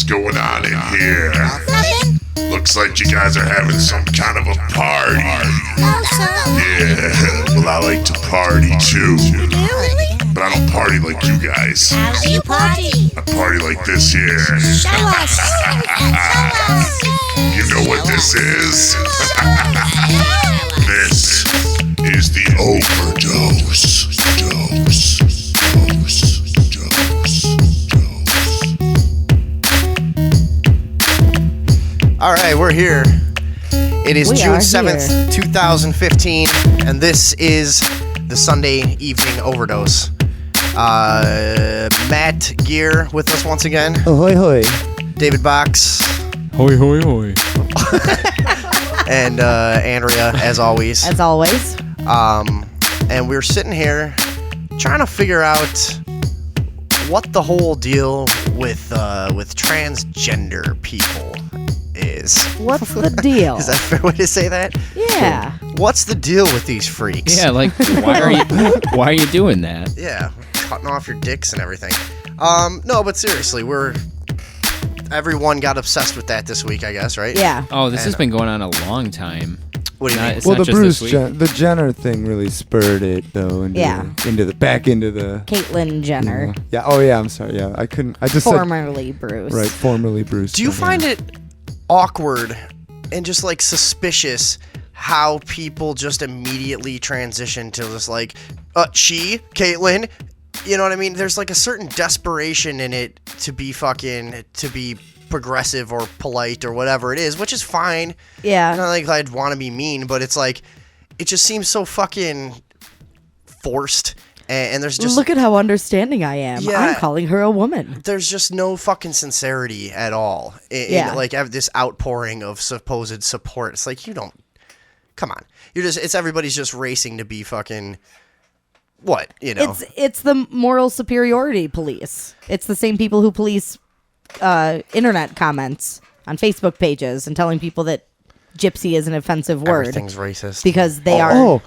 What's going on in here? Nothing. Looks like you guys are having some kind of a party. Yeah, well, I like to party too. You do? Really? But I don't party like you guys. How do you party? I party like this here. Show us. Show us. You know what this is? This is the overdose. All right, we're here. It is June 7th, 2015, and this is the Sunday evening overdose. Matt Gear with us once again. Ahoy, hoy. David Box. Hoi, hoi, hoi. And Andrea, as always. As always. And we're sitting here trying to figure out what the whole deal with transgender people is. What's the deal? Is that a fair way to say that? Yeah. What's the deal with these freaks? Yeah, like, why are you doing that? Yeah, cutting off your dicks and everything. No, but seriously, everyone got obsessed with that this week, I guess, right? Yeah. Oh, this has been going on a long time. What do you mean? It's Well, not the just this Bruce, week. the Jenner thing really spurred it, though. Into the Caitlyn Jenner. Yeah. Oh, yeah. I'm sorry. Yeah, I couldn't. I just Formerly Bruce. said right. Formerly Bruce. Do you Jenner. find it awkward and just like suspicious how people just immediately transition to this like, Caitlyn? You know what I mean? There's like a certain desperation in it to be progressive or polite or whatever it is, which is fine. Yeah. Not like I'd want to be mean, but it's like, it just seems so fucking forced. And there's just... Look at how understanding I am. Yeah. I'm calling her a woman. There's just no fucking sincerity at all. Yeah. Like, this outpouring of supposed support. It's like, you don't... Come on. It's everybody's just racing to be fucking... What? You know? It's the moral superiority police. It's the same people who police internet comments on Facebook pages and telling people that gypsy is an offensive word. Everything's racist. Because they are... Oh,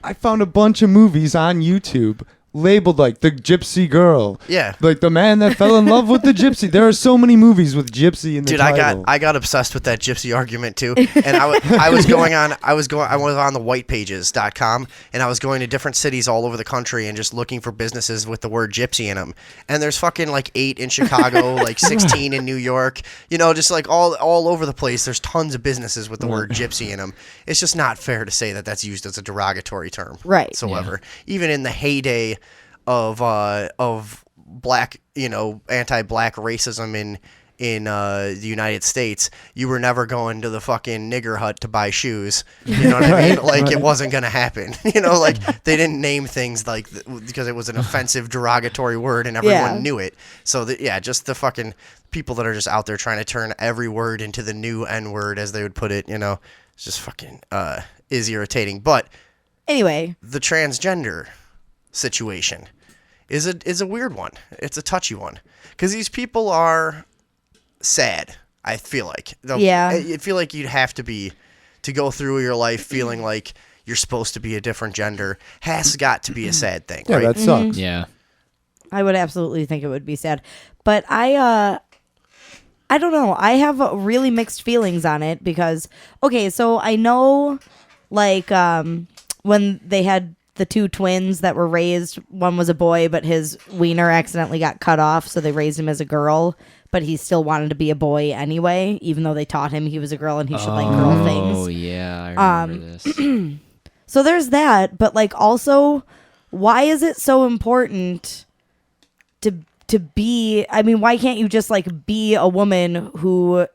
I found a bunch of movies on YouTube labeled like the gypsy girl. Yeah. Like the man that fell in love with the gypsy. There are so many movies with gypsy in the title. I got obsessed with that gypsy argument too. And I was on the whitepages.com and I was going to different cities all over the country and just looking for businesses with the word gypsy in them. And there's fucking like 8 in Chicago, like 16 in New York, just like all over the place. There's tons of businesses with the word gypsy in them. It's just not fair to say that that's used as a derogatory term. Right. Whatsoever. Yeah. Even in the heyday of black, anti-black racism in the United States, you were never going to the fucking nigger hut to buy shoes. You know what I mean? Like, it wasn't going to happen. Like, they didn't name things like because it was an offensive, derogatory word and everyone knew it. So, just the fucking people that are just out there trying to turn every word into the new N-word, as they would put it, it's just fucking is irritating. But Anyway. The transgender situation is a weird one. It's a touchy one because these people are sad. I feel like. I feel like you'd have to go through your life feeling like you're supposed to be a different gender. Has got to be a sad thing. Yeah, right? that sucks. Yeah. I would absolutely think it would be sad. But I don't know. I have really mixed feelings on it because, okay, so I know, like, when they had the 2 twins that were raised, one was a boy, but his wiener accidentally got cut off, so they raised him as a girl, but he still wanted to be a boy anyway, even though they taught him he was a girl and he should like girl things. Oh, yeah, I remember this. So there's that, but like also, why is it so important to be, I mean, why can't you just like be a woman who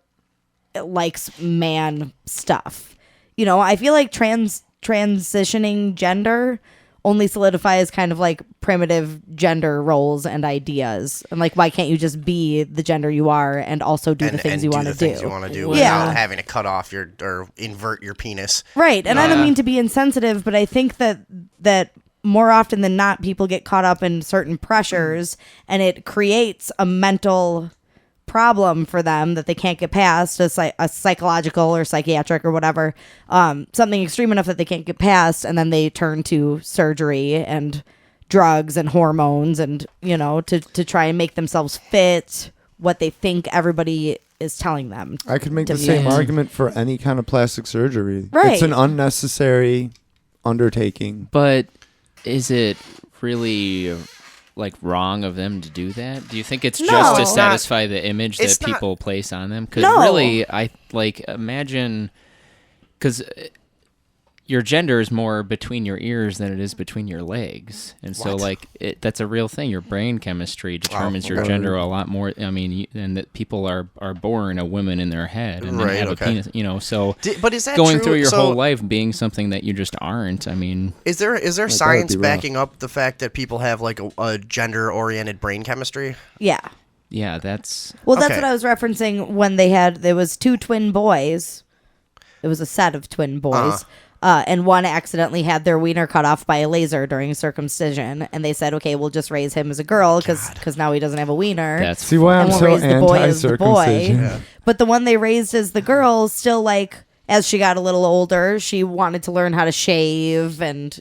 likes man stuff? I feel like transitioning gender only solidifies kind of like primitive gender roles and ideas. And like, why can't you just be the gender you are and also do the things you want to do? Things you want to do without having to cut off or invert your penis. Right. And I don't mean to be insensitive, but I think that more often than not, people get caught up in certain pressures and it creates a mental problem for them that they can't get past, a psychological or psychiatric or whatever, something extreme enough that they can't get past, and then they turn to surgery and drugs and hormones and to try and make themselves fit what they think everybody is telling them. I could make to the same be. argument for any kind of plastic surgery. Right. It's an unnecessary undertaking. But is it really like wrong of them to do that? Do you think it's No. just to It's satisfy the image it's that not- people place on them? Because No. really, I like imagine because your gender is more between your ears than it is between your legs, and so What? like that's a real thing. Your brain chemistry determines your okay. gender a lot more. I mean, and that people are born a woman in their head and then Right, have okay. a penis. You know, so But is that going true? through your So- whole life being something that you just aren't. I mean, Is there that would science be rough. backing up the fact that people have like a gender-oriented brain chemistry? Yeah. yeah, that's Well, that's Okay. what I was referencing when there was 2 twin boys. It was a set of twin boys. And one accidentally had their wiener cut off by a laser during circumcision. And they said, okay, we'll just raise him as a girl because now he doesn't have a wiener. that's See why I'm and we'll so raise the boy as the boy. anti-circumcision. But the one they raised as the girl still like, as she got a little older, she wanted to learn how to shave and,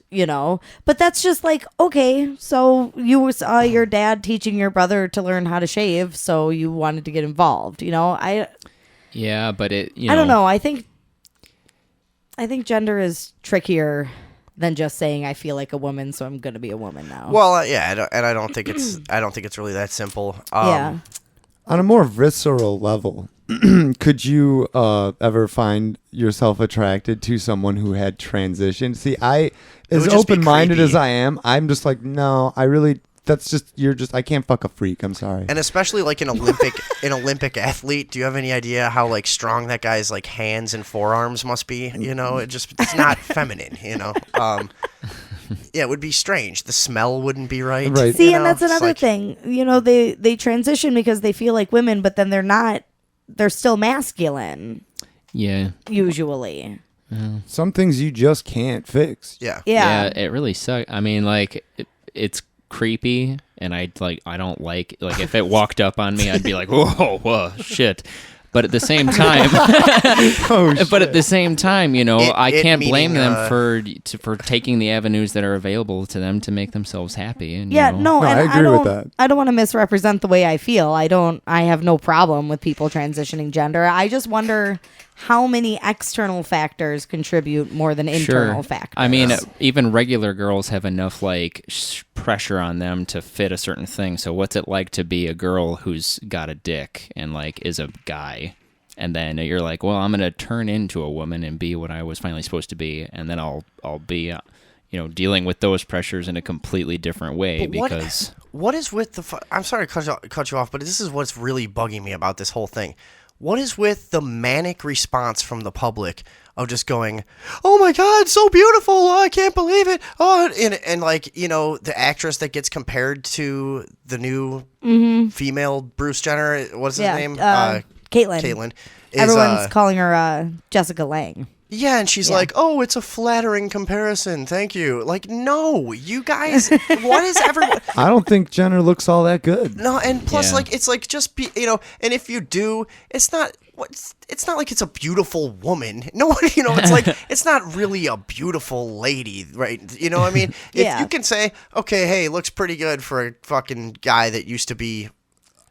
but that's just like, okay, so you saw your dad teaching your brother to learn how to shave, so you wanted to get involved, yeah, but it. I don't know. I think gender is trickier than just saying I feel like a woman, so I'm going to be a woman now. Well, yeah, I don't think it's really that simple. Yeah. On a more visceral level, could you ever find yourself attracted to someone who had transitioned? See, as would just be open-minded as creepy. I am, I'm just like, no, I can't fuck a freak. I'm sorry. And especially like an Olympic athlete, do you have any idea how like strong that guy's like hands and forearms must be? It's not feminine. Yeah, it would be strange. The smell wouldn't be right. Right. See, you and know? that's It's another like- thing. They transition because they feel like women, but then they're not. They're still masculine, Yeah. usually. Some things you just can't fix. Yeah. Yeah. It really sucks. I mean, like it's creepy, and I don't like if it walked up on me, I'd be like, whoa, shit. But at the same time, but at the same time, I It can't blame meaning, them for taking the avenues that are available to them to make themselves happy. And Yeah, no, and I agree don't, with that. I don't want to misrepresent the way I feel. I have no problem with people transitioning gender. I just wonder how many external factors contribute more than internal factors. I mean, even regular girls have enough pressure on them to fit a certain thing. So what's it like to be a girl who's got a dick and is a guy? And then you're like, well, I'm going to turn into a woman and be what I was finally supposed to be. And then I'll be, dealing with those pressures in a completely different way But because what is with the? I'm sorry to cut you off, but this is what's really bugging me about this whole thing. What is with the manic response from the public of just going, "Oh my God, so beautiful! Oh, I can't believe it!" Oh, and the actress that gets compared to the new female Bruce Jenner. What's his name? Caitlyn. Caitlyn. Everyone's calling her Jessica Lange. Yeah, and she's like, "Oh, it's a flattering comparison. Thank you." Like, no, you guys. What is everyone? I don't think Jenner looks all that good. No, and plus, Yeah. it's like just be, and if you do, it's not like it's a beautiful woman. No one, it's like it's not really a beautiful lady, right? You know what I mean? If Yeah. you can say, okay, hey, looks pretty good for a fucking guy that used to be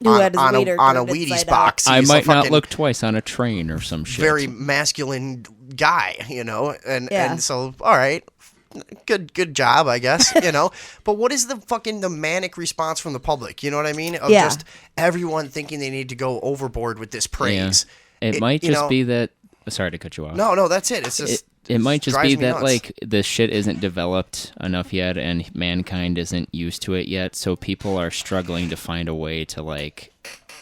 Who on, had his on a, wiener on a turned Wheaties inside box. I He's a might not fucking look twice on a train or some shit. very masculine guy, and Yeah. and so all right. Good job, I guess, But what is the manic response from the public? You know what I mean? Of Yeah. just everyone thinking they need to go overboard with this praise. It might just be that. Sorry to cut you off. No, that's it. It's just It might just drives be me that nuts. the shit isn't developed enough yet, and mankind isn't used to it yet. So people are struggling to find a way to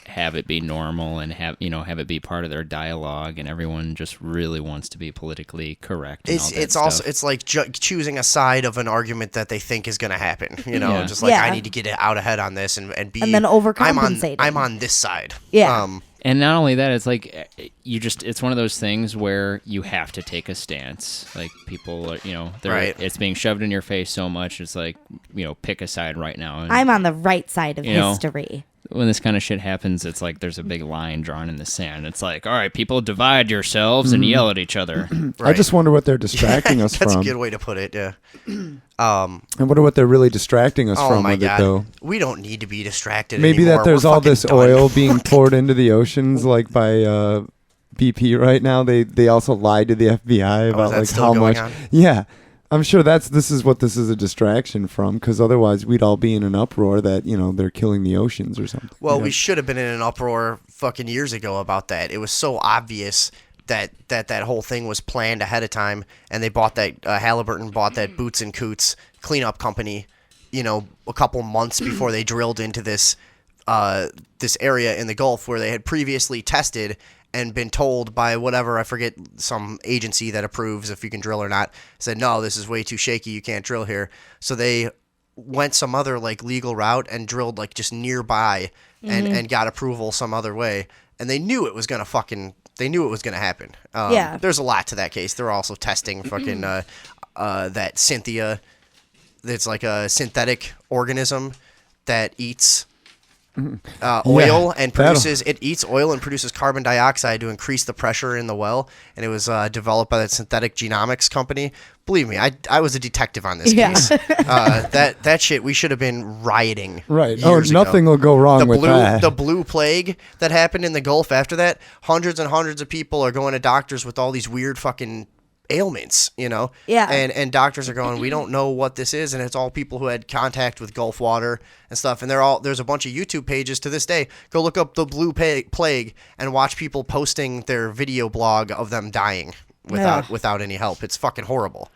have it be normal and have it be part of their dialogue, and everyone just really wants to be politically correct. And all that It's stuff. also it's like choosing a side of an argument that they think is going to happen. Yeah. Just like Yeah. I need to get it out ahead on this and be And then overcompensating. I'm on this side. Yeah. And not only that, it's like it's one of those things where you have to take a stance. Like people are, Right. it's being shoved in your face so much. It's like, pick a side right now. And, I'm on the right side of You know, history. when this kind of shit happens, it's like there's a big line drawn in the sand. It's like, all right, people divide yourselves and yell at each other. I just wonder what they're distracting us That's from. a good way to put it, yeah. I wonder what they're really distracting us Oh from my with God. it, though. We don't need to be distracted Maybe anymore. that there's We're all fucking this done. oil being poured into the oceans, like by BP right now. They also lied to the FBI about that like still how going much. on? Yeah, I'm sure this is what this is a distraction from, because otherwise we'd all be in an uproar that they're killing the oceans or something. Well, we should have been in an uproar fucking years ago about that. It was so obvious that whole thing was planned ahead of time, and they bought that Halliburton bought that Boots and Coots cleanup company, a couple months before they drilled into this area in the Gulf where they had previously tested and been told by whatever, I forget, some agency that approves if you can drill or not, said, no, this is way too shaky, you can't drill here. So they went some other like legal route and drilled like just nearby and got approval some other way. And they knew it was going to happen. Yeah. There's a lot to that case. They're also testing fucking that Cynthia. It's like a synthetic organism that eats oil and eats oil and produces carbon dioxide to increase the pressure in the well. And it was developed by that synthetic genomics company. Believe me, I was a detective on this case. That shit, we should have been rioting. Right. years ago. Nothing will go wrong with that. The blue plague that happened in the Gulf after that, hundreds and hundreds of people are going to doctors with all these weird fucking ailments, Yeah. and doctors are going, we don't know what this is, and it's all people who had contact with Gulf water and stuff, and there's a bunch of YouTube pages to this day. Go look up the blue plague and watch people posting their video blog of them dying without any help. It's fucking horrible.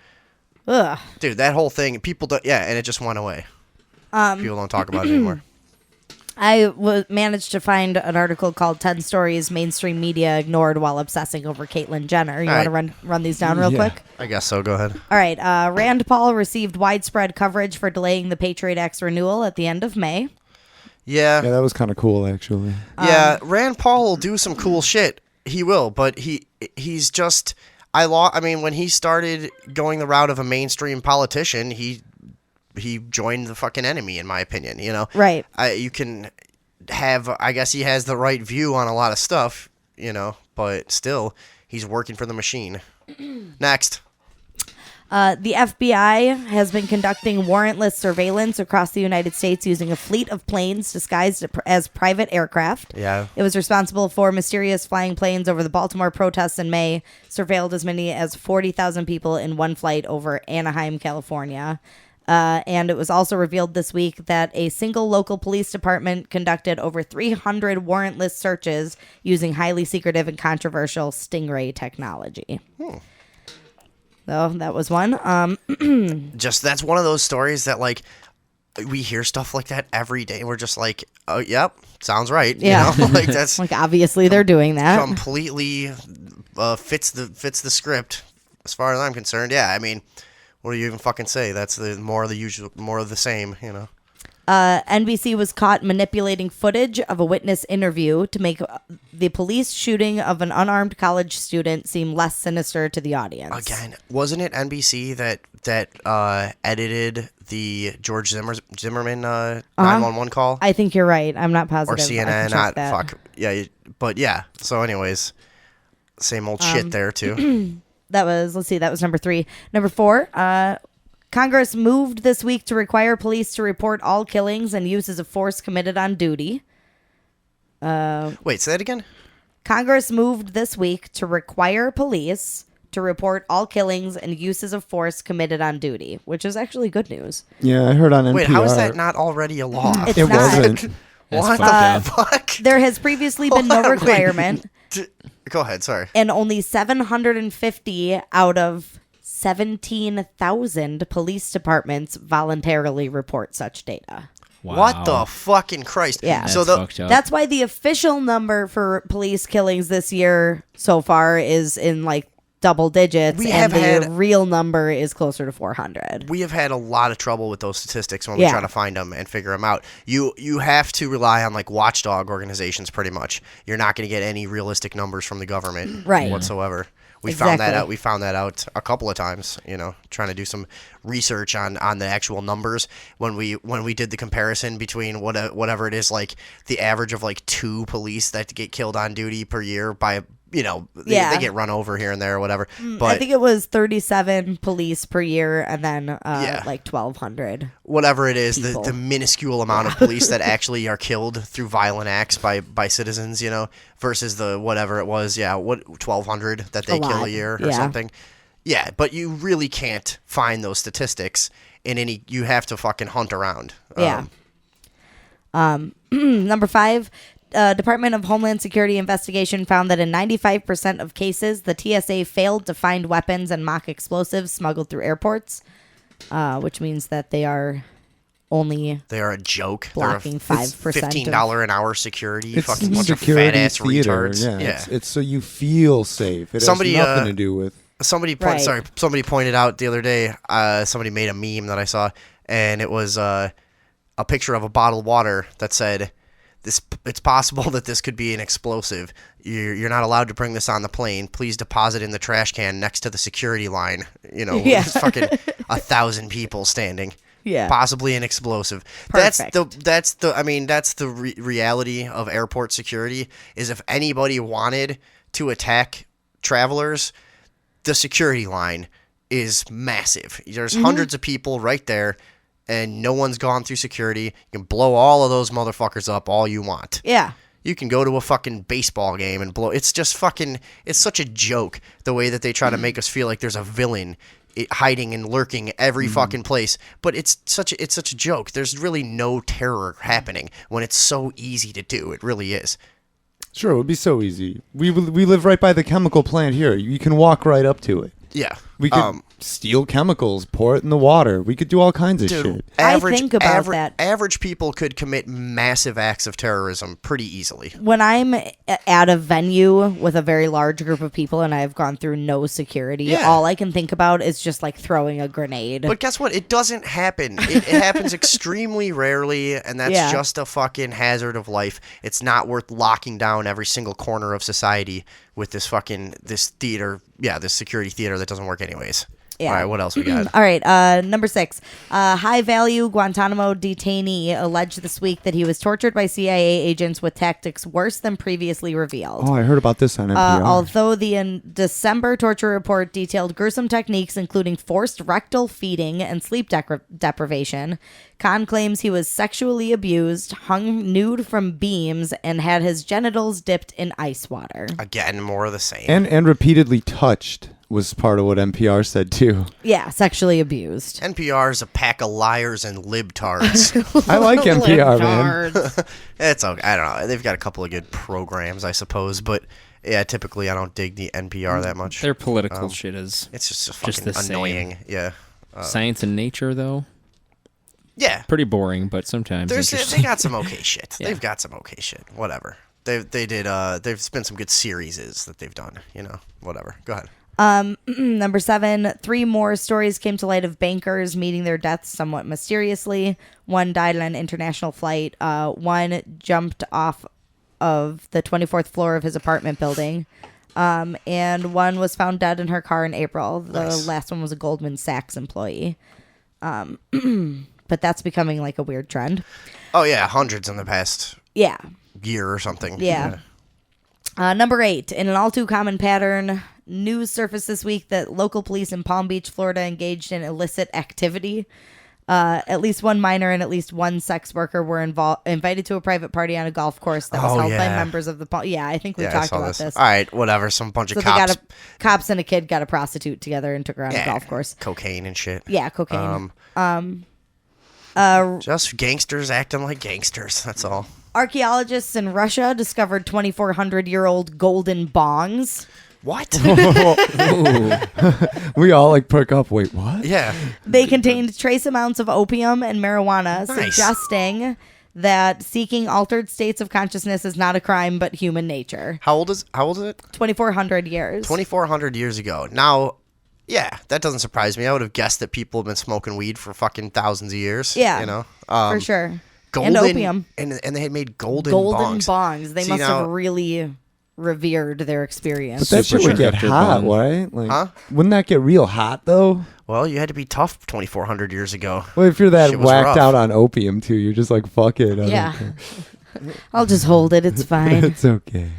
Ugh. Dude, that whole thing, people don't, and it just went away. People don't talk about it anymore. I managed to find an article called 10 Stories Mainstream Media Ignored While Obsessing Over Caitlyn Jenner. You want to run these down real quick? I guess so. Go ahead. All right. Rand Paul received widespread coverage for delaying the Patriot Act's renewal at the end of May. Yeah, that was kind of cool, actually. Yeah, Rand Paul will do some cool shit. He will, but he's just... I mean, when he started going the route of a mainstream politician, he joined the fucking enemy, in my opinion, Right. You can have, I guess he has the right view on a lot of stuff, but still, he's working for the machine. Next. The FBI has been conducting warrantless surveillance across the United States using a fleet of planes disguised as private aircraft. Yeah. It was responsible for mysterious flying planes over the Baltimore protests in May, surveilled as many as 40,000 people in one flight over Anaheim, California. And it was also revealed this week that a single local police department conducted over 300 warrantless searches using highly secretive and controversial Stingray technology. So that was one. That's one of those stories that, like, we hear stuff like that every day. We're just like, oh, yep, sounds right. Yeah. Like, that's Like, obviously they're doing that. completely fits the script as far as I'm concerned. Yeah, I mean, what do you even fucking say? That's more of the same, NBC was caught manipulating footage of a witness interview to make the police shooting of an unarmed college student seem less sinister to the audience. Again, wasn't it NBC that edited the George Zimmerman 911 call? I think you're right. I'm not Or positive. I can CNN? check that. Yeah, but yeah. So, anyways, same old shit there too. That was number 3. Number 4, Congress moved this week to require police to report all killings and uses of force committed on duty. Wait, say that again? Congress moved this week to require police to report all killings and uses of force committed on duty, which is actually good news. Yeah, I heard on NPR. Wait, how is that not already a law? It's It not. wasn't. What fucked the fuck? There has previously been no Hold on, wait. requirement, Go ahead, sorry. and only 750 out of 17,000 police departments voluntarily report such data. Wow. What the fucking Christ? Yeah. That's So fucked up. That's why the official number for police killings this year so far is in like double digits, We and have the had- real number is closer to 400. We have had a lot of trouble with those statistics when we Yeah. try to find them and figure them out. You have to rely on like watchdog organizations pretty much. You're not going to get any realistic numbers from the government Right. whatsoever. We found that Exactly. out. We found that out a couple of times. Trying to do some research on the actual numbers when we did the comparison between whatever it is, like the average of like 2 police that get killed on duty per year by they get run over here and there or whatever. But I think it was 37 police per year, and then Yeah. like 1,200. whatever it is, people. the minuscule amount of police that actually are killed through violent acts by citizens, versus the whatever it was, 1,200 that they A kill a lot, year or yeah. something. Yeah, but you really can't find those statistics in any. You have to fucking hunt around. Yeah. Number 5, Department of Homeland Security investigation found that in 95% of cases, the TSA failed to find weapons and mock explosives smuggled through airports, which means that they are only They are a joke. blocking They're a 5% $15 an hour security. It's Fucking bunch of fat security ass theater. retards. Yeah, It's so you feel safe. It Somebody, has nothing to do with. Somebody Right. somebody pointed out the other day, somebody made a meme that I saw, and it was a picture of a bottled water that said, it's possible that this could be an explosive. You're not allowed to bring this on the plane. Please deposit in the trash can next to the security line. Yeah. There's fucking 1,000 people standing. Yeah. Possibly an explosive. Perfect. That's the reality of airport security, is if anybody wanted to attack travelers, the security line is massive. There's hundreds of people right there, and no one's gone through security. You can blow all of those motherfuckers up all you want. Yeah. You can go to a fucking baseball game and blow. It's just fucking. It's such a joke the way that they try to make us feel like there's a villain hiding and lurking every fucking place. But it's such a joke. There's really no terror happening when it's so easy to do. It really is. Sure, it would be so easy. We live right by the chemical plant here. You can walk right up to it. Yeah. We could steal chemicals, pour it in the water. We could do all kinds of shit. I think about that. Average people could commit massive acts of terrorism pretty easily. When I'm at a venue with a very large group of people and I've gone through no security, Yeah. all I can think about is just like throwing a grenade. But guess what? It doesn't happen. It happens extremely rarely, and that's Yeah. just a fucking hazard of life. It's not worth locking down every single corner of society with this theater. Yeah, this security theater that doesn't work anyways. Yeah. All right, what else we got? All right, number 6. High-value Guantanamo detainee alleged this week that he was tortured by CIA agents with tactics worse than previously revealed. Oh, I heard about this on NPR. Although the December torture report detailed gruesome techniques, including forced rectal feeding and sleep deprivation, Khan claims he was sexually abused, hung nude from beams, and had his genitals dipped in ice water. Again, more of the same. and repeatedly touched was part of what NPR said too. Yeah, sexually abused. NPR is a pack of liars and libtards. I like NPR, man. It's okay. I don't know. They've got a couple of good programs, I suppose, but yeah, typically I don't dig the NPR that much. Their political shit is It's just just fucking the same. annoying. Yeah. science and nature, though. Yeah. Pretty boring, but sometimes They interesting. got some okay shit. Yeah. They've got some okay shit. Whatever. There's been some good series that they've done, whatever. Go ahead. Number 7, 3 more stories came to light of bankers meeting their deaths somewhat mysteriously. One died on an international flight. One jumped off of the 24th floor of his apartment building. And one was found dead in her car in April. The Nice. last one was a Goldman Sachs employee. But that's becoming like a weird trend. Oh yeah, hundreds in the past Yeah. year or something. Yeah. Number 8, in an all too common pattern, news surfaced this week that local police in Palm Beach, Florida, engaged in illicit activity. At least one minor and at least one sex worker were invited to a private party on a golf course that was held by yeah. members of the. I think we Yeah, I talked saw about this. All right, whatever. Some bunch So of they cops. cops and a kid got a prostitute together and took her on a golf course. Cocaine and shit. Yeah, cocaine. Just gangsters acting like gangsters. That's all. Archaeologists in Russia discovered 2,400-year-old golden bongs. What? We all like perk up. Wait, what? Yeah. They contained trace amounts of opium and marijuana, Nice. suggesting that seeking altered states of consciousness is not a crime but human nature. How old is it? 2,400 years. 2,400 years ago. Now, yeah, that doesn't surprise me. I would have guessed that people have been smoking weed for fucking thousands of years. Yeah, for sure. Golden, And opium. And they had made golden Golden bongs. bongs. They See, must now, have really revered their experience. But that shit would get Superconductor hot, bomb. right? Like, Huh? wouldn't that get real hot though? Well, you had to be tough 2,400 years ago. Well, if you're that Shit was whacked rough. out on opium too, you're just like, fuck it. I don't Yeah. care. I'll just hold it. It's fine. It's okay.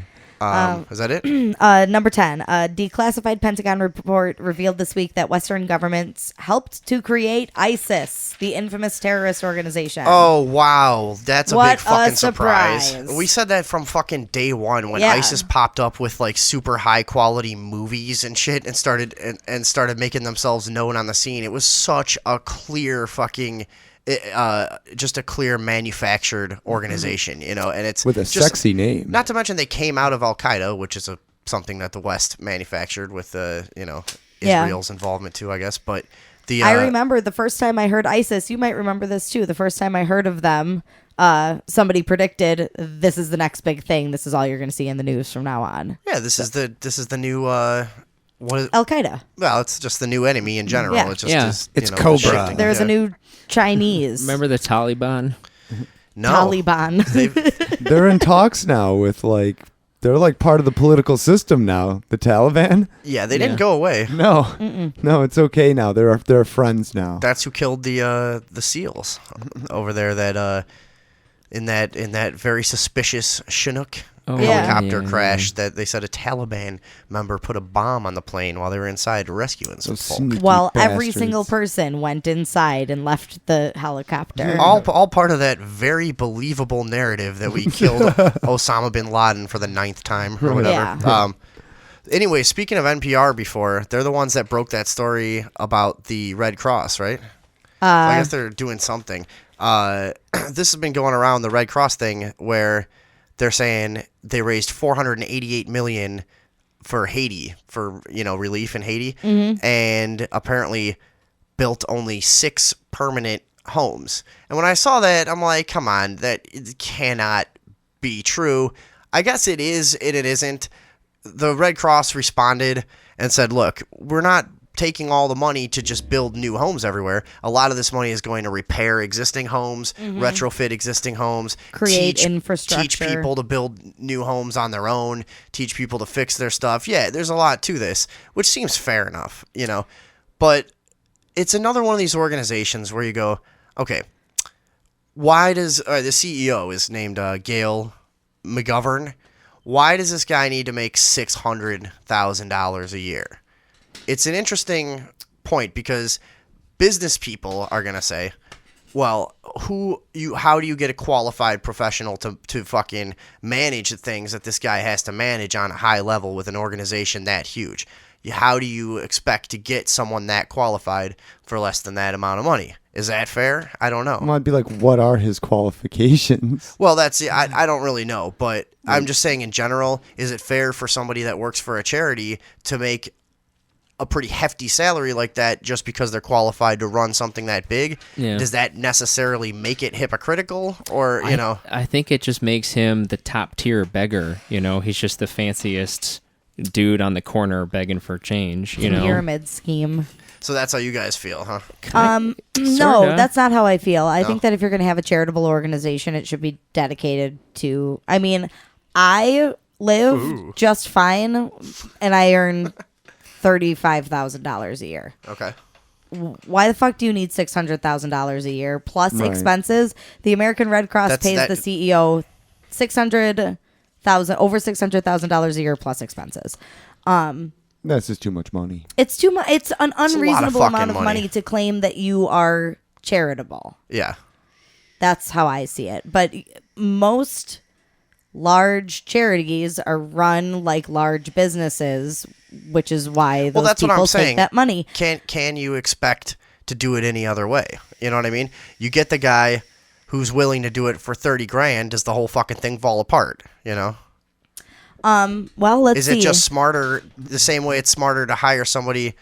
Is that it? Number 10, a declassified Pentagon report revealed this week that Western governments helped to create ISIS, the infamous terrorist organization. Oh, wow. That's a What big fucking a surprise. surprise. We said that from fucking day one when Yeah. ISIS popped up with like super high quality movies and shit and started making themselves known on the scene. It was such a clear fucking just a clear manufactured organization, you know, and it's With a just, sexy name. Not to mention they came out of Al Qaeda, which is something that the West manufactured with Yeah. Israel's involvement too, I guess. But the I remember the first time I heard ISIS, you might remember this too. The first time I heard of them, somebody predicted this is the next big thing. This is all you're going to see in the news from now on. yeah, this is the new what is, Al Qaeda. well, it's just the new enemy in general. Yeah. It just Yeah. is, It's you know, Cobra. shifting. There's Yeah. a new Chinese. Remember the Taliban? no. Taliban. They're in talks now with like, they're like part of the political system now. The Taliban? Yeah, they didn't Yeah. go away. No, no, it's okay now. They're friends now. That's who killed the SEALs over there. That in that very suspicious Chinook Oh, helicopter yeah. crash that they said a Taliban member put a bomb on the plane while they were inside rescuing some Those folk. sneaky While every bastards. single person went inside and left the helicopter. All part of that very believable narrative that we killed Osama bin Laden for the 9th time or whatever. Yeah. Anyway, speaking of NPR before, they're the ones that broke that story about the Red Cross, right? So I guess they're doing something. This has been going around, the Red Cross thing, where they're saying they raised $488 million for Haiti, for relief in Haiti, and apparently built only 6 permanent homes. And when I saw that, I'm like, come on, that it cannot be true. I guess it is, and it isn't. The Red Cross responded and said, look, we're not taking all the money to just build new homes everywhere. A lot of this money is going to repair existing homes, retrofit existing homes, Create infrastructure. teach people to build new homes on their own, teach people to fix their stuff. Yeah, there's a lot to this, which seems fair enough, But it's another one of these organizations where you go, okay, why does the CEO is named Gail McGovern? Why does this guy need to make $600,000 a year? It's an interesting point because business people are going to say, well, how do you get a qualified professional to fucking manage the things that this guy has to manage on a high level with an organization that huge? How do you expect to get someone that qualified for less than that amount of money? Is that fair? I don't know. Well, I'd be like, what are his qualifications? Well, I don't really know, but I'm just saying in general, is it fair for somebody that works for a charity to make a pretty hefty salary like that just because they're qualified to run something that big? Yeah. Does that necessarily make it hypocritical, or I think it just makes him the top tier beggar. He's just the fanciest dude on the corner begging for change. Pyramid scheme. So that's how you guys feel, huh? No, Sorta. that's not how I feel. I think that if you're going to have a charitable organization, it should be dedicated to. I mean, I live just fine, and I earn $35,000 a year. Okay. Why the fuck do you need $600,000 a year plus Right. expenses? The American Red Cross That's- pays that- the CEO over $600,000 a year plus expenses. That's just too much money. It's too much. It's an of unreasonable fucking amount of money. money to claim that you are charitable. Yeah. That's how I see it. But most large charities are run like large businesses, which is why those That's what I'm people saying. take that money. Can you expect to do it any other way? You know what I mean? You get the guy who's willing to do it for 30 grand. Does the whole fucking thing fall apart? Well, let's Is see. it just smarter the same way it's smarter to hire somebody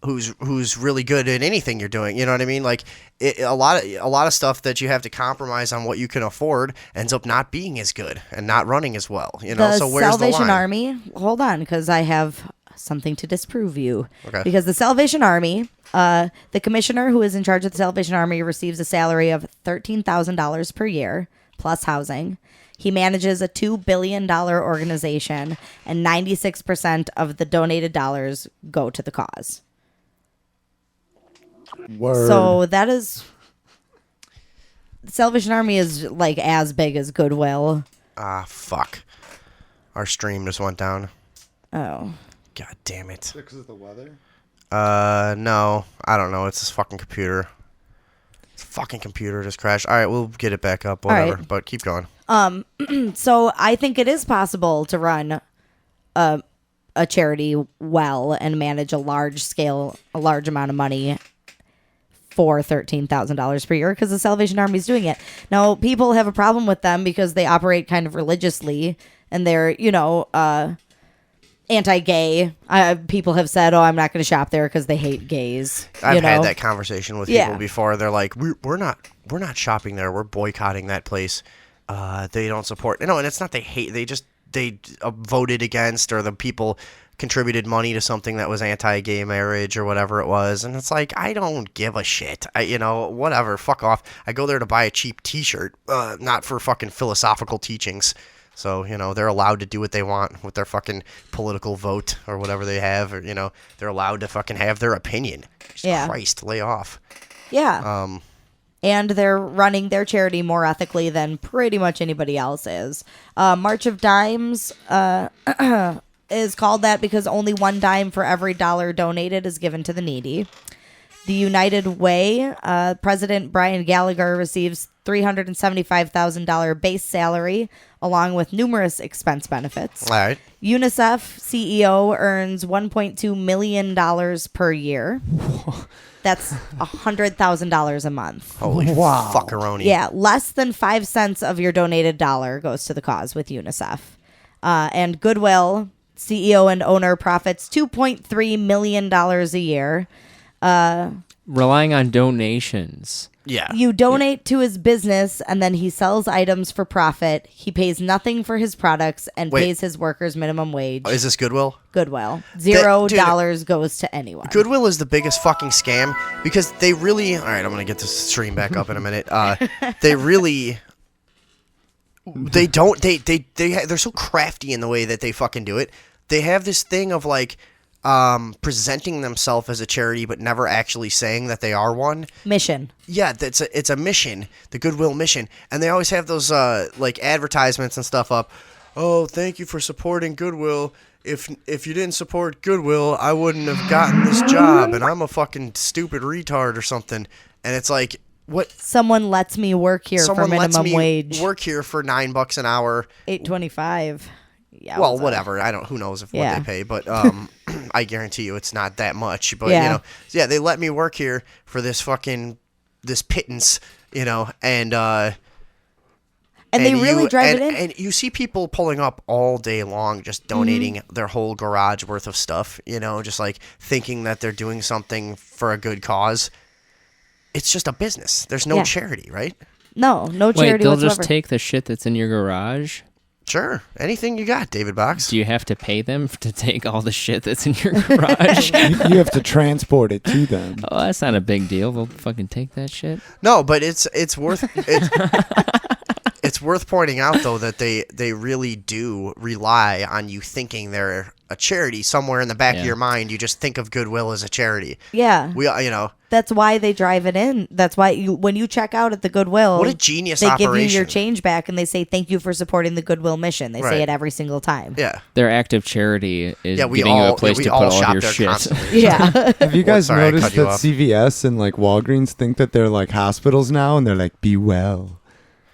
who's really good at anything you're doing? You know what I mean? Like a lot of stuff that you have to compromise on what you can afford ends up not being as good and not running as well. the So where's Salvation the line? Army. Hold on, because I have something to disprove you. Okay. Because the Salvation Army, the commissioner who is in charge of the Salvation Army receives a salary of $13,000 per year plus housing. He manages a $2 billion organization, and 96% of the donated dollars go to the cause. Word. So that is... Salvation Army is like as big as Goodwill. Ah, fuck. Our stream just went down. Oh. God damn it. Because of the weather? No. I don't know. It's this fucking computer. This fucking computer just crashed. All right, we'll get it back up, whatever. right. But keep going. So I think it is possible to run a charity well and manage a large amount of money for $13,000 per year because the Salvation Army is doing it. Now, people have a problem with them because they operate kind of religiously and they're, anti-gay. People have said, I'm not going to shop there because they hate gays. I've had that conversation with Yeah. people before. They're like, we're not shopping there. We're boycotting that place. They don't support. And it's not they hate. They voted against, or the people contributed money to something that was anti-gay marriage or whatever it was. And it's like, I don't give a shit. Whatever. Fuck off. I go there to buy a cheap T-shirt, not for fucking philosophical teachings. So, they're allowed to do what they want with their fucking political vote or whatever they have. Or, they're allowed to fucking have their opinion. Jesus Yeah. Christ, lay off. Yeah. And they're running their charity more ethically than pretty much anybody else is. March of Dimes is called that because only one dime for every dollar donated is given to the needy. The United Way, President Brian Gallagher receives $375,000 base salary, along with numerous expense benefits. All right. UNICEF CEO earns $1.2 million per year. That's $100,000 a month. Holy fuckaroni. Yeah, less than 5 cents of your donated dollar goes to the cause with UNICEF. And Goodwill, CEO and owner, profits $2.3 million a year. Relying on donations. Yeah. You donate to his business, and then he sells items for profit. He pays nothing for his products and Wait. pays his workers minimum wage. Is this Goodwill? Goodwill. $0 dude, goes to anyone. Goodwill is the biggest fucking scam because they really. All right, I'm gonna get this stream back up in a minute. They really. They don't. They're so crafty in the way that they fucking do it. They have this thing of like. Presenting themselves as a charity, but never actually saying that they are one. Mission. Yeah, it's a mission, the Goodwill mission, and they always have those like advertisements and stuff up. Oh, thank you for supporting Goodwill. If you didn't support Goodwill, I wouldn't have gotten this job, and I'm a fucking stupid retard or something. And it's like, what? Someone lets me work here Someone for lets minimum me wage. work here for $9 an hour. $8.25. Yeah. Well, whatever. I don't. Who knows what Yeah. they pay, but I guarantee you it's not that much. But Yeah. they let me work here for this pittance, and they really drive it in. And you see people pulling up all day long, just donating their whole garage worth of stuff. Just like thinking that they're doing something for a good cause. It's just a business. There's no Yeah. charity, right? No Wait, charity they'll whatsoever. just take the shit that's in your garage? Sure. Anything you got, David Box. Do you have to pay them to take all the shit that's in your garage? You have to transport it to them. Oh, that's not a big deal. They'll fucking take that shit. No, but it's worth it's worth pointing out though that they really do rely on you thinking they're a charity. Somewhere in the back of your mind, you just think of Goodwill as a charity. Yeah. That's why they drive it in. That's why when you check out at the Goodwill, what a genius they operation. give you your change back and they say thank you for supporting the Goodwill mission. They Right. say it every single time. Yeah. Their act of charity is Yeah, we giving you all a place we to all put all shop of your there shit. constantly. Yeah. Have you guys Sorry, I noticed cut you that off. CVS and like Walgreens think that they're like hospitals now, and they're like, "Be well,"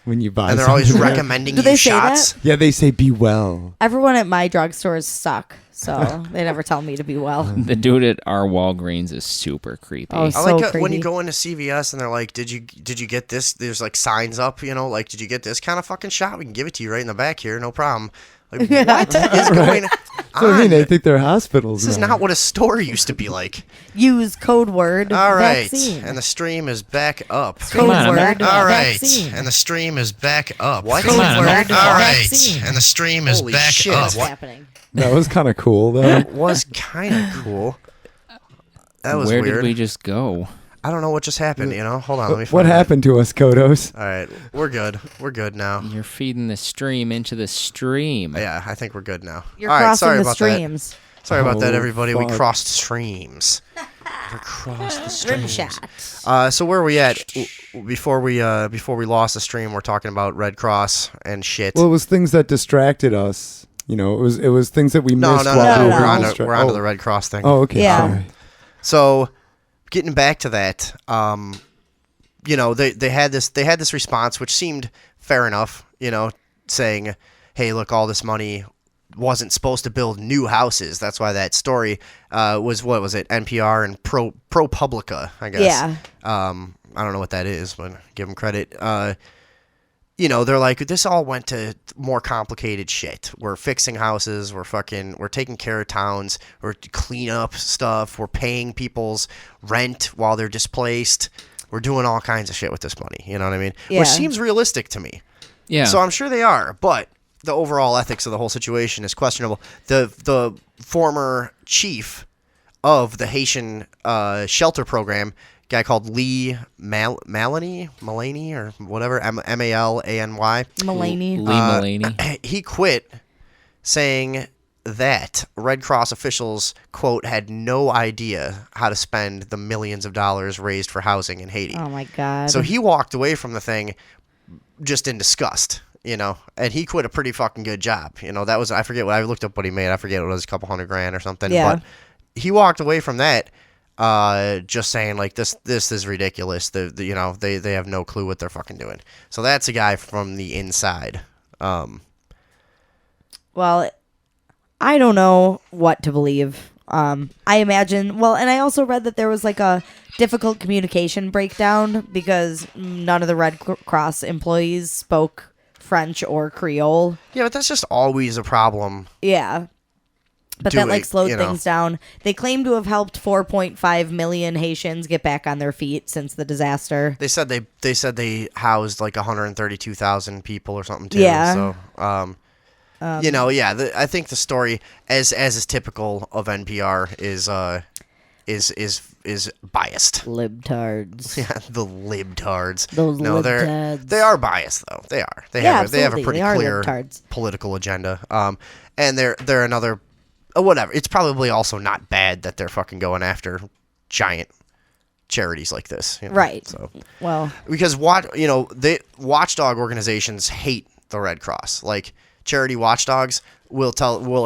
when you buy. And they're always something there? recommending Do you they say shots. that? Yeah, they say "Be well." Everyone at my drugstores suck, so they never tell me to be well. The dude at our Walgreens is super creepy. Oh, I so like it when creepy. you go into CVS and they're like, "Did you get this?" There's like signs up, like, "Did you get this kind of fucking shot? We can give it to you right in the back here, no problem." Like, what is going on? So I mean, they think they're hospitals. This is now. not what a store used to be like. Use code word All right, vaccine. and the stream is back up. Come on, Code I'm word All right, vaccine. and the stream is back up. Code Come on, I'm word All right, vaccine. and the stream is Holy back shit. up. What's happening? That was kind of cool, though. It was kind of cool. That was Where weird. did we just go? I I don't know what just happened. Hold on. Let me. What find it. happened to us, Kodos? All right, we're good. We're good now. You're feeding the stream into the stream. Yeah, I think we're good now. You're All right, crossing sorry the about streams. that. Sorry about that, Oh, everybody. We fuck. crossed streams. We crossed the streams. Rimshot. So where are we at? Before we lost the stream, we're talking about Red Cross and shit. Well, it was things that distracted us. It was things that we no, missed no, while no, we no. were We're on distracted. we're onto the Red Cross thing. Oh, okay. Yeah. Sorry. So, getting back to that, they had this response which seemed fair enough. Saying, "Hey, look, all this money wasn't supposed to build new houses." That's why that story was, what was it? NPR and ProPublica, I guess. Yeah. I don't know what that is, but give them credit. They're like, this all went to more complicated shit. We're fixing houses. We're taking care of towns. We're clean up stuff. We're paying people's rent while they're displaced. We're doing all kinds of shit with this money. You know what I mean? Yeah. Which seems realistic to me. Yeah. So I'm sure they are, but the overall ethics of the whole situation is questionable. The former chief of the Haitian shelter program, guy called Lee Malany or whatever, Malany. Mulaney. Lee Mulaney. He quit, saying that Red Cross officials, quote, had no idea how to spend the millions of dollars raised for housing in Haiti. Oh my God. So he walked away from the thing just in disgust, and he quit a pretty fucking good job. That was, I forget what, I looked up what he made. I forget, it was a couple $100,000 or something. Yeah. But he walked away from that just saying, like, this is ridiculous. They have no clue what they're fucking doing. So that's a guy from the inside. Well, I don't know what to believe. I imagine, and I also read that there was like a difficult communication breakdown because none of the Red Cross employees spoke French or Creole. Yeah, but that's just always a problem. Yeah. But that like slowed things down. They claim to have helped 4.5 million Haitians get back on their feet since the disaster. They said they housed like 132,000 people or something too. Yeah. So, I think the story, as is typical of NPR, is biased. Libtards. Yeah, the libtards. Those libtards. They are biased though. They are. They have a absolutely. pretty They are clear libtards. political agenda. And they're another. Whatever. It's probably also not bad that they're fucking going after giant charities like this. Right. So, Well, because watchdog organizations hate the Red Cross. Like, charity watchdogs will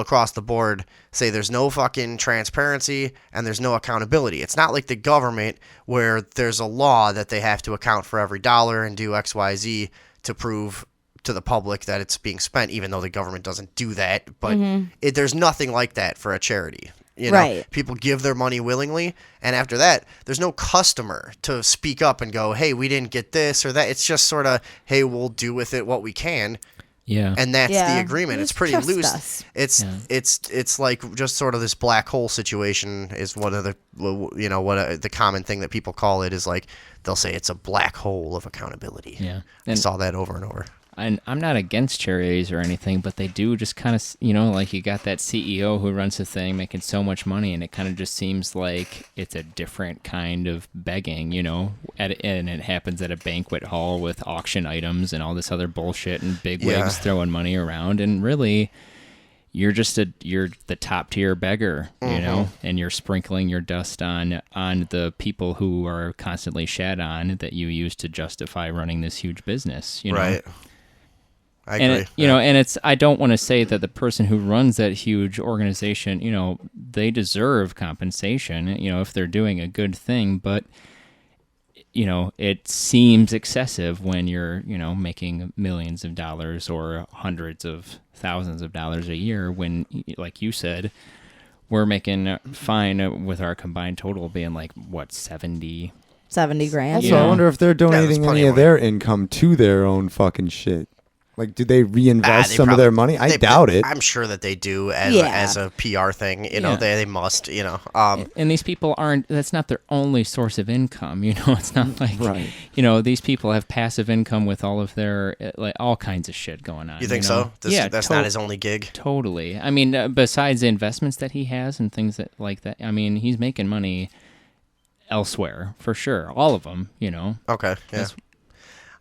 across the board say there's no fucking transparency and there's no accountability. It's not like the government where there's a law that they have to account for every dollar and do XYZ to prove to the public that it's being spent, even though the government doesn't do that. But there's nothing like that for a charity. Right. People give their money willingly, and after that, there's no customer to speak up and go, hey, we didn't get this or that. It's just sort of, hey, we'll do with it what we can. Yeah. And that's Yeah. the agreement. It's Just pretty trust loose. us. It's like just sort of this black hole situation is one of the the common thing that people call it is, like, they'll say it's a black hole of accountability. Yeah. I And saw that over and over. I'm not against charities or anything, but they do just kind of, like, you got that CEO who runs the thing making so much money, and it kind of just seems like it's a different kind of begging, and it happens at a banquet hall with auction items and all this other bullshit and bigwigs throwing money around, and really, you're the top tier beggar, and you're sprinkling your dust on the people who are constantly shat on that you use to justify running this huge business, Right. I agree. And it's, I don't want to say that the person who runs that huge organization, they deserve compensation, if they're doing a good thing, but it seems excessive when you're, making millions of dollars or hundreds of thousands of dollars a year when, like you said, we're making fine with our combined total being like, what, 70 $70,000. Also, Yeah. I wonder if they're donating plenty any of of their income to their own fucking shit. Like, do they reinvest They some of probably- their money? I doubt it. I'm sure that they do as Yeah. as a PR thing. Yeah. They must. And these people that's not their only source of income. It's not like, Right. These people have passive income with all of their, like, all kinds of shit going on. You think know? so? That's not his only gig. Totally. I mean, besides the investments that he has and things that like that, I mean, he's making money elsewhere for sure. All of them, Okay, yeah.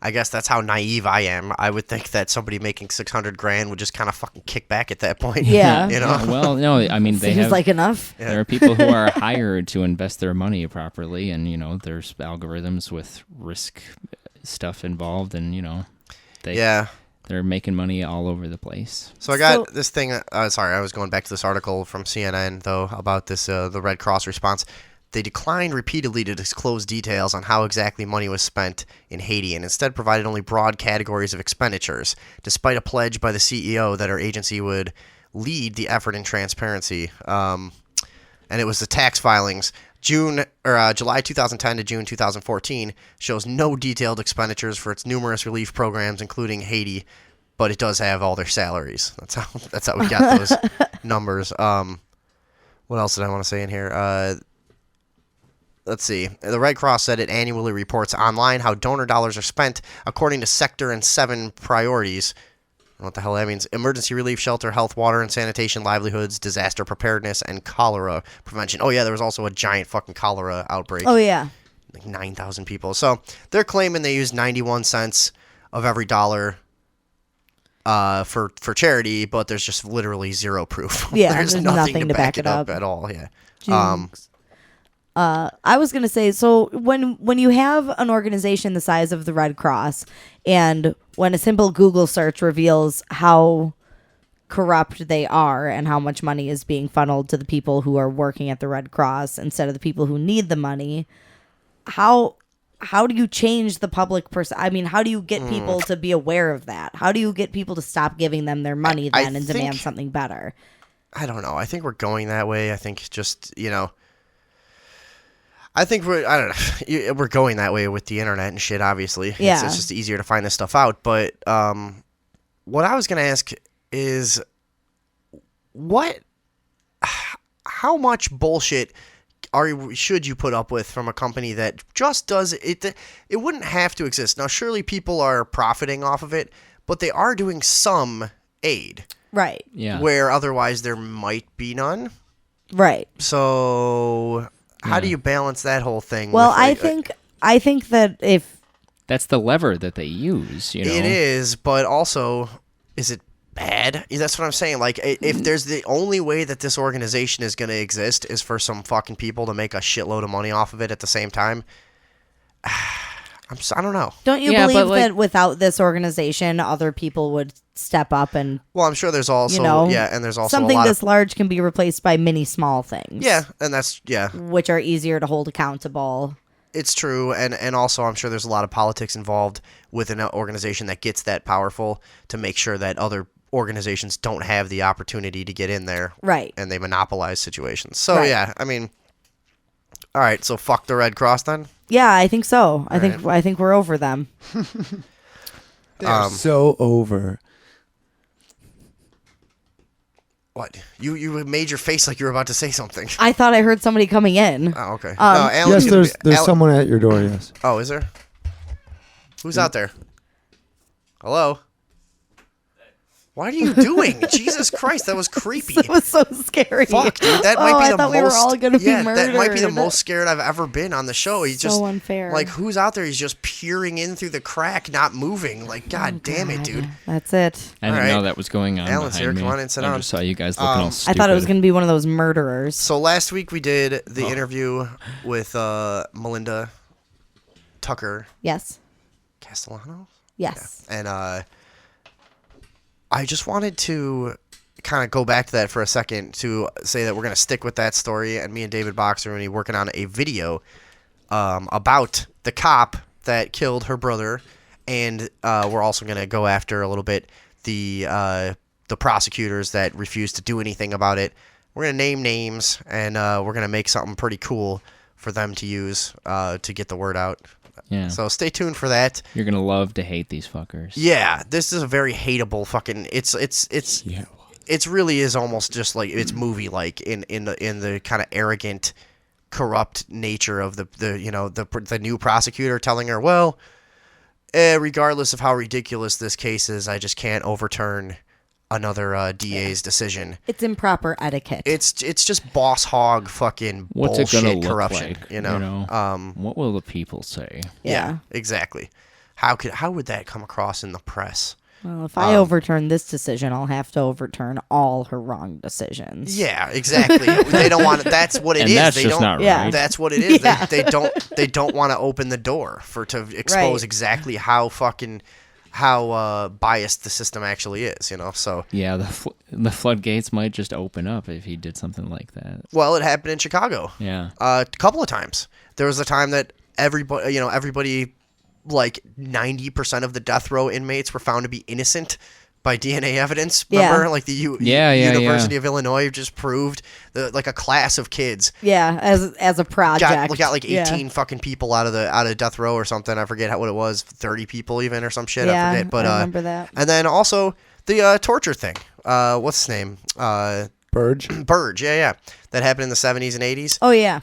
I guess that's how naive I am. I would think that somebody making $600,000 would just kind of fucking kick back at that point. Yeah. you know. Yeah, well, no, I mean they Seems have. like enough. There are people who are hired to invest their money properly, and there's algorithms with risk stuff involved, and they're making money all over the place. So I got this thing. Sorry, I was going back to this article from CNN though about this the Red Cross response. They declined repeatedly to disclose details on how exactly money was spent in Haiti and instead provided only broad categories of expenditures, despite a pledge by the CEO that our agency would lead the effort in transparency. And it was the tax filings. July 2010 to June 2014 shows no detailed expenditures for its numerous relief programs, including Haiti, but it does have all their salaries. That's how we got those numbers. What else did I want to say in here? Let's see. The Red Cross said it annually reports online how donor dollars are spent according to sector and 7 priorities. I don't know what the hell that means. Emergency relief, shelter, health, water and sanitation, livelihoods, disaster preparedness, and cholera prevention. Oh, yeah, there was also a giant fucking cholera outbreak. Oh, yeah. Like 9,000 people. So they're claiming they use 91 cents of every dollar for charity, but there's just literally zero proof. Yeah, there's nothing to back it up at all. Yeah. I was gonna say, so when you have an organization the size of the Red Cross, and when a simple Google search reveals how corrupt they are and how much money is being funneled to the people who are working at the Red Cross instead of the people who need the money, how do you change the public I mean, how do you get people to be aware of that? How do you get people to stop giving them their money then and demand something better? I don't know. I think we're going that way. I think just, I think we're going that way with the internet and shit, obviously. Yeah. It's just easier to find this stuff out. But what I was going to ask is how much bullshit should you put up with from a company that just does it? It wouldn't have to exist. Now, surely people are profiting off of it, but they are doing some aid. Right. Yeah. Where otherwise there might be none. Right. So how do you balance that whole thing? Well, with, I think that if that's the lever that they use, It is, but also, is it bad? That's what I'm saying. Like, if there's the only way that this organization is going to exist is for some fucking people to make a shitload of money off of it at the same time, I don't know. Don't you believe that without this organization, other people would step up and... Well, I'm sure there's also, and there's also something a lot this large can be replaced by many small things. Yeah, and that's, which are easier to hold accountable. It's true, and also I'm sure there's a lot of politics involved with an organization that gets that powerful to make sure that other organizations don't have the opportunity to get in there. Right. And they monopolize situations. So, yeah, I mean... All right, so fuck the Red Cross then? Yeah, I think so. I think we're over them. They're so over. What? You made your face like you were about to say something. I thought I heard somebody coming in. Oh, okay. No, yes, there's someone at your door, yes. Oh, is there? Who's out there? Hello? What are you doing? Jesus Christ, that was creepy. That was so scary. Fuck, dude, that might be the most. We were all gonna be murdered. That might be the most scared I've ever been on the show. He's just unfair. Like, who's out there? He's just peering in through the crack, not moving. Like, God damn it, dude. That's it. I didn't know that was going on. Alan's here. Me. Come on in, sit I down. just saw you guys looking all stupid. I thought it was going to be one of those murderers. So last week we did the interview with Melinda Tucker. Yes. Castellano. Yes. Yeah. And I just wanted to kind of go back to that for a second to say that we're going to stick with that story, and me and David Boxer are going to be working on a video about the cop that killed her brother, and we're also going to go after a little bit the prosecutors that refused to do anything about it. We're going to name names, and we're going to make something pretty cool for them to use to get the word out. Yeah. So stay tuned for that. You're gonna love to hate these fuckers. Yeah, this is a very hateable fucking. It's really is almost just like it's movie like in the kind of arrogant, corrupt nature of the new prosecutor telling her, regardless of how ridiculous this case is, I just can't overturn another DA's decision. It's improper etiquette. It's just boss hog fucking What's it bullshit gonna look corruption. like? You know. What will the people say? Yeah, exactly. How would that come across in the press? Well, if I overturn this decision, I'll have to overturn all her wrong decisions. Yeah, exactly. They don't want it. That's what it And is. that's They just don't. not Yeah. right. That's what it is. Yeah. They don't want to open the door to expose Right. exactly how biased the system actually is. You know. So Yeah, the floodgates might just open up if he did something like that. well, it happened in Chicago. Yeah. A couple of times. There was a time that everybody, like 90% of the death row inmates were found to be innocent by DNA evidence. Remember, Yeah. like the Yeah, University of Illinois just proved like a class of kids Yeah, as a project. got like 18 Yeah. fucking people out of death row or something. I forget what it was, 30 people even or some shit. Yeah, I forget. But I remember that. And then also the torture thing. What's his name? Burge. Burge. Yeah. That happened in the 70s and 80s. Oh yeah.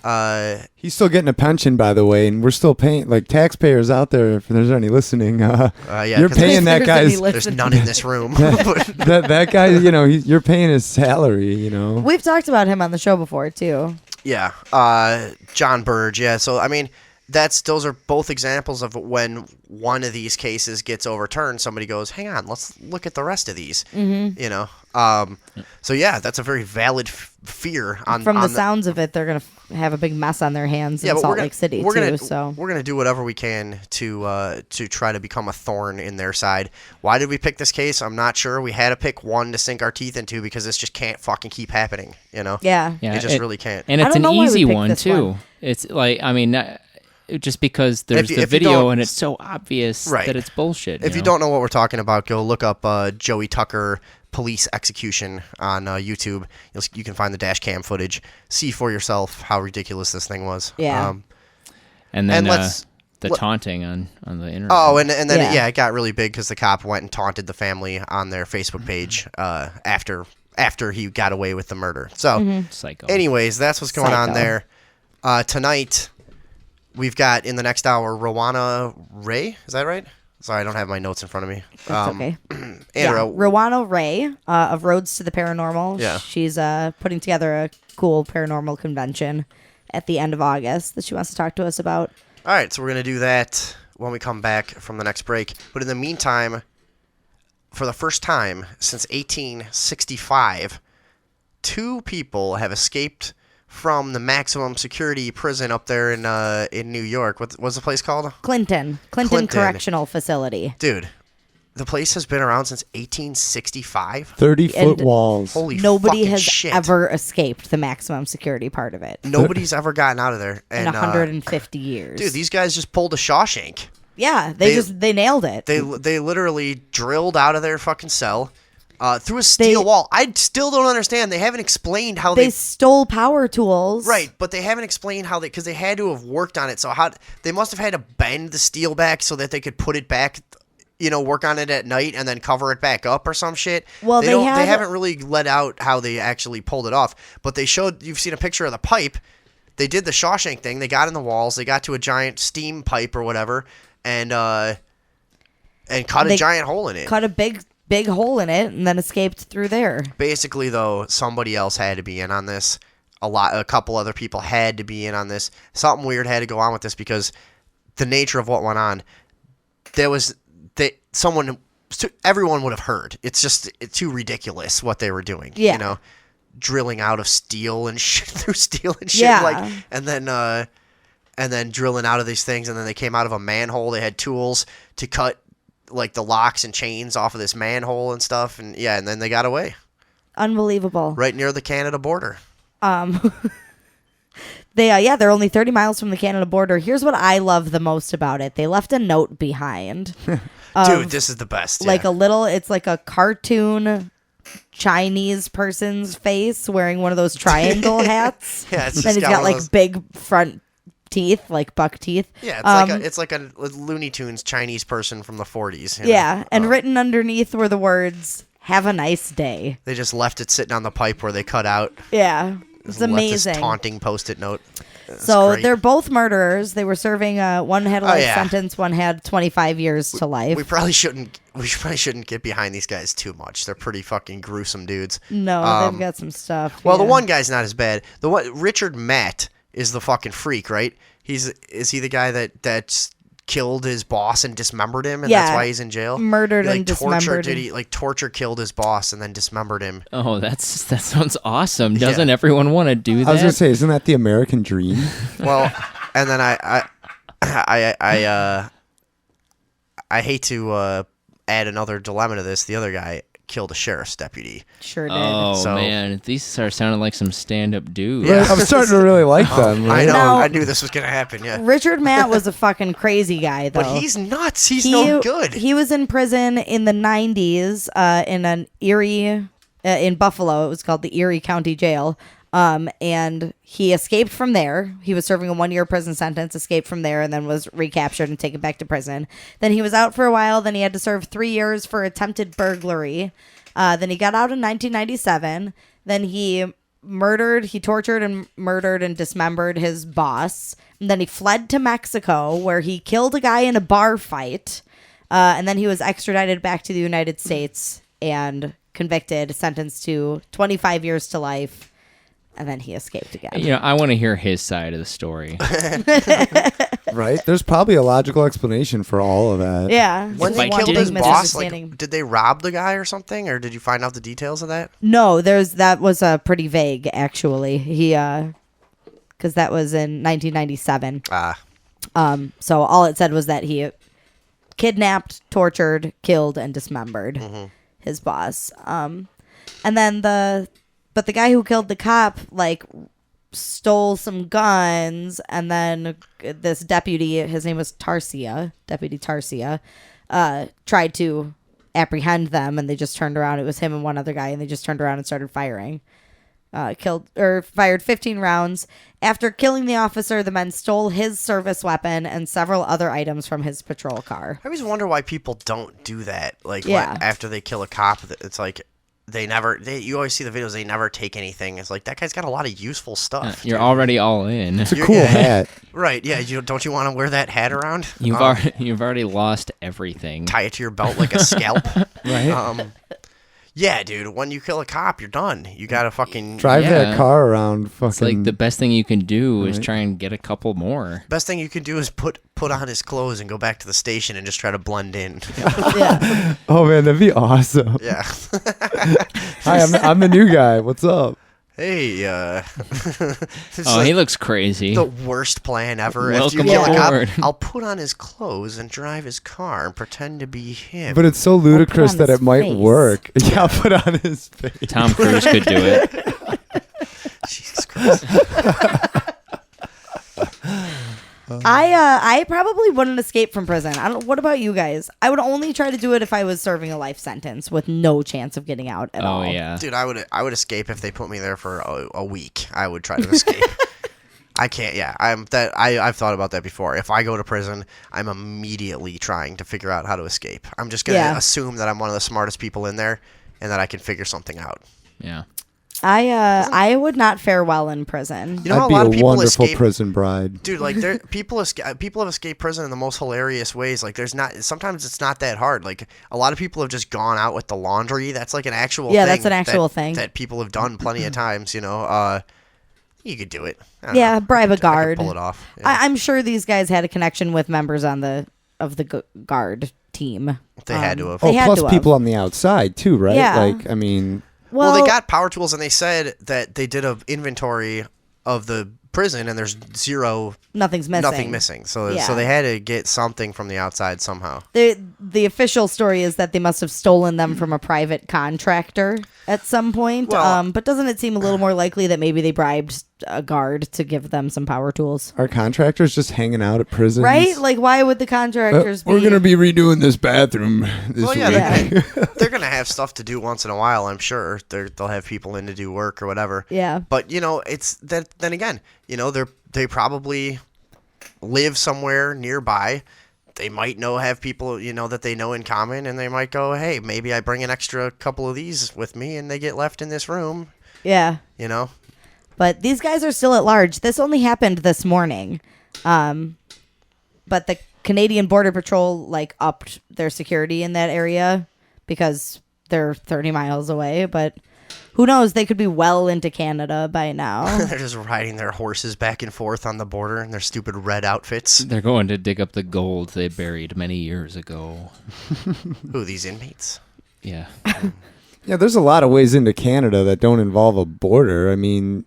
He's still getting a pension, by the way, and we're still paying, like, taxpayers out there, if there's any listening. Yeah, you're 'cause paying that If there's any guy's... There's none in this room. that guy, you're paying his salary, We've talked about him on the show before too. Yeah, John Burge. Yeah, so I mean, those are both examples of when one of these cases gets overturned. Somebody goes, "Hang on, let's look at the rest of these." Mm-hmm. You know, so yeah, that's a very valid fear. From the sounds of it, they're gonna have a big mess on their hands in Salt Lake City too. So we're gonna do whatever we can to try to become a thorn in their side. Why did we pick this case? I'm not sure. We had to pick one to sink our teeth into because this just can't fucking keep happening. You know? yeah. It just really can't. And I it's don't an know why we easy picked one this too. one. It's like, I mean, just because there's If you the don't- video and it's so obvious Right. that it's bullshit. If you don't know what we're talking about, go look up Joey Tucker police execution on YouTube. You can find the dash cam footage. See for yourself how ridiculous this thing was. Yeah. and then and the taunting on the internet. Oh, and then Yeah. it got really big because the cop went and taunted the family on their Facebook page after he got away with the murder. So, Psycho. anyways, that's what's going on Psycho. there. Tonight, we've got in the next hour Rowana Ray. Is that right? Sorry, I don't have my notes in front of me. That's okay. Andrew, Rowana Ray of Roads to the Paranormal. Yeah. She's putting together a cool paranormal convention at the end of August that she wants to talk to us about. All right, so we're going to do that when we come back from the next break. But in the meantime, for the first time since 1865, 2 people have escaped from the maximum security prison up there in New York. What's the place called? Clinton Correctional Facility. Dude, the place has been around since 1865. 30-foot And walls. Holy Nobody fucking has shit. ever escaped the maximum security part of it Nobody's ever gotten out of there. in And, 150 years. dude, these guys just pulled a Shawshank. yeah, they- they nailed it. They literally drilled out of their fucking cell through a steel wall. I still don't understand. They haven't explained how They stole power tools. Right, but they haven't explained how because they had to have worked on it. So they must have had to bend the steel back so that they could put it back, work on it at night and then cover it back up or some shit. Well, they they haven't really let out how they actually pulled it off. But you've seen a picture of the pipe. They did the Shawshank thing. They got in the walls. They got to a giant steam pipe or whatever, and cut a giant hole in it. Cut a big hole in it and then escaped through there. Basically, though, somebody else had to be in on this. A couple other people had to be in on this. Something weird had to go on with this because the nature of what went on. Everyone would have heard. It's too ridiculous what they were doing. Yeah. Drilling out of steel and shit through steel and shit. Yeah. And then drilling out of these things, and then they came out of a manhole. They had tools to cut like the locks and chains off of this manhole and stuff, and then they got away Unbelievable. right near the Canada border. They're only 30 miles from the Canada border. Here's what I love the most about it. They left a note behind. Dude, this is the best. Like yeah. it's like a cartoon Chinese person's face wearing one of those triangle hats. Yeah, it's and just he's got got one like of those- big front teeth, like buck teeth. Yeah, it's like a Looney Tunes Chinese person from the 40s. Yeah, and written underneath were the words, "Have a nice day." They just left it sitting on the pipe where they cut out. Yeah, it's Left amazing. this taunting post-it note. So great. they're both murderers. They were serving. One had a life yeah. sentence. One had 25 years to life. We probably shouldn't get behind these guys too much. They're pretty fucking gruesome dudes. No, they've got some stuff. Well, the yeah. one guy's not as bad. The one Richard Matt is the fucking freak, right? Is he the guy that killed his boss and dismembered him, and that's Yeah. why he's in jail? Murdered He, and dismembered. Did he torture killed his boss and then dismembered him? Oh, that sounds awesome. Doesn't everyone want to do that? I was gonna say, isn't that the American dream? Well, and then I hate to add another dilemma to this. The other guy killed a sheriff's deputy. Sure did. Oh So- man, these are sounding like some stand-up dudes. Yeah. I'm starting to really like them. I Right? know. Now- I knew this was gonna happen. Yeah, Richard Matt was a fucking crazy guy, though. but he's nuts. He's no good. He was in prison in the 90s in an Erie, in Buffalo. It was called the Erie County Jail. And he escaped from there. He was serving a 1-year prison sentence, escaped from there, and then was recaptured and taken back to prison. Then he was out for a while. Then he had to serve 3 years for attempted burglary. Then he got out in 1997. Then he tortured and murdered and dismembered his boss. And then he fled to Mexico, where he killed a guy in a bar fight. And then he was extradited back to the United States and convicted, sentenced to 25 years to life. And then he escaped again. You know, I want to hear his side of the story. Right? There's probably a logical explanation for all of that. Yeah. When Just they one killed big his boss, misunderstanding. like, did they rob the guy or something, or did you find out the details of that? No, that was pretty vague, actually. Because that was in 1997. So all it said was that he kidnapped, tortured, killed, and dismembered his boss. And then the guy who killed the cop, like, stole some guns, and then this deputy, his name was Deputy Tarsia, tried to apprehend them, and they just turned around. It was him and one other guy, and they just turned around and started firing. Fired 15 rounds. After killing the officer, the men stole his service weapon and several other items from his patrol car. I always wonder why people don't do that. Like, Yeah. after they kill a cop, it's like you always see the videos. They never take anything. It's like, that guy's got a lot of useful stuff. You're dude. already all in. It's a cool hat. Right? Yeah. Don't you want to wear that hat around? You've already lost everything. Tie it to your belt like a scalp. Right? Yeah, dude. When you kill a cop, you're done. You gotta fucking Drive Yeah. that car around fucking... It's like the best thing you can do is Right. try and get a couple more. Best thing you can do is put on his clothes and go back to the station and just try to blend in. Yeah. Oh, man, that'd be awesome. Yeah. Hi, I'm the new guy. What's up? Hey, it's Oh, like he looks crazy. the worst plan ever. After Welcome you kill a cop, aboard. I'll put on his clothes and drive his car and pretend to be him. But it's so ludicrous on that his it might face. work. Yeah, put on his face. Tom Cruise could do it. Jesus Christ. I probably wouldn't escape from prison. What about you guys? I would only try to do it if I was serving a life sentence with no chance of getting out at all. Oh yeah. Dude, I would escape if they put me there for a week. I would try to escape. I can't. Yeah, I've thought about that before. If I go to prison, I'm immediately trying to figure out how to escape. I'm just gonna assume that I'm one of the smartest people in there, and that I can figure something out. Yeah. I would not fare well in prison. You know, how I'd a lot of be a people wonderful escape. prison bride. Dude, like people have escaped prison in the most hilarious ways. Like sometimes it's not that hard. Like a lot of people have just gone out with the laundry. That's like an actual thing. Yeah, that's an actual thing. that people have done plenty of times. You know, you could do it. I don't Yeah, know. bribe a I could guard. pull it off. Yeah. I'm sure these guys had a connection with members of the guard team. They had to have. They had Plus to have. people on the outside, too, right? Yeah. Like, I mean... Well, they got power tools, and they said that they did an inventory of the prison, and there's nothing missing. So Yeah. they had to get something from the outside somehow. The official story is that they must have stolen them from a private contractor at some point. Well- But doesn't it seem a little more likely that maybe they bribed a guard to give them some power tools? Are contractors just hanging out at prisons? Right? Like, why would the contractors be... We're going to be redoing this bathroom this Well, yeah, week. they're gonna have stuff to do once in a while. I'm sure they'll have people in to do work or whatever. Yeah. But you know, it's that. Then again, you know, they probably live somewhere nearby. They might have people, you know, that they know in common, and they might go, hey, maybe I bring an extra couple of these with me, and they get left in this room. Yeah. You know. But these guys are still at large. This only happened this morning. But the Canadian Border Patrol like upped their security in that area because they're 30 miles away. But who knows? They could be well into Canada by now. They're just riding their horses back and forth on the border in their stupid red outfits. They're going to dig up the gold they buried many years ago. Who, these inmates? Yeah. Yeah, there's a lot of ways into Canada that don't involve a border. I mean,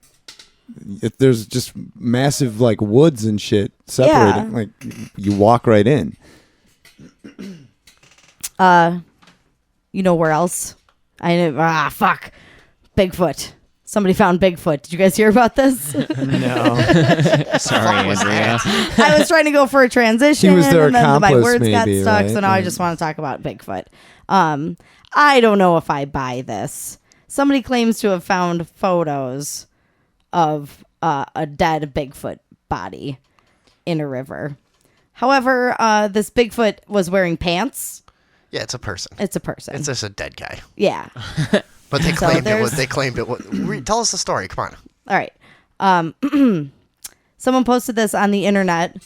if there's just massive like woods and shit separating, Yeah. like you walk right in. You know where else? Fuck. Bigfoot. Somebody found Bigfoot. Did you guys hear about this? No, Sorry, Andrea. I was trying to go for a transition. He was their and then my accomplice, words got maybe, stuck, right? so now I just want to talk about Bigfoot. I don't know if I buy this. Somebody claims to have found photos of a dead Bigfoot body in a river. However, this Bigfoot was wearing pants. Yeah, it's a person. It's a person. It's just a dead guy. Yeah. But they So claimed it was. there's- They claimed it was. Tell us the story. Come on. All right. Someone posted this on the internet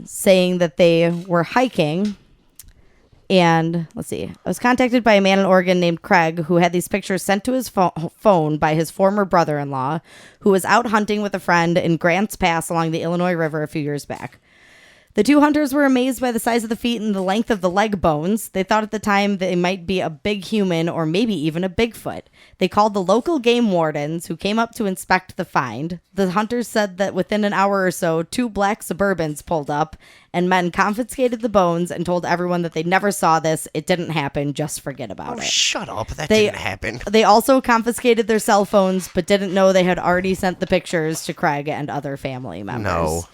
saying that they were hiking. And let's see. I was contacted by a man in Oregon named Craig who had these pictures sent to his phone by his former brother-in-law who was out hunting with a friend in Grants Pass along the Illinois River a few years back. The two hunters were amazed by the size of the feet and the length of the leg bones. They thought at the time they might be a big human or maybe even a Bigfoot. They called the local game wardens who came up to inspect the find. The hunters said that within an hour or so, 2 black Suburbans pulled up and men confiscated the bones and told everyone that they never saw this. It didn't happen. Just forget about Oh, it. shut up. That They- didn't happen. They also confiscated their cell phones but didn't know they had already sent the pictures to Craig and other family members. No.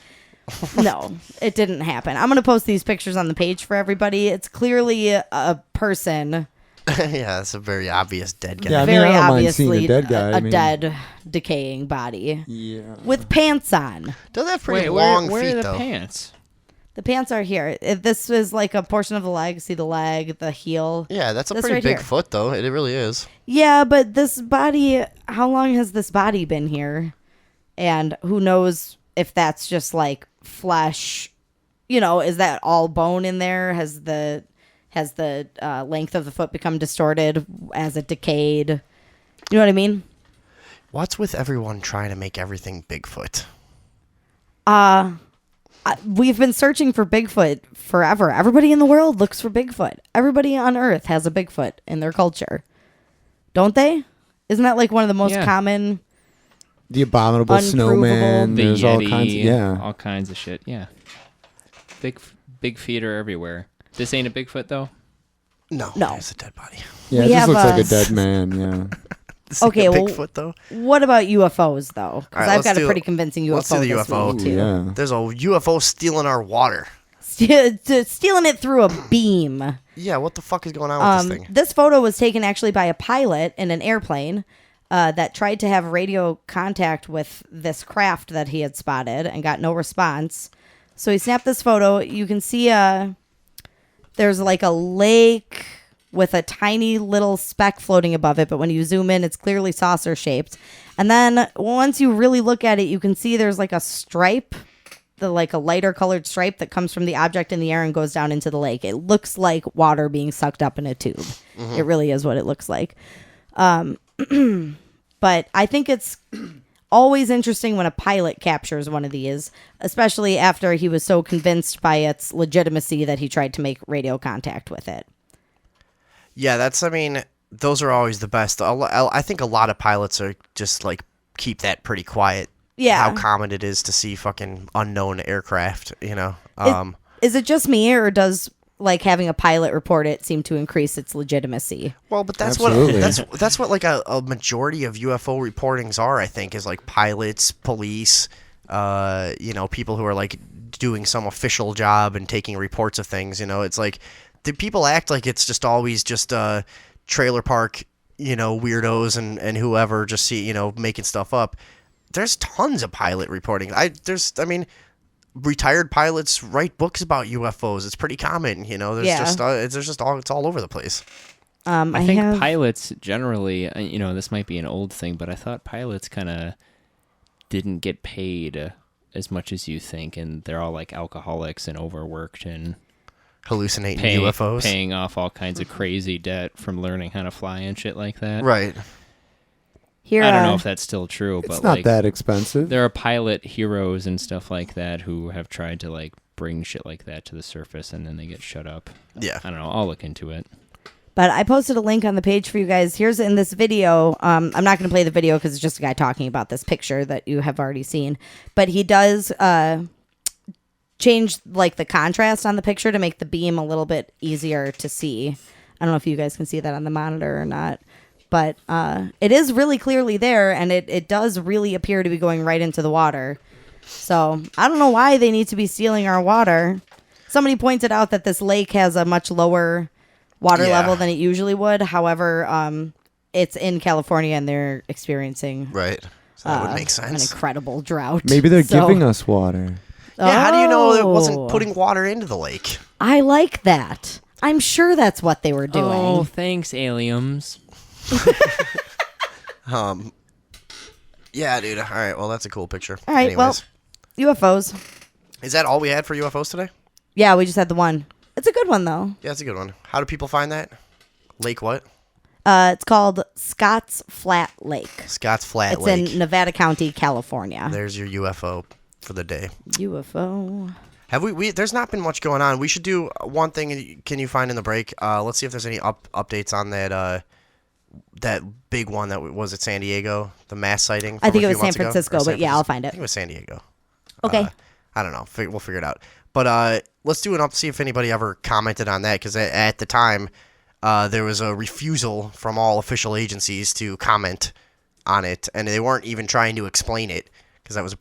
No, it didn't happen. I'm going to post these pictures on the page for everybody. It's clearly a person, Yeah, it's a very obvious dead guy. Yeah, I mean, very I don't mind seeing a obviously dead guy. I mean- dead, decaying body Yeah. with pants on. Does have pretty Wait, long where feet are the though. pants? The pants are here. If this is like a portion of the leg. See the leg, the heel. Yeah, that's a This pretty right big here. foot though. It really is. Yeah, but this body, how long has this body been here? And who knows if that's just like flesh, is that all bone in there? Has the length of the foot become distorted as it decayed? You know what I mean? What's with everyone trying to make everything Bigfoot? We've been searching for Bigfoot forever. Everybody in the world looks for Bigfoot. Everybody on Earth has a Bigfoot in their culture. Don't they? Isn't that like one of the most Yeah. common? The abominable Unprovable. snowman. The There's Yeti, all kinds. of shit. Yeah. Big feet are everywhere. This ain't a Bigfoot though. No, No. it's a dead body. Yeah, We it just have looks like a- a dead man. Yeah. This ain't Okay, a well, Bigfoot though. What about UFOs though? All Because right, I've let's got a do- pretty convincing UFO. let's do the this UFO. week, Ooh, too. yeah. There's a UFO stealing our water. Stealing it through a beam. Yeah, what the fuck is going on with this thing? This photo was taken actually by a pilot in an airplane that tried to have radio contact with this craft that he had spotted and got no response. So he snapped this photo. You can see there's like a lake with a tiny little speck floating above it, but when you zoom in, it's clearly saucer shaped. And then once you really look at it, you can see there's like a stripe, like a lighter colored stripe that comes from the object in the air and goes down into the lake. It looks like water being sucked up in a tube. It really is what it looks like. But I think it's always interesting when a pilot captures one of these, especially after he was so convinced by its legitimacy that he tried to make radio contact with it. Yeah, those are always the best. I think a lot of pilots are just like keep that pretty quiet. Yeah. How common it is to see fucking unknown aircraft, Is it just me, or does like having a pilot report it seem to increase its legitimacy? Well, but that's Absolutely. what that's what like a majority of UFO reportings are. I think is like pilots, police, people who are like doing some official job and taking reports of things. It's like the people act like it's just always just trailer park, weirdos and whoever just see making stuff up. There's tons of pilot reporting. Retired pilots write books about UFOs. It's pretty common, There's Yeah. it's all over the place. I think pilots generally, this might be an old thing, but I thought pilots kind of didn't get paid as much as you think, and they're all like alcoholics and overworked and Hallucinating paying UFOs. paying off all kinds of crazy debt from learning how to fly and shit like that. Right. Here, I don't know if that's still true, It's but not like that expensive. there are pilot heroes and stuff like that who have tried to like bring shit like that to the surface, and then they get shut up. Yeah. I don't know. I'll look into it. But I posted a link on the page for you guys. Here's in this video. I'm not going to play the video because it's just a guy talking about this picture that you have already seen. But he does change like the contrast on the picture to make the beam a little bit easier to see. I don't know if you guys can see that on the monitor or not. But it is really clearly there, and it does really appear to be going right into the water. So I don't know why they need to be stealing our water. Somebody pointed out that this lake has a much lower water level than it usually would. However, it's in California, and they're experiencing Right. So that would make an sense. incredible drought. Maybe they're So- giving us water. Yeah, how do you know it Oh. wasn't putting water into the lake? I like that. I'm sure that's what they were doing. Oh, thanks, aliens. Yeah, dude. All right. Well, that's a cool picture. All right, Anyways. well, UFOs. Is that all we had for UFOs today? Yeah, we just had the one. It's a good one, though. Yeah, it's a good one. How do people find that? Lake what? It's called Scott's Flat Lake. Scott's Flat It's Lake. in Nevada County, California. There's your UFO for the day. UFO. Have we? There's not been much going on. We should do one thing. Can you find in the break? Let's see if there's any updates on that. That big one that was at San Diego, the mass sighting. I from think a it few was San months ago? Or Francisco, but yeah, I'll find I it. think it was San Diego. Okay. I don't know. We'll figure it out. But let's do see if anybody ever commented on that, because at the time there was a refusal from all official agencies to comment on it, and they weren't even trying to explain it, because that was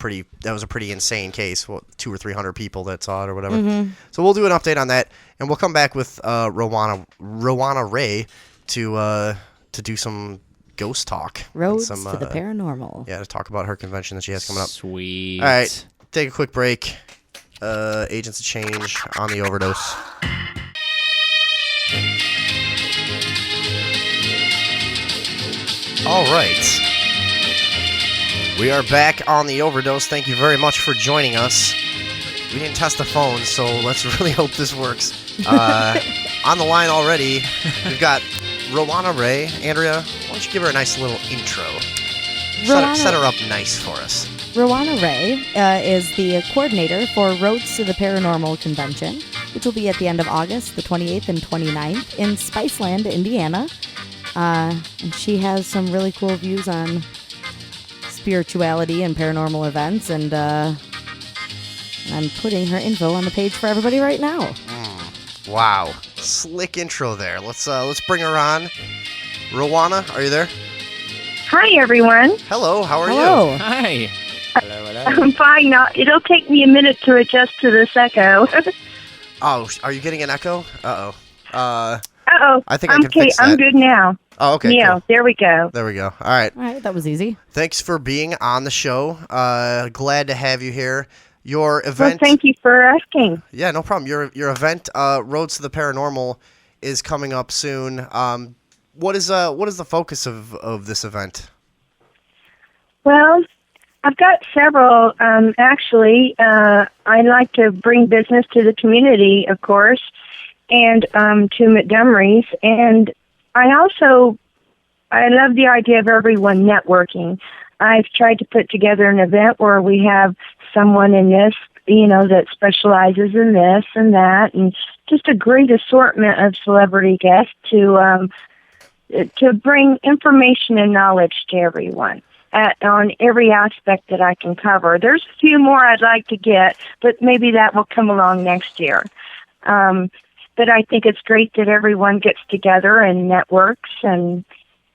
a pretty insane case. Well, 200 or 300 people that saw it or whatever. Mm-hmm. So we'll do an update on that, and we'll come back with Rowana Ray to do some ghost talk. and Roads some, to the paranormal. Yeah, to talk about her convention that she has coming up. Sweet. All right, take a quick break. Agents of Change on the Overdose. All right. We are back on the Overdose. Thank you very much for joining us. We didn't test the phone, so let's really hope this works. On the line already, we've got Rowana Ray. Andrea, why don't you give her a nice little intro? Set her up nice for us. Rowana Ray is the coordinator for Roads to the Paranormal Convention, which will be at the end of August, the 28th and 29th, in Spiceland, Indiana. And she has some really cool views on spirituality and paranormal events, and I'm putting her info on the page for everybody right now. Wow, slick intro there. Let's bring her on. Rowana, are you there? Hi, everyone. Hello, how are Hello. you? Hi. I'm fine now. It'll take me a minute to adjust to this echo. Oh, are you getting an echo? Uh-oh. Uh-oh. I think I I'm can fix that. I'm good now. Oh, okay, Yeah, cool. there we go. There we go. All right. All right, that was easy. Thanks for being on the show. Glad to have you here. Your Well, event... thank you for asking. Yeah, no problem. Your event, Roads to the Paranormal, is coming up soon. What is the focus of this event? Well, I've got several, actually. I like to bring business to the community, of course, and to Montgomery's. And I love the idea of everyone networking. I've tried to put together an event where we have someone in this, that specializes in this and that, and just a great assortment of celebrity guests to bring information and knowledge to everyone on every aspect that I can cover. There's a few more I'd like to get, but maybe that will come along next year. But I think it's great that everyone gets together and networks, and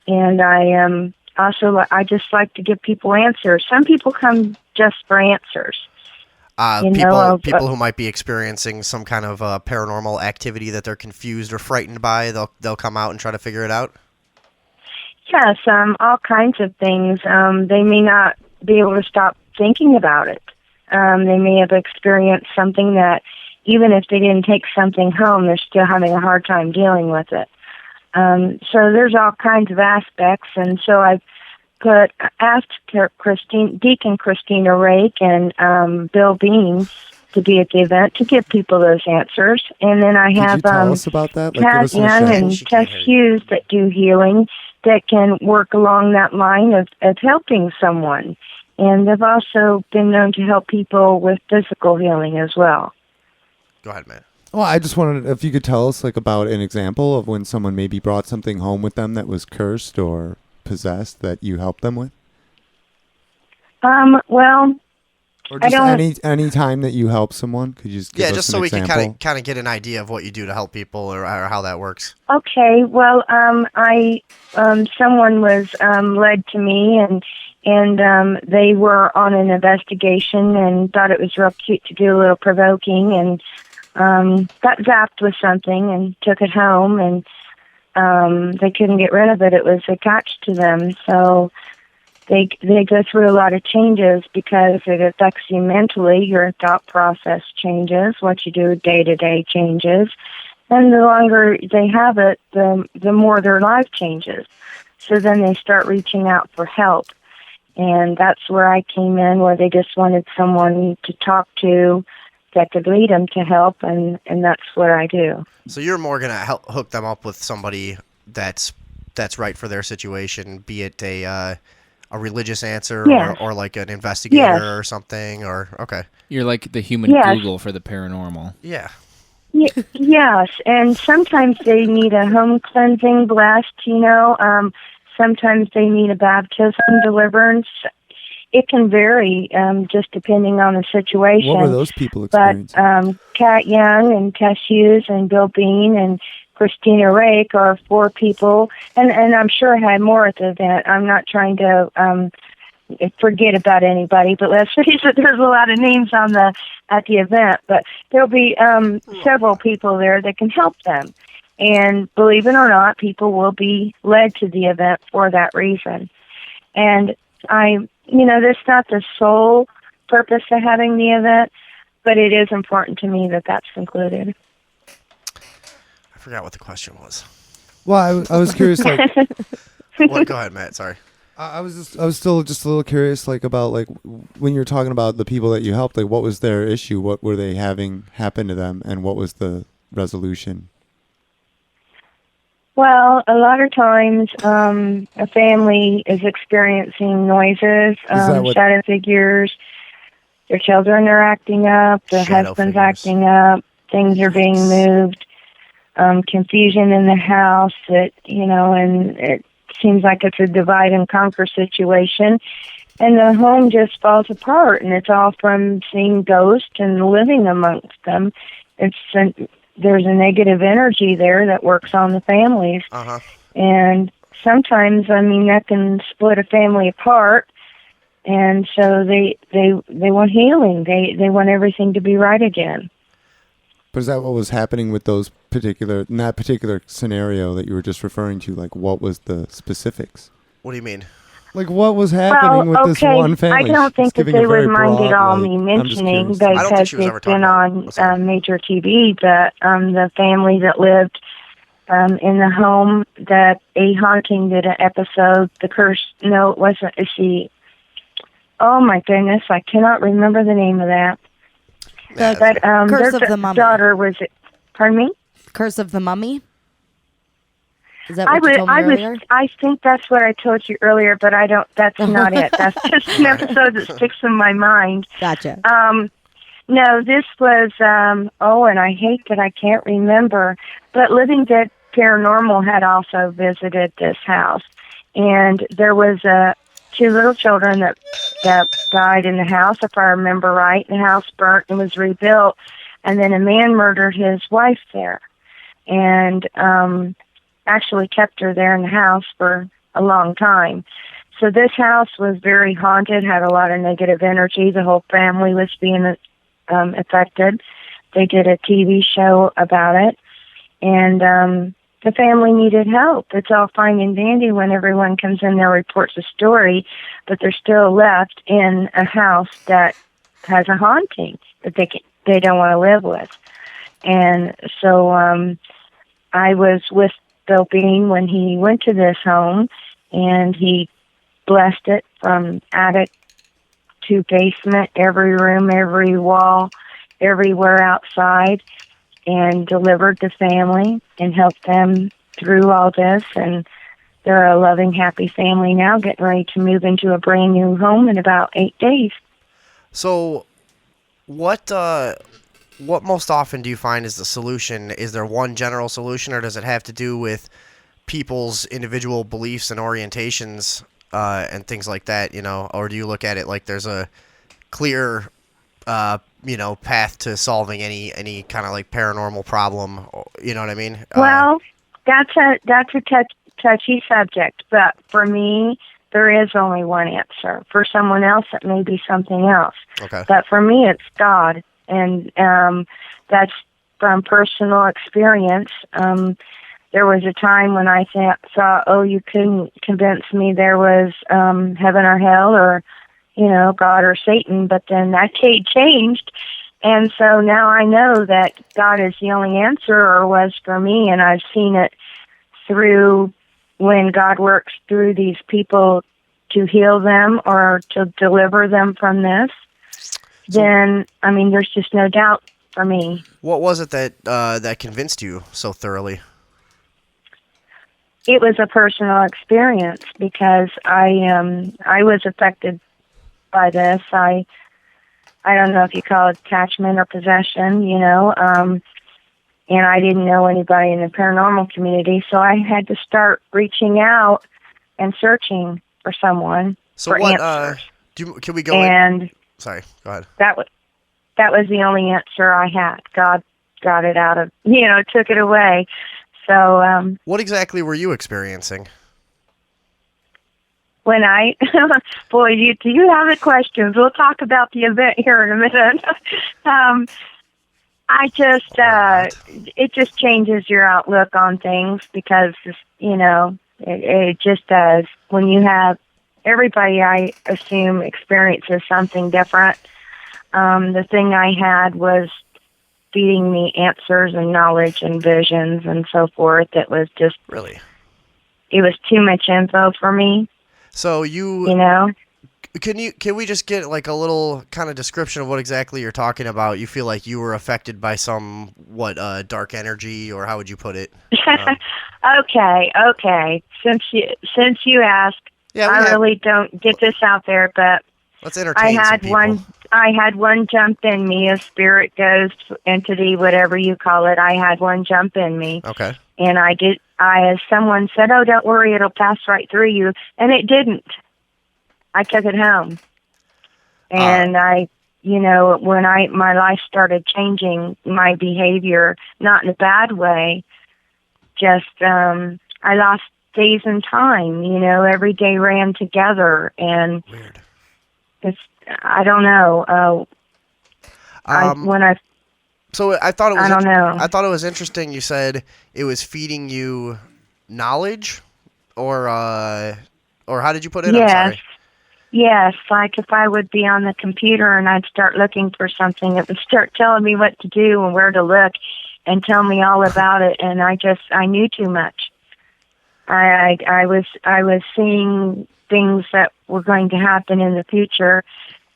I just like to give people answers. Some people come just for answers. People who might be experiencing some kind of paranormal activity that they're confused or frightened by, they'll come out and try to figure it out. Yes, all kinds of things. They may not be able to stop thinking about it. They may have experienced something that, even if they didn't take something home, they're still having a hard time dealing with it. So there's all kinds of aspects, and so I've asked Deacon Christina Rake and Bill Bean to be at the event to give people those answers. And then I Could you have tell us about that? Like, give Kat us an Young example. and Tess Hughes that do healing that can work along that line of helping someone. And they've also been known to help people with physical healing as well. Go ahead, Matt. Well, I just wanted, if you could tell us like about an example of when someone maybe brought something home with them that was cursed or possessed that you helped them with. Well, Or I just don't. any time that you help someone, could you just give us just an so we example? can kind of get an idea of what you do to help people or how that works. Okay, well, someone was led to me, and they were on an investigation and thought it was real cute to do a little provoking, and got zapped with something and took it home, and they couldn't get rid of it. It was attached to them, so they go through a lot of changes because it affects you mentally. Your thought process changes. What you do day to day changes. And the longer they have it, the more their life changes. So then they start reaching out for help. And that's where I came in, where they just wanted someone to talk to that could lead them to help, and that's what I do. So you're more going to hook them up with somebody that's right for their situation, be it a religious answer Yes. or like an investigator Yes. or something, or okay. You're like the human Yes. Google for the paranormal. Yeah. Yes, and sometimes they need a home cleansing blessed, sometimes they need a baptism, deliverance. It can vary, just depending on the situation. What were those people But experiencing? Kat Young and Tess Hughes and Bill Bean and Christina Rake are 4 people, and I'm sure I had more at the event. I'm not trying to forget about anybody, but let's face it, there's a lot of names at the event. But there'll be several people there that can help them. And believe it or not, people will be led to the event for that reason. And that's not the sole purpose of having the event, but it is important to me that that's included. I forgot what the question was. Well, I was curious, like, What? Go ahead, Matt. Sorry. I was still just a little curious, like, about like when you're talking about the people that you helped, like, what was their issue? What were they having happen to them, and what was the resolution? Well, a lot of times, a family is experiencing noises, shadow figures. Their children are acting up. Their Shadow husband's figures. acting up. Things are being moved. Confusion in the house. And it seems like it's a divide and conquer situation. And the home just falls apart. And it's all from seeing ghosts and living amongst them. There's a negative energy there that works on the families. Uh-huh. And sometimes, that can split a family apart. And so they want healing. They want everything to be right again. But is that what was happening with in that particular scenario that you were just referring to? Like, what was the specifics? What do you mean? Like, what was happening with this one family? I don't think that they would mind at all me I'm just mentioning curious. I don't think because she was ever it's been talking about- on major TV. But the family that lived in the home, that a haunting did an episode. The curse. No, it wasn't. Oh my goodness, I cannot remember the name of that. Yeah, But Curse their of the Mummy. daughter was. Pardon me. Curse of the Mummy? Is that what you told me earlier? I think that's what I told you earlier, but I don't. That's not it. That's just an episode that sticks in my mind. Gotcha. No, this was. And I hate that I can't remember. But Living Dead Paranormal had also visited this house, and there was 2 little children that died in the house, if I remember right. The house burnt and was rebuilt, and then a man murdered his wife there, and actually kept her there in the house for a long time. So this house was very haunted, had a lot of negative energy. The whole family was being affected. They did a TV show about it, and the family needed help. It's all fine and dandy when everyone comes in there, reports a story, but they're still left in a house that has a haunting that they don't want to live with. And so I was with Bill Bean when he went to this home, and he blessed it from attic to basement, every room, every wall, everywhere outside, and delivered the family and helped them through all this. And they're a loving, happy family now, getting ready to move into a brand new home in about 8 days. So, what most often do you find is the solution? Is there one general solution, or does it have to do with people's individual beliefs and orientations and things like that? Or do you look at it like there's a clear, path to solving any kind of like paranormal problem? You know what I mean? Well, that's a touchy subject, but for me, there is only one answer. For someone else, it may be something else. Okay. But for me, it's God, and that's from personal experience. There was a time when I thought, oh, you couldn't convince me there was heaven or hell or, God or Satan, but then that changed. And so now I know that God is the only answer, or was for me, and I've seen it through when God works through these people to heal them or to deliver them from this. Then, there's just no doubt for me. What was it that convinced you so thoroughly? It was a personal experience because I was affected by this. I don't know if you call it attachment or possession, and I didn't know anybody in the paranormal community, so I had to start reaching out and searching for someone for answers. Can we go and Sorry, go ahead. That was the only answer I had. God got it out of, took it away. So, what exactly were you experiencing? When boy, do you have the questions? We'll talk about the event here in a minute. It just changes your outlook on things because, it just does. When you have everybody, I assume, experiences something different. The thing I had was feeding me answers and knowledge and visions and so forth. It was just really, it was too much info for me. So can we just get like a little kind of description of what exactly you're talking about? You feel like you were affected by some dark energy, or how would you put it? Okay. Since you asked, I really don't get this out there, but let's entertain some people. I had one jump in me, a spirit, ghost, entity, whatever you call it. I had one jump in me. Okay. And as someone said, oh, don't worry, it'll pass right through you. And it didn't. I took it home. And when my life started changing, my behavior, not in a bad way, just, I lost days and time, every day ran together. And weird. I don't know. So I thought it was. I don't know. I thought it was interesting. You said it was feeding you knowledge, or how did you put it? Yes. I'm sorry. Yes, like if I would be on the computer and I'd start looking for something, it would start telling me what to do and where to look, and tell me all about it. And I knew too much. I was seeing things that were going to happen in the future.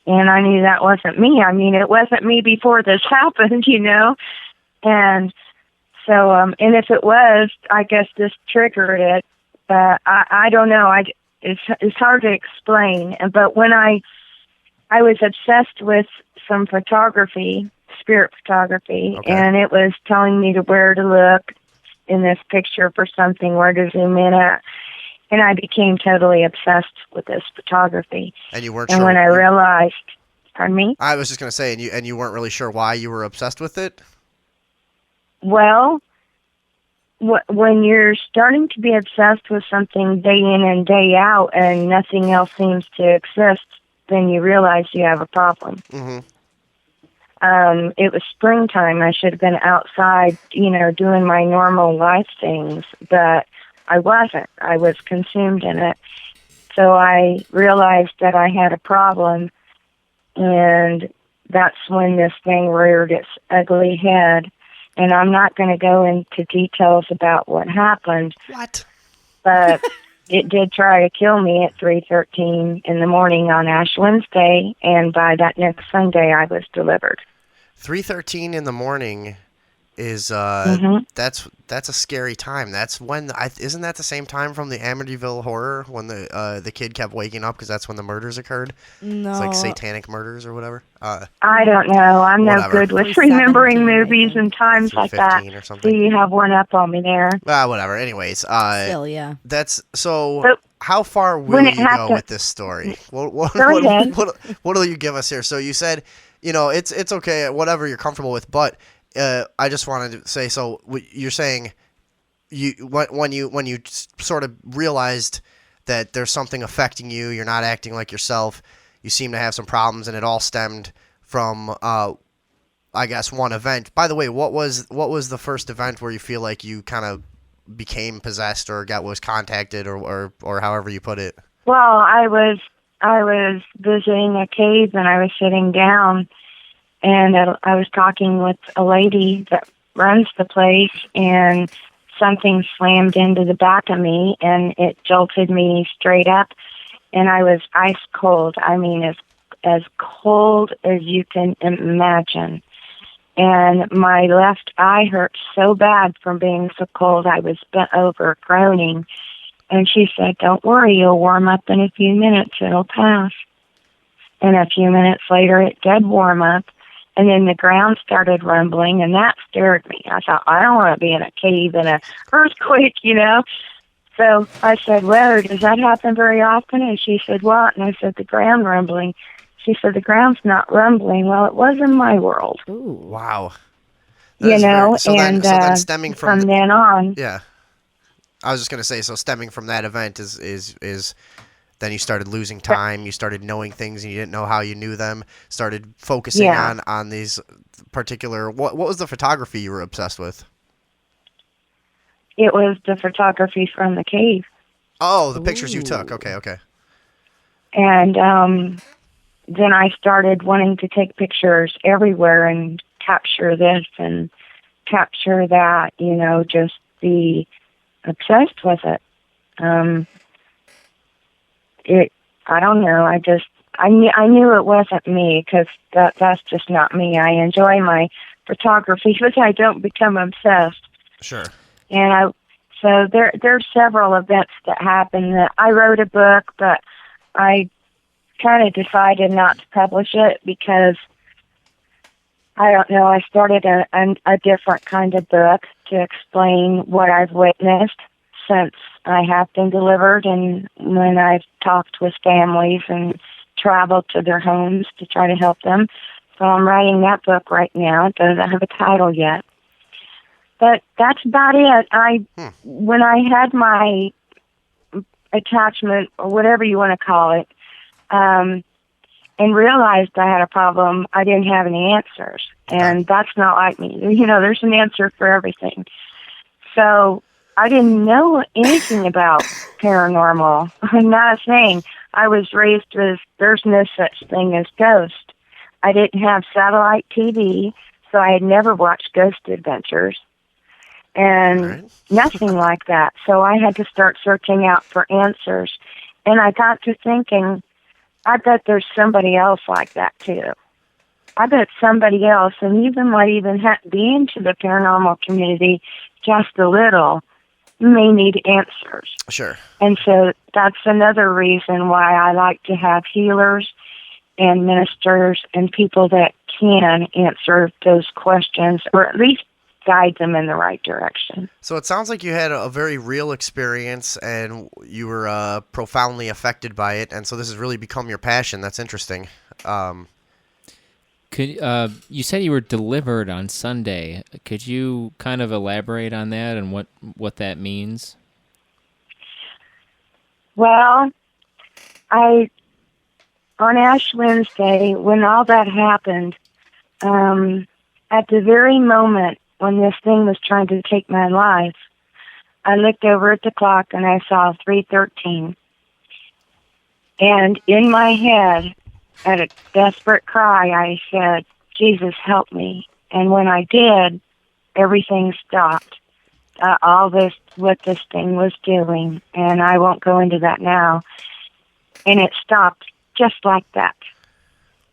And I knew that wasn't me. It wasn't me before this happened, And so, and if it was, I guess this triggered it. But I don't know. It's hard to explain. But when I was obsessed with some photography, spirit photography, okay. And it was telling me where to look in this picture for something, where to zoom in at. And I became totally obsessed with this photography. And you weren't and sure. And when I realized, pardon me? I was just going to say, and you weren't really sure why you were obsessed with it? Well, when you're starting to be obsessed with something day in and day out and nothing else seems to exist, then you realize you have a problem. Mm-hmm. It was springtime. I should have been outside, doing my normal life things, but I wasn't. I was consumed in it. So I realized that I had a problem, and that's when this thing reared its ugly head. And I'm not going to go into details about what happened. What? But it did try to kill me at 3:13 in the morning on Ash Wednesday, and by that next Sunday, I was delivered. 3:13 in the morning is that's a scary time. That's when isn't that the same time from the Amityville Horror when the kid kept waking up because that's when the murders occurred? No. It's like satanic murders or whatever. I don't know. I'm no Whatever. good with 3:17, remembering I movies think. and times like that. 3:15 or So something. you have one up on me there. Whatever. Anyways, Still, yeah. that's so. But how far will when it you go happened- with this story? What Go ahead. will you give us here? So you said, it's okay, whatever you're comfortable with, but I just wanted to say, so you're saying when you sort of realized that there's something affecting you, you're not acting like yourself, you seem to have some problems, and it all stemmed from I guess one event. By the way, what was the first event where you feel like you kind of became possessed or was contacted or however you put it? Well, I was visiting a cave and I was sitting down, and I was talking with a lady that runs the place, and something slammed into the back of me, and it jolted me straight up, and I was ice cold. I mean, as cold as you can imagine. And my left eye hurt so bad from being so cold. I was bent over, groaning. And she said, "Don't worry, you'll warm up in a few minutes. It'll pass." And a few minutes later, it did warm up. And then the ground started rumbling, and that scared me. I thought, I don't want to be in a cave in an earthquake, So I said, "Well, does that happen very often?" And she said, "What?" And I said, "The ground rumbling." She said, "The ground's not rumbling." Well, it was in my world. Ooh. Wow. That is so and then stemming from then on. Yeah. I was just going to say, so stemming from that event is then you started losing time, you started knowing things and you didn't know how you knew them, started focusing on these particular, what was the photography you were obsessed with? It was the photography from the cave. Oh, the pictures you took. Okay. And then I started wanting to take pictures everywhere and capture this and capture that, just be obsessed with it. I don't know. I knew it wasn't me because that's just not me. I enjoy my photography, but I don't become obsessed. Sure. And so there's several events that happened. That I wrote a book, but I kind of decided not to publish it because I don't know. I started a different kind of book to explain what I've witnessed since I have been delivered, and when I've talked with families and traveled to their homes to try to help them. So I'm writing that book right now. It doesn't have a title yet. But that's about it. When I had my attachment, or whatever you want to call it, and realized I had a problem, I didn't have any answers. And that's not like me. There's an answer for everything. So I didn't know anything about paranormal. Not a thing. I was raised with there's no such thing as ghosts. I didn't have satellite TV, so I had never watched Ghost Adventures. And nothing like that. So I had to start searching out for answers. And I got to thinking, I bet there's somebody else like that too. I bet somebody else, and even might even be into the paranormal community just a little, may need answers. Sure. And so that's another reason why I like to have healers and ministers and people that can answer those questions, or at least guide them in the right direction. So it sounds like you had a very real experience and you were profoundly affected by it, and so this has really become your passion. That's interesting. Could you said you were delivered on Sunday? Could you kind of elaborate on that and what that means? Well, on Ash Wednesday, when all that happened, at the very moment when this thing was trying to take my life, I looked over at the clock and I saw 3:13. And in my head, at a desperate cry, I said, "Jesus, help me." And when I did, everything stopped. all this, what this thing was doing, and I won't go into that now. And it stopped just like that.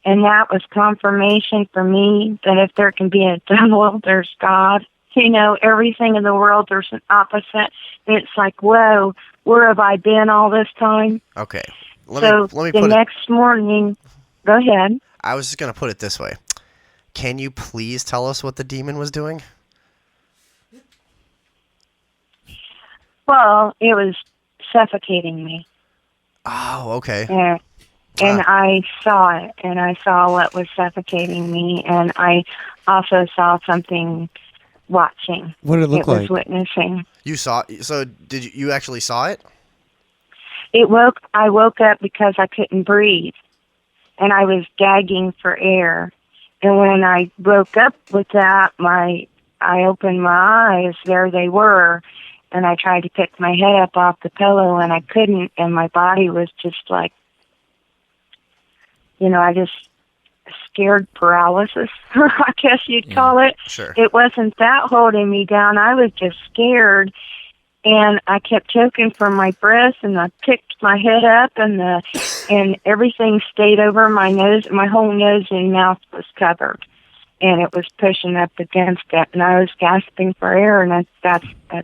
And that was confirmation for me that if there can be a devil, there's God. You know, everything in the world, there's an opposite. And it's like, whoa, where have I been all this time? Okay. Let me the put next morning, go ahead. I was just going to put it this way. Can you please tell us what the demon was doing? Well, it was suffocating me. Oh, okay. And I saw it, and I saw what was suffocating me, and I also saw something watching. What did it look like? like? It was witnessing. You saw, so did you actually saw it? I woke up because I couldn't breathe, and I was gagging for air. And when I woke up with that, I opened my eyes, there they were, and I tried to pick my head up off the pillow, and I couldn't, and my body was just like, I just scared paralysis, I guess you'd call it. Sure. It wasn't that holding me down. I was just scared, and I kept choking for my breath, and I picked my head up, and everything stayed over my nose. My whole nose and mouth was covered, and it was pushing up against it, and I was gasping for air, and at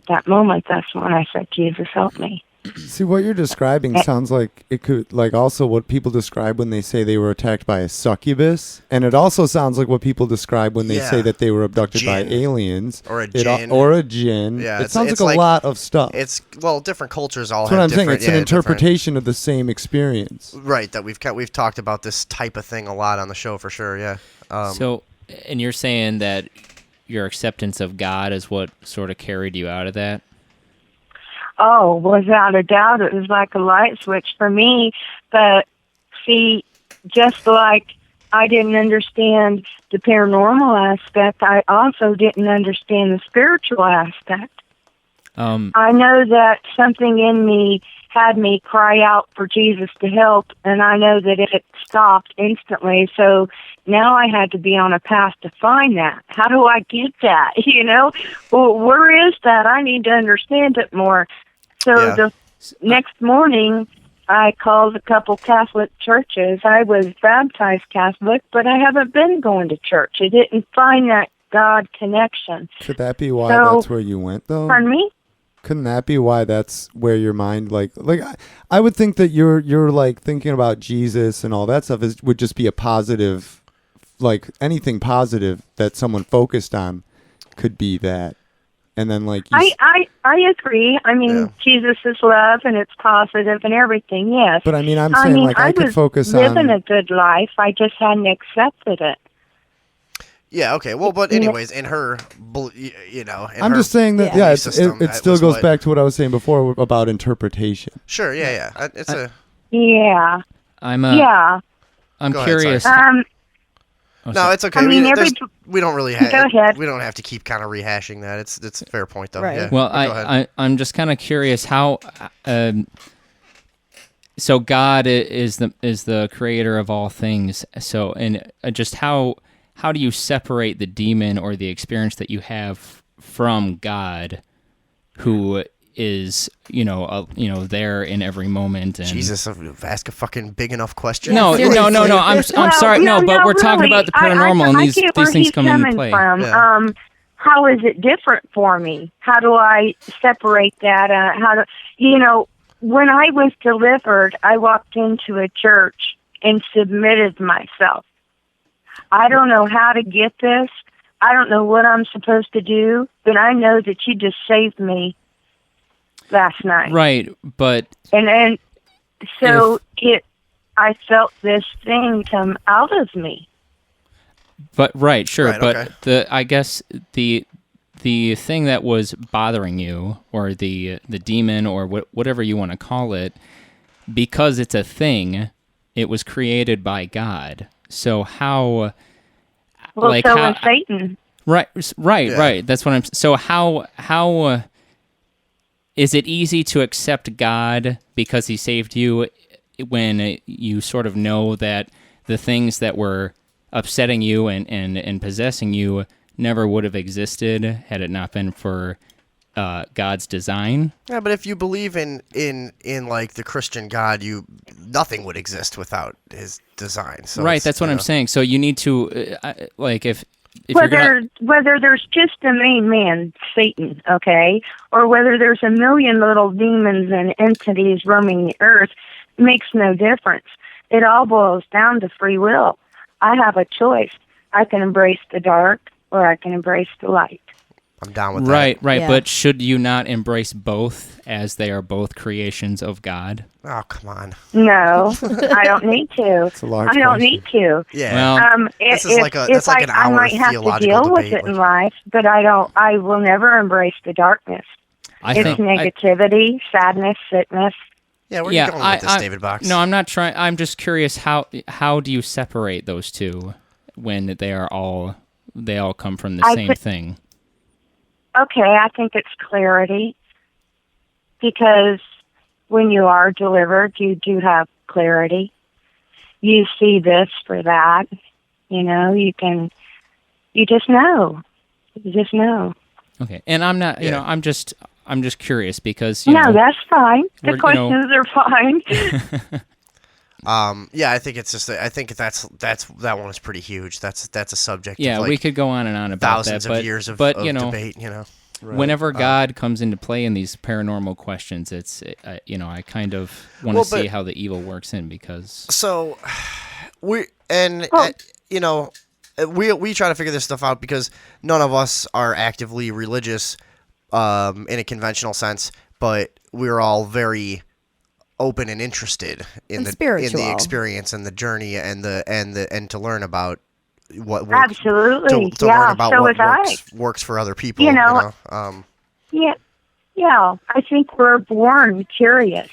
that moment, that's when I said, Jesus, help me. See, what you're describing sounds like it could, like, also what people describe when they say they were attacked by a succubus, and it also sounds like what people describe when they say that they were abducted by aliens or a jinn. or a jinn. Yeah, it sounds like a lot of stuff. It's different cultures all That's have what I'm saying. different. It's an interpretation of the same experience, right? That we've talked about this type of thing a lot on the show for sure. Yeah. So, and you're saying that your acceptance of God is what sort of carried you out of that? Oh, without a doubt, it was like a light switch for me. But see, just like I didn't understand the paranormal aspect, I also didn't understand the spiritual aspect. I know that something in me had me cry out for Jesus to help, and I know that it stopped instantly. So now I had to be on a path to find that. How do I get that? Well, where is that? I need to understand it more. So the next morning, I called a couple Catholic churches. I was baptized Catholic, but I haven't been going to church. I didn't find that God connection. Could that be why that's where you went, though? Pardon me? Couldn't that be why that's where your mind, like I would think that you're like thinking about Jesus and all that stuff would just be a positive, like anything positive that someone focused on could be that. And then like I agree. I mean, Jesus is love and it's positive and everything, yes. But I mean, I'm saying like I could focus on living a good life. I just hadn't accepted it. Yeah, okay. Well, but anyways, in her, I'm just saying that, it still goes back to what I was saying before about interpretation. Sure, yeah. Yeah. I'm curious. No, it's okay. I mean, we don't really have. We don't have to keep kind of rehashing that. It's a fair point, though. Right. Yeah. Well, I'm just kind of curious how. So God is the creator of all things. So and just how do you separate the demon or the experience that you have from God, who is there in every moment? And Jesus, ask a fucking big enough question. No. I'm sorry. No, but we're talking about the paranormal, and these things come into play. How is it different for me? How do I separate that? When I was delivered, I walked into a church and submitted myself. I don't know how to get this. I don't know what I'm supposed to do, but I know that you just saved me last night. Right, but I felt this thing come out of me. But right, sure, right, but okay. I guess the thing that was bothering you, or the demon, or whatever you want to call it, because it's a thing, it was created by God. So how? Well, like so how, was Satan. Right. Yeah. That's what I'm. So how is it easy to accept God because He saved you when you sort of know that the things that were upsetting you and possessing you never would have existed had it not been for God's design. Yeah, but if you believe in like the Christian God, nothing would exist without his design. So Right, that's what I'm saying. So you need to like if you're gonna, whether there's just a main man, Satan, okay, or whether there's a million little demons and entities roaming the earth, makes no difference. It all boils down to free will. I have a choice. I can embrace the dark or I can embrace the light. I'm down with that. Right. Yeah. But should you not embrace both as they are both creations of God? Oh, come on. No, I don't need to. It's a large I don't question. need to. Yeah. Well, This is like that's like an I hour might have to theological deal with debate, it in like- life, but I will never embrace the darkness. I It's think negativity, sadness, sickness. yeah, where are you going with this, David Box? No, I'm not trying. I'm just curious how do you separate those two when they all come from the same thing? Okay, I think it's clarity, because when you are delivered, you do have clarity. You see this for that. You know, you just know. You just know. Okay, and I'm not. You Yeah. know, I'm just curious because you No, know, that's fine. we're- The you know- questions are fine. Yeah, I think it's just. I think that one is pretty huge. That's a subject. yeah, of like we could go on and on about thousands that, but of years of you know, debate. You know. whenever God comes into play in these paranormal questions, it's you know, I kind of want to Well, see but- how the evil works in because So we you know, we try to figure this stuff out because none of us are actively religious in a conventional sense, but we're all very open and interested in And the spiritual. experience and the journey and to learn about what works. Absolutely. To Yeah, learn about so what was works for other people. You know, Yeah, yeah. I think we're born curious,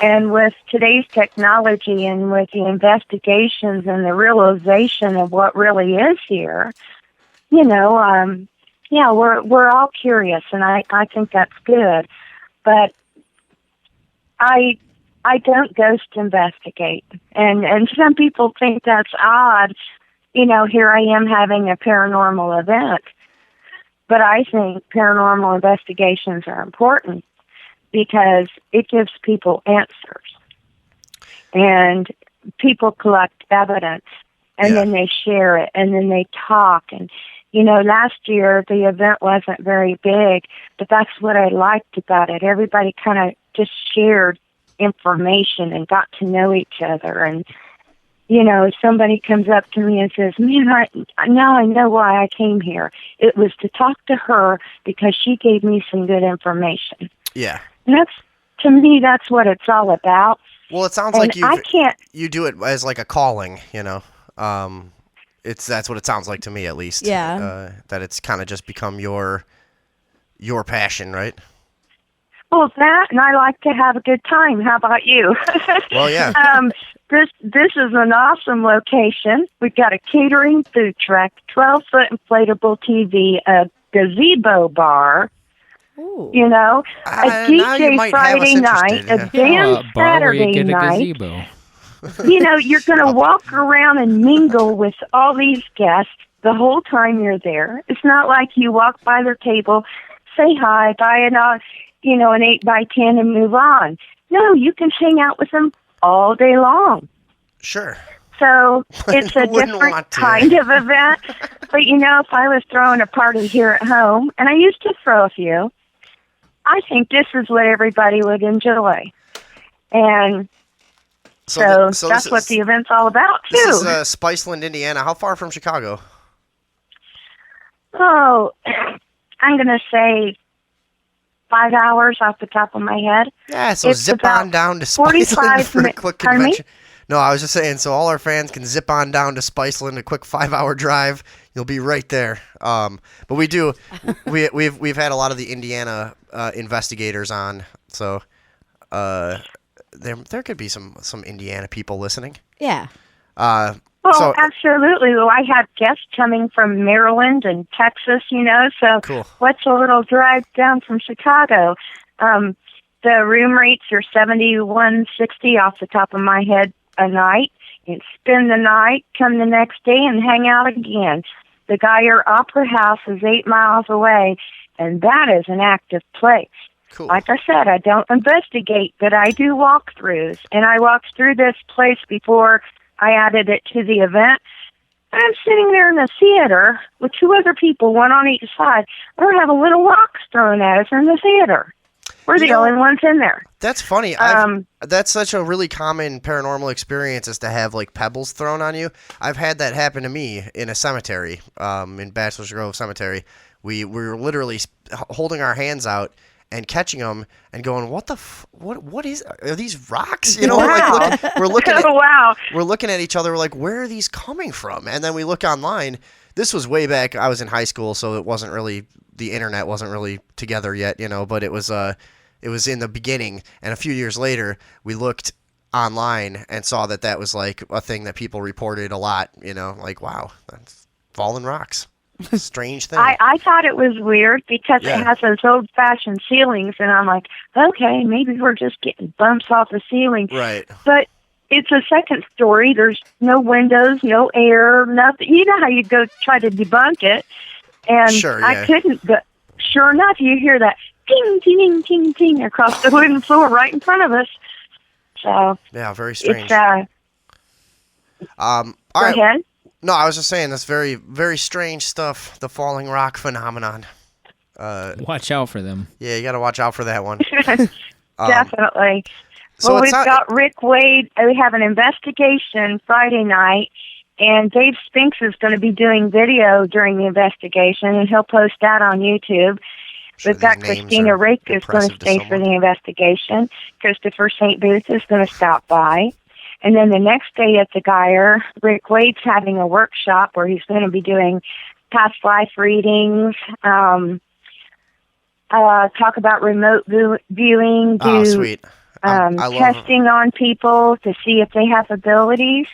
and with today's technology and with the investigations and the realization of what really is here, you know, yeah, we're all curious, and I think that's good. But I don't ghost investigate, and some people think that's odd. You know, here I am having a paranormal event. But I think paranormal investigations are important because it gives people answers. And people collect evidence, and then they share it, and then they talk. And, you know, last year the event wasn't very big, but that's what I liked about it. Everybody kind of just shared information and got to know each other. And, you know, if somebody comes up to me and says, man, now I know why I came here. It was to talk to her because she gave me some good information. Yeah. And to me, that's what it's all about. Well, it sounds And like you do it as like a calling, you know. That's what it sounds like to me, at least. Yeah. That it's kind of just become your passion, right? Well, that, and I like to have a good time. How about you? Well, yeah. This is an awesome location. We've got a catering food truck, 12-foot inflatable TV, a gazebo bar, Ooh. you know, a now you DJ might have us Friday night, interested, a yeah. dance a bar where you Saturday get a night. gazebo. You know, you're going to walk around and mingle with all these guests the whole time you're there. It's not like you walk by their table, say hi, buy an 8x10 and move on. No, you can hang out with them all day long. Sure. So it's a Who wouldn't different want to? kind of event. But, you know, if I was throwing a party here at home, and I used to throw a few, I think this is what everybody would enjoy. And so that's what the event's all about, too. This is Spiceland, Indiana. How far from Chicago? Oh, I'm going to say 5 hours off the top of my head. Yeah, so It's zip about on down to 45 Spiceland for a minutes. quick Pardon me? convention. No, I was just saying, so all our fans can zip on down to Spiceland, a quick 5-hour drive. You'll be right there. But we do, we've had a lot of the Indiana investigators on, so there could be some Indiana people listening. Yeah. Well, So- absolutely. Well, I have guests coming from Maryland and Texas, you know, so Cool. what's a little drive down from Chicago? The room rates are $71.60 off the top of my head a night. You spend the night, come the next day, and hang out again. The Geyer Opera House is 8 miles away, and that is an active place. Cool. Like I said, I don't investigate, but I do walkthroughs, and I walked through this place before I added it to the event. I'm sitting there in the theater with two other people, one on each side. We're having little rocks thrown at us in the theater. We're the only ones in there. That's funny. That's such a really common paranormal experience, is to have like pebbles thrown on you. I've had that happen to me in a cemetery, in Bachelor's Grove Cemetery. We were literally holding our hands out and catching them and going, what are these rocks? You know, Wow. we're looking at, Wow. we're looking at each other. We're like, where are these coming from? And then we look online. This was way back. I was in high school, so it wasn't really, the internet wasn't really together yet, you know, but it was in the beginning. And a few years later, we looked online and saw that was like a thing that people reported a lot, you know, like, wow, that's fallen rocks. Strange thing. I thought it was weird because it has those old-fashioned ceilings, and I'm like, okay, maybe we're just getting bumps off the ceiling. Right. But it's a second story. There's no windows, no air, nothing. You know how you go try to debunk it, and I couldn't. But sure enough, you hear that ting, ting, ting, ting across the wooden floor right in front of us. So yeah, very strange. It's all go right. ahead. No, I was just saying that's very, very strange stuff. The falling rock phenomenon. Watch out for them. Yeah, you got to watch out for that one. Definitely. So Well, we've it's got Rick Wade. We have an investigation Friday night, and Dave Spinks is going to be doing video during the investigation, and he'll post that on YouTube. We've got Christina Rake is going to stay for the investigation. Christopher St. Booth is going to stop by. And then the next day at the Geyer, Rick Wade's having a workshop where he's going to be doing past life readings, talk about remote viewing, sweet. testing on people to see if they have abilities.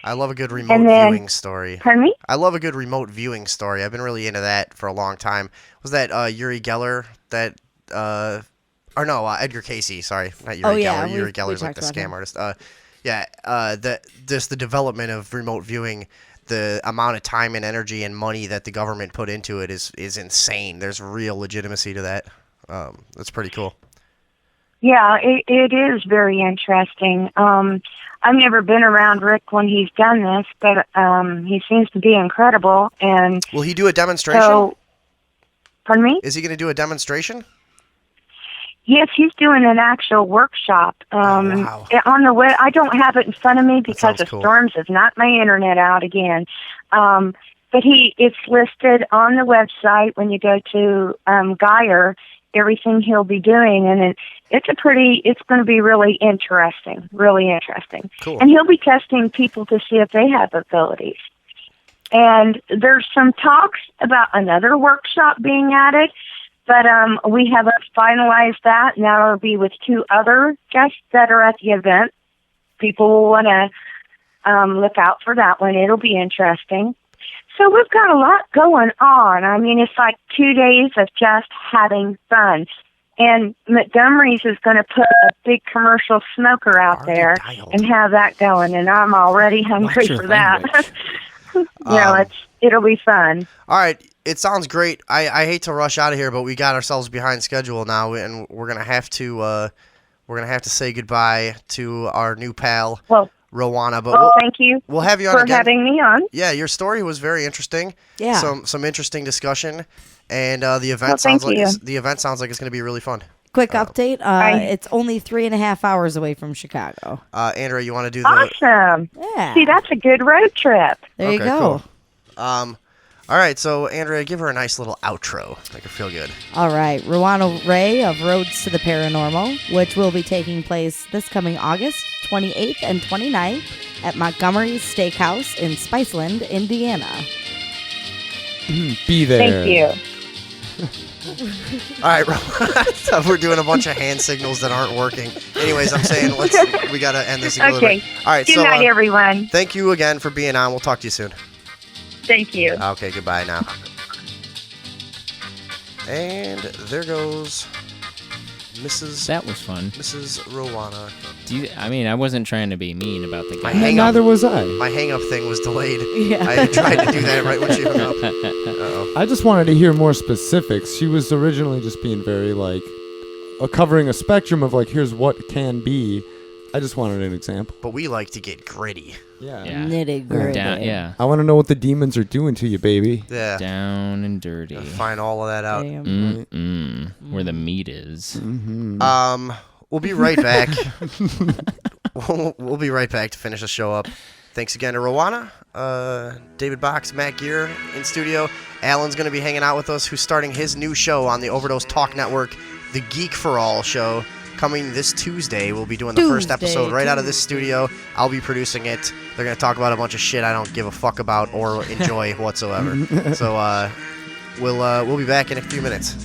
I love a good remote viewing story. Pardon me? I love a good remote viewing story. I've been really into that for a long time. Was that Uri Geller that Edgar Casey, sorry. Not Uri Geller. Uri Geller's like the scam artist. Just the development of remote viewing, the amount of time and energy and money that the government put into it is insane. There's real legitimacy to that. That's pretty cool. Yeah, it is very interesting. I've never been around Rick when he's done this, but he seems to be incredible. And will he do a demonstration? So, pardon me? Is he going to do a demonstration? Yes, he's doing an actual workshop. Wow. On the web, I don't have it in front of me because of cool. storms have knocked my internet out again. But it's listed on the website when you go to Geyer, everything he'll be doing, and it's going to be really interesting. Cool. And he'll be testing people to see if they have abilities. And there's some talks about another workshop being added. But we haven't finalized that, and that'll be with two other guests that are at the event. People will want to look out for that one. It'll be interesting. So we've got a lot going on. I mean, it's like 2 days of just having fun. And Montgomery's is going to put a big commercial smoker out there and have that going, and I'm already hungry for that. It'll be fun. All right. It sounds great. I hate to rush out of here, but we got ourselves behind schedule now, and we're gonna have to say goodbye to our new pal, Rowana. But thank you. We'll have you on for again. having me on. Yeah, your story was very interesting. Yeah, some interesting discussion, and the event sounds like it's gonna be really fun. Quick update. It's only 3.5 hours away from Chicago. Andrea, you want to do the awesome? Yeah. See, that's a good road trip. There you go. Cool. All right, so Andrea, give her a nice little outro. Make her feel good. All right, Rowana Ray of Roads to the Paranormal, which will be taking place this coming August 28th and 29th at Montgomery's Steakhouse in Spiceland, Indiana. Be there. Thank you. All right, we're doing a bunch of hand signals that aren't working. Anyways, I'm saying we got to end this. Okay. All right. Good night, everyone. Thank you again for being on. We'll talk to you soon. Thank you. Okay, goodbye now. And there goes Mrs. That was fun. Mrs. Rowana. I wasn't trying to be mean about the guy. hang up. Neither was I. My hang-up thing was delayed. Yeah. I tried to do that right when she hung up. Uh-oh. I just wanted to hear more specifics. She was originally just being very like covering a spectrum of like here's what can be. I just wanted an example. But we like to get gritty. Yeah. Nitty gritty. Yeah. I want to know what the demons are doing to you, baby. Yeah. Down and dirty. Find all of that out. Damn. Where the meat is. We'll be right back. we'll be right back to finish the show up. Thanks again to Rowana, David Box, Matt Gear in studio. Alan's going to be hanging out with us, who's starting his new show on the Overdose Talk Network, The Geek for All Show, coming this Tuesday. We'll be doing the first episode right out of this studio. I'll be producing it. They're going to talk about a bunch of shit I don't give a fuck about or enjoy whatsoever. So we'll be back in a few minutes.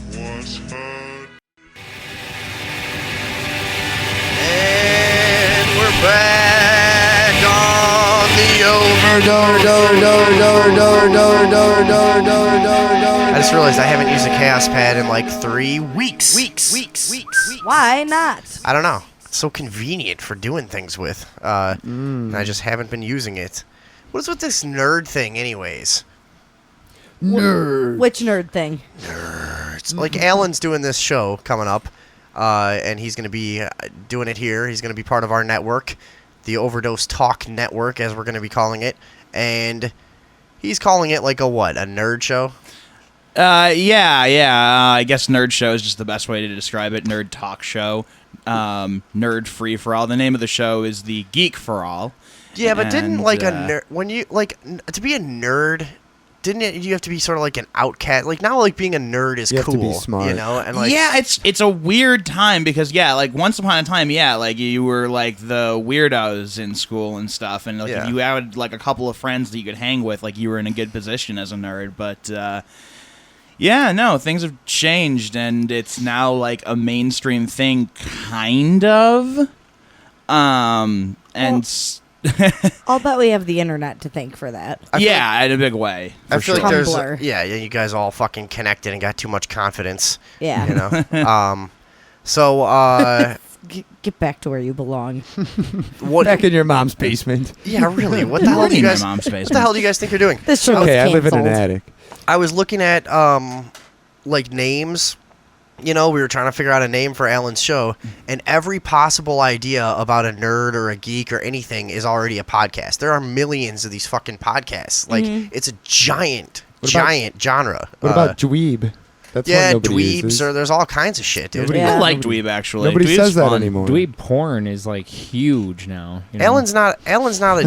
And we're back on the I just realized I haven't used a chaos pad in like 3 weeks. Why not? I don't know. It's so convenient for doing things with. And I just haven't been using it. What is with this nerd thing, anyways? Which nerd thing? It's like Alan's doing this show coming up, and he's going to be doing it here. He's going to be part of our network, the Overdose Talk Network, as we're going to be calling it. And he's calling it like a what? A nerd show? Yeah. I guess nerd show is just the best way to describe it. Nerd talk show. Nerd free for all. The name of the show is the Geek for All. Yeah, but didn't And, like a nerd when you like to be a nerd? Didn't it, you have to be sort of like an outcast? Like now, like being a nerd is You have to cool, be smart. you know? And like, yeah, it's a weird time because like once upon a time, like you were like the weirdos in school and stuff, and like Yeah. if you had like a couple of friends that you could hang with, like you were in a good position as a nerd. But things have changed, and it's now like a mainstream thing, kind of. I'll bet we have the internet to thank for that. In a big way. I feel sure. like there's Tumblr. you guys all fucking connected and got too much confidence, Yeah. you know. So Get back to where you belong. what? Back in your mom's basement. Yeah, really. What the hell do you in my guys? mom's What the basement. hell do you guys think you're doing? This show Okay, I was live in an canceled. attic. I was looking at like names. You know, we were trying to figure out a name for Alan's show, and every possible idea about a nerd or a geek or anything is already a podcast. There are millions of these fucking podcasts. Like, it's a giant genre. What about dweeb? That's yeah, one nobody uses. dweebs, or there's all kinds of shit, dude. Nobody- Yeah. I like dweeb actually. Nobody Dweeb's says that fun. anymore. Dweeb porn is like huge now. You know? Alan's not a Alan's not a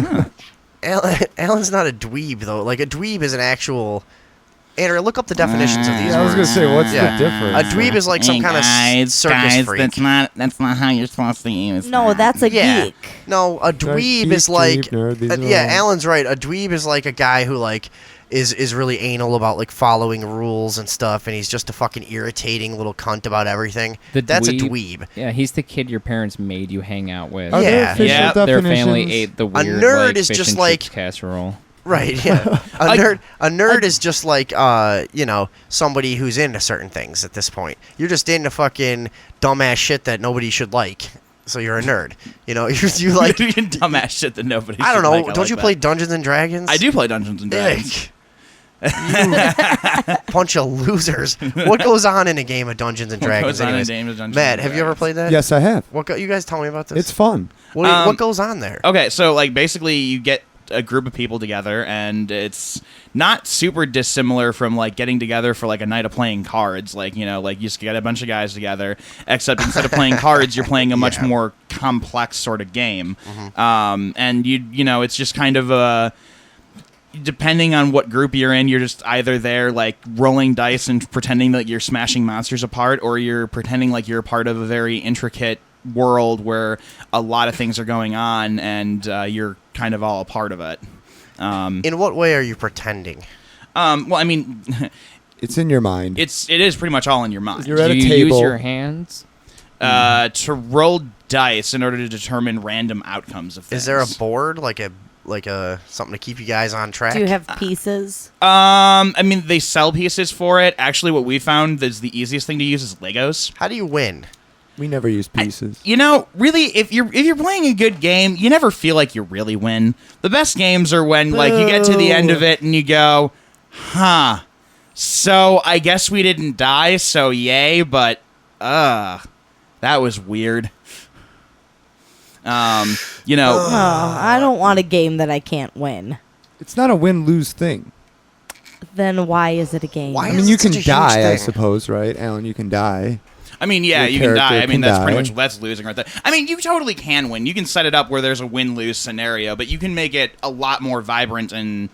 dweeb though. Like a dweeb is an actual. Andrew, look up the definitions of these Yeah, I was words. gonna say, what's Yeah. the difference? A dweeb is like some kind of circus freak. That's not how you're supposed to use. No, that's a Yeah. geek. No, a dweeb geek, is like dweeb, nerd, these are yeah, all- Alan's right. A dweeb is like a guy who like is really anal about like following rules and stuff, and he's just a fucking irritating little cunt about everything. That's a dweeb. Yeah, he's the kid your parents made you hang out with. Are Yeah. there official Yeah, Their definitions? family ate the weird nerd like, is fish just and like- chips casserole. Right, yeah. A nerd is just like somebody who's into certain things at this point. You're just into fucking dumbass shit that nobody should like. So you're a nerd. You know, you like dumbass shit that nobody. I don't should know. like. I Don't like you that. play Dungeons and Dragons? I do play Dungeons and Dragons. Dick. You bunch of losers. What goes on in a game of Dungeons and What Dragons? goes on in a anyways? game of Dungeons Matt, and have you ever Dragons? played that? Yes, I have. You guys tell me about this? It's fun. What goes on there? Okay, so like basically you get a group of people together, and it's not super dissimilar from like getting together for like a night of playing cards. Like you just get a bunch of guys together, except instead of playing cards, you're playing a much more complex sort of game. And it's just kind of a. Depending on what group you're in, you're just either there like rolling dice and pretending that you're smashing monsters apart, or you're pretending like you're part of a very intricate world where a lot of things are going on, and you're kind of all a part of it. In what way are you pretending? Well, I mean, It's in your mind. it is pretty much all in your mind. You're at Do a you table. use your hands? To roll dice in order to determine random outcomes of things. Is there a board like a something to keep you guys on track? Do you have pieces? I mean, they sell pieces for it. Actually, what we found is the easiest thing to use is Legos. How do you win? We never use pieces. Really, if you're playing a good game, you never feel like you really win. The best games are when like you get to the end of it and you go, huh. So I guess we didn't die, so yay, but that was weird. I don't want a game that I can't win. It's not a win-lose thing. Then why is it a game? Why I is mean, it you can such a huge die, I thing? suppose, right, Alan? You can die. I mean, yeah, Your you can die. character I mean, can that's pretty die. much that's losing right there. I mean, you totally can win. You can set it up where there's a win-lose scenario, but you can make it a lot more vibrant and.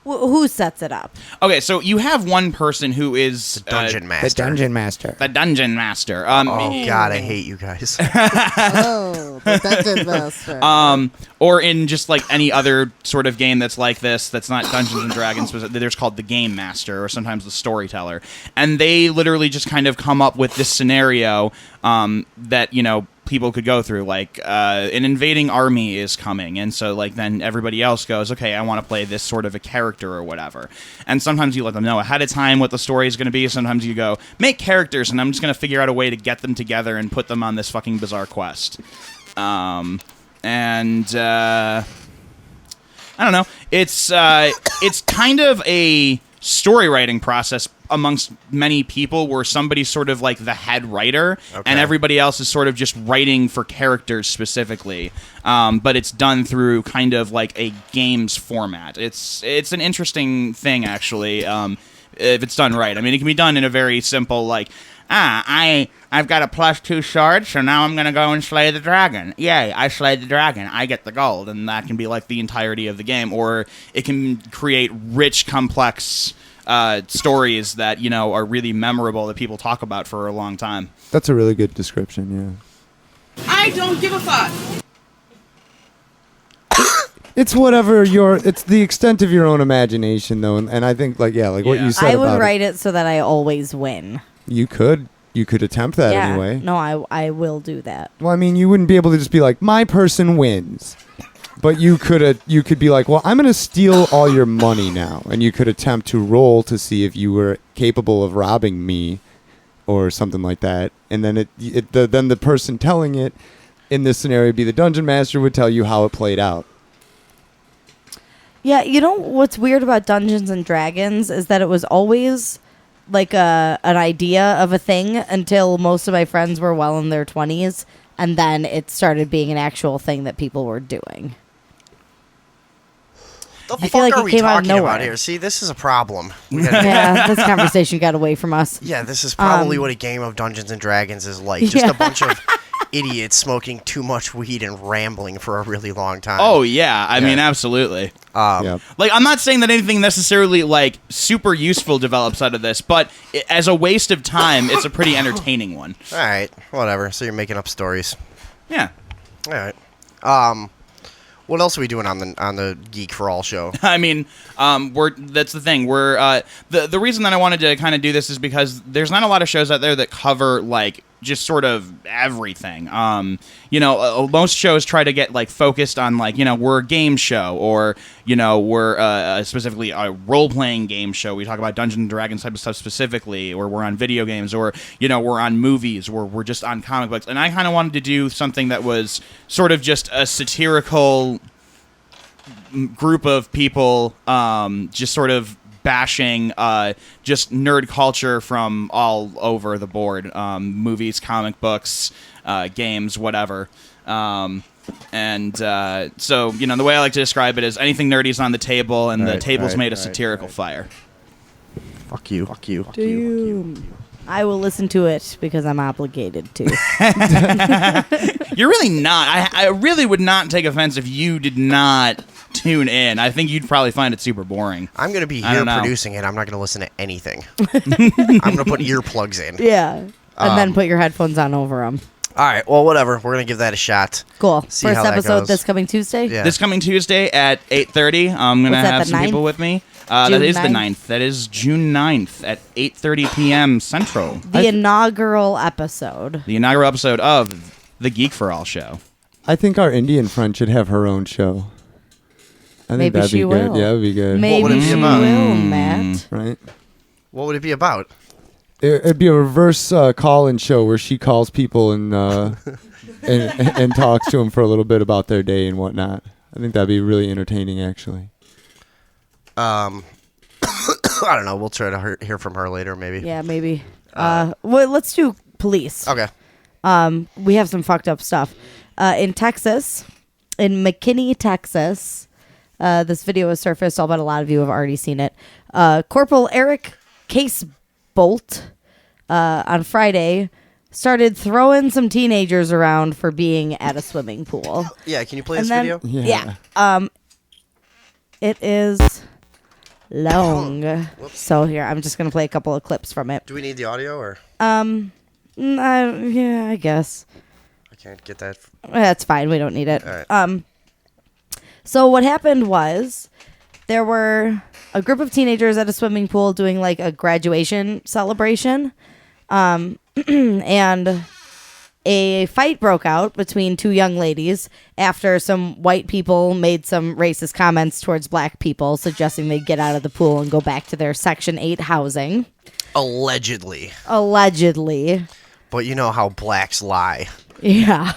Who sets it up? Okay, so you have one person who is Dungeon master. master. the dungeon master. Oh God, I hate you guys. Oh, the dungeon master. Or in just like any other sort of game that's like this, that's not Dungeons and Dragons, but there's called the game master or sometimes the storyteller, and they literally just kind of come up with this scenario that people could go through, like an invading army is coming, and so like then everybody else goes, okay, I want to play this sort of a character or whatever, and sometimes you let them know ahead of time what the story is going to be. Sometimes you go, make characters, and I'm just going to figure out a way to get them together and put them on this fucking bizarre quest. I don't know. It's kind of a story writing process amongst many people where somebody's sort of like the head writer and everybody else is sort of just writing for characters specifically, but it's done through kind of like a games format. It's an interesting thing, actually, if it's done right. I mean, it can be done in a very simple, like, I've got a +2 sword, so now I'm going to go and slay the dragon. Yay, I slayed the dragon. I get the gold. And that can be like the entirety of the game. Or it can create rich, complex stories that, are really memorable that people talk about for a long time. That's a really good description, yeah. I don't give a fuck. It's whatever it's the extent of your own imagination, though. And I think, what you said I about would write it so that I always win. You could attempt that anyway. No, I will do that. Well, I mean, you wouldn't be able to just be like, my person wins. But you could be like, well, I'm going to steal all your money now. And you could attempt to roll to see if you were capable of robbing me or something like that. And then then the person telling it in this scenario would be the dungeon master would tell you how it played out. Yeah, what's weird about Dungeons and Dragons is that it was always like an idea of a thing until most of my friends were well in their 20s, and then it started being an actual thing that people were doing. The feel like are it we came out of talking about nowhere. here? See, this is a problem. We gotta- Yeah, this conversation got away from us. yeah, this is probably what a game of Dungeons and Dragons is like. Just a bunch of idiots smoking too much weed and rambling for a really long time. Oh, yeah. I mean, absolutely. Yep. Like, I'm not saying that anything necessarily, like, super useful develops out of this, but as a waste of time, it's a pretty entertaining one. All right, whatever. So you're making up stories. Yeah. All right. What else are we doing on the Geek for All show? I mean, that's the thing. We're the reason that I wanted to kind of do this is because there's not a lot of shows out there that cover like just sort of everything. Most shows try to get like focused on like we're a game show or we're specifically a role playing game show. We talk about Dungeons and Dragons type of stuff specifically, or we're on video games, or we're on movies, or we're just on comic books. And I kind of wanted to do something that was sort of just a satirical group of people just sort of bashing just nerd culture from all over the board, movies, comic books, games, whatever. So the way I like to describe it is anything nerdy is on the table, and the table's made of satirical fire. Fuck you. Fuck you. Damn. I will listen to it because I'm obligated to. You're really not. I really would not take offense if you did not tune in. I think you'd probably find it super boring. I'm going to be I here don't know. producing it. I'm not going to listen to anything. I'm going to put earplugs in. Yeah. And then put your headphones on over them. All right. Well, whatever. We're going to give that a shot. Cool. See First how that episode goes. this coming Tuesday? Yeah. This coming Tuesday at 8:30, I'm going to Was that have the some people 9th? with me. June That is the 9th? 9th. That is June 9th at 8:30 p.m. Central. The inaugural episode. The inaugural episode of the Geek for All show. I think our Indian friend should have her own show. I think Maybe that'd she be good. will. Yeah, that'd be good. Maybe would it be she about? will, Matt. Right? What would it be about? It'd be a reverse call-in show where she calls people and and talks to them for a little bit about their day and whatnot. I think that'd be really entertaining, actually. I don't know. We'll try to hear from her later, maybe. Yeah, maybe. Well, let's do police. Okay. We have some fucked up stuff. In Texas, in McKinney, Texas, this video has surfaced. I'll bet a lot of you have already seen it. Corporal Eric Casebolt on Friday started throwing some teenagers around for being at a swimming pool. Yeah, can you play And this then- video? Yeah. It is long. So here, I'm just going to play a couple of clips from it. Do we need the audio or? Yeah, I guess. I can't get that. That's fine. We don't need it. All right. So what happened was there were a group of teenagers at a swimming pool doing like a graduation celebration. And a fight broke out between two young ladies after some white people made some racist comments towards black people, suggesting they get out of the pool and go back to their Section 8 housing. Allegedly. But you know how blacks lie. Yeah.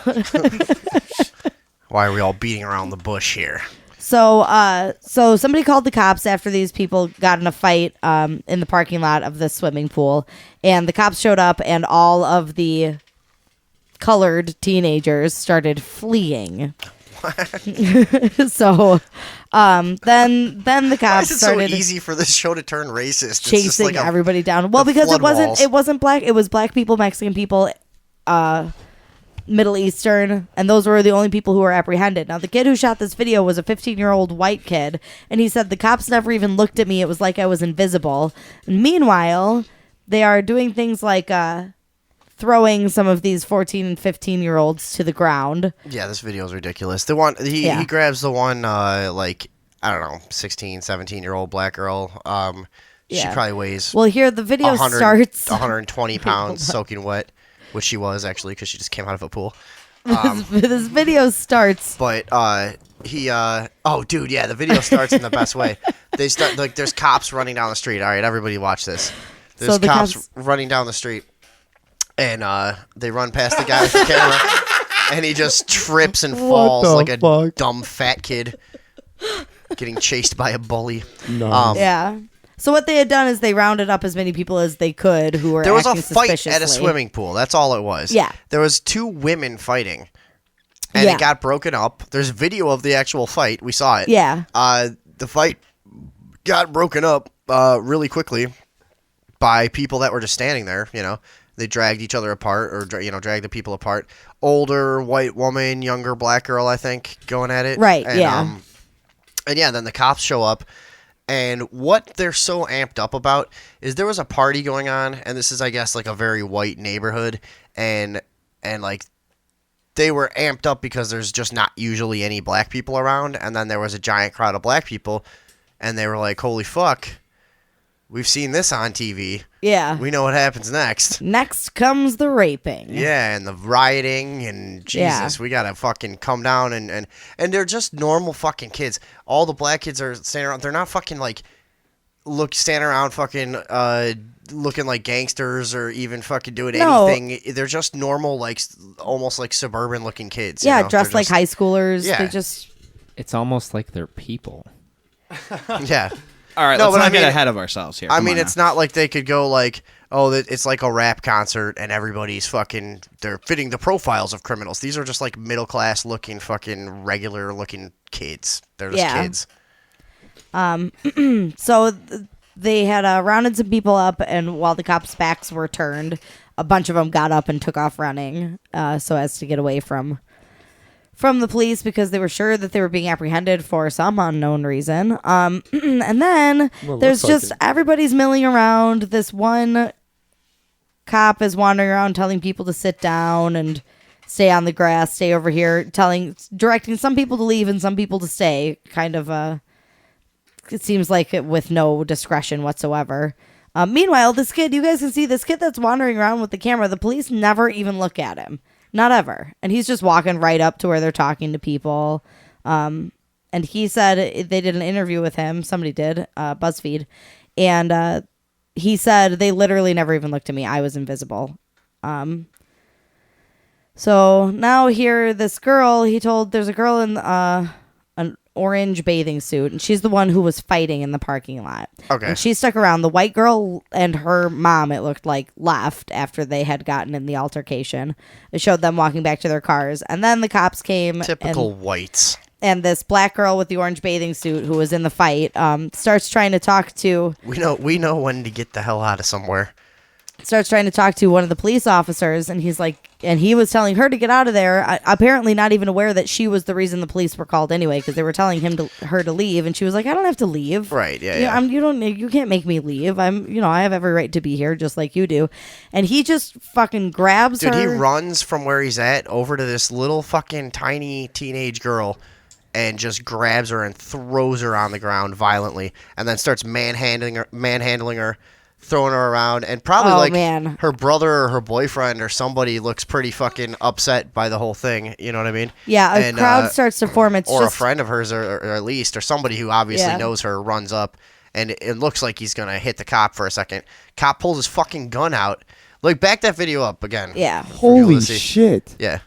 Why are we all beating around the bush here? So somebody called the cops after these people got in a fight in the parking lot of the swimming pool, and the cops showed up, and all of the colored teenagers started fleeing. So then the cops Why is it started so easy for this show to turn racist? It's just chasing like everybody down. Well, the because flood walls. it wasn't black. It was black people, Mexican people, Middle Eastern, and those were the only people who were apprehended. Now, the kid who shot this video was a 15-year-old white kid, and he said the cops never even looked at me. It was like I was invisible. And meanwhile, they are doing things like throwing some of these 14 and 15-year-olds to the ground. Yeah, this video is ridiculous. The one he grabs the one like I don't know, 16, 17-year-old black girl. She probably weighs Well, the video starts 120 pounds soaking wet, which she was actually because she just came out of a pool. This video starts. But oh dude, yeah, the video starts in the best way. They start like there's cops running down the street. All right, everybody watch this. There's the cops running down the street, and they run past the guy with the camera, and he just trips and falls the like a fuck? dumb fat kid getting chased by a bully. No. Yeah. So what they had done is they rounded up as many people as they could who were There was a acting fight suspiciously. at a swimming pool. That's all it was. Yeah. There was two women fighting, and Yeah. it got broken up. There's video of the actual fight. We saw it. Yeah. The fight got broken up really quickly by people that were just standing there. You know, they dragged each other apart, or dragged the people apart. Older white woman, younger black girl, I think, going at it. Right, And, yeah. And yeah, then the cops show up. And what they're so amped up about is there was a party going on, and this is, I guess, like a very white neighborhood, and like they were amped up because there's just not usually any black people around, and then there was a giant crowd of black people, and they were like, holy fuck, we've seen this on TV. Yeah. We know what happens next. Next comes the raping. Yeah, and the rioting, and Jesus, we gotta fucking come down, and they're just normal fucking kids. All the black kids are standing around. They're not fucking like standing around fucking looking like gangsters or even fucking doing No. anything. They're just normal, like almost like suburban looking kids. Yeah, you know? dressed They're like high schoolers. Yeah. They just It's almost like they're people. Yeah. All right, No, let's but not I get mean- ahead of ourselves here. I Come mean, on it's now. not like they could go like, oh, it's like a rap concert and everybody's fucking, they're fitting the profiles of criminals. These are just like middle class looking, fucking regular looking kids. They're just kids. so they had rounded some people up, and while the cops' backs were turned, a bunch of them got up and took off running, so as to get away from the police because they were sure that they were being apprehended for some unknown reason. And then Well, there's looks like just it. everybody's milling around. This one cop is wandering around telling people to sit down and stay on the grass, stay over here, directing some people to leave and some people to stay. Kind of it seems like with no discretion whatsoever. Meanwhile, this kid, you guys can see this kid that's wandering around with the camera. The police never even look at him. Not ever. And he's just walking right up to where they're talking to people. And he said they did an interview with him. Somebody did, BuzzFeed. And he said they literally never even looked at me. I was invisible. So now here, this girl, he told there's a girl in an orange bathing suit, and she's the one who was fighting in the parking lot. Okay. And she stuck around. The white girl and her mom, it looked like, left after they had gotten in the altercation. It showed them walking back to their cars. And then the cops came. Typical whites. And this black girl with the orange bathing suit who was in the fight starts trying to talk to... We know when to get the hell out of somewhere. Starts trying to talk to one of the police officers, and he's like... And he was telling her to get out of there, apparently not even aware that she was the reason the police were called anyway, because they were telling her to leave, and she was like, I don't have to leave. Right, yeah. You can't make me leave. I have every right to be here, just like you do. And he just fucking grabs her. Dude, he runs from where he's at over to this little fucking tiny teenage girl and just grabs her and throws her on the ground violently, and then starts manhandling her, throwing her around, and probably her brother or her boyfriend or somebody looks pretty fucking upset by the whole thing. You know what I mean? Yeah, a crowd starts to form. It's or just a friend of hers, or at least, or somebody who obviously knows her runs up, and it looks like he's gonna hit the cop for a second. Cop pulls his fucking gun out. Like, back that video up again. Yeah. Holy shit. Yeah.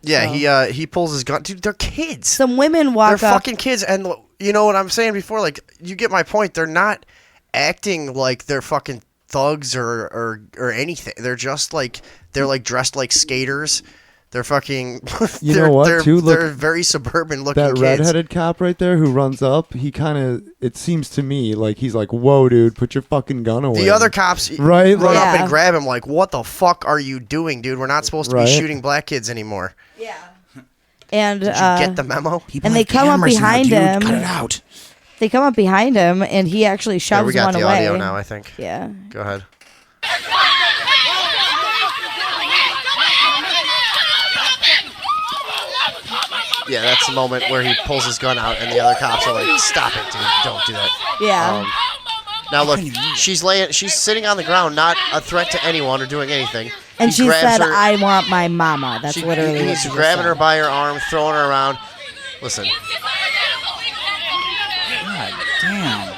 Yeah. He pulls his gun. Dude, they're kids. Some women walk They're up. fucking kids, and you know what I'm saying before? Like, you get my point. They're not acting like they're fucking thugs or anything. They're just like, they're like dressed like skaters. They're fucking... You know what, too? Look, they're very suburban looking that kids. redheaded cop right there who runs up, he kind of, it seems to me like he's like, whoa, dude, put your fucking gun away. The other cops right? run up and grab him like, what the fuck are you doing, dude? We're not supposed to be shooting black kids anymore. Yeah. And did you get the memo? And they come up behind him. Cut it out. They come up behind him, and he actually shoves one away. We got the audio now, I think. Yeah. Go ahead. Yeah, that's the moment where he pulls his gun out, and the other cops are like, "Stop it, dude! Don't do that." Yeah. Now look, she's sitting on the ground, not a threat to anyone or doing anything. And He she grabs said, her- "I want my mama." That's literally what He's she grabbing said. her by her arm, throwing her around. Listen. God damn.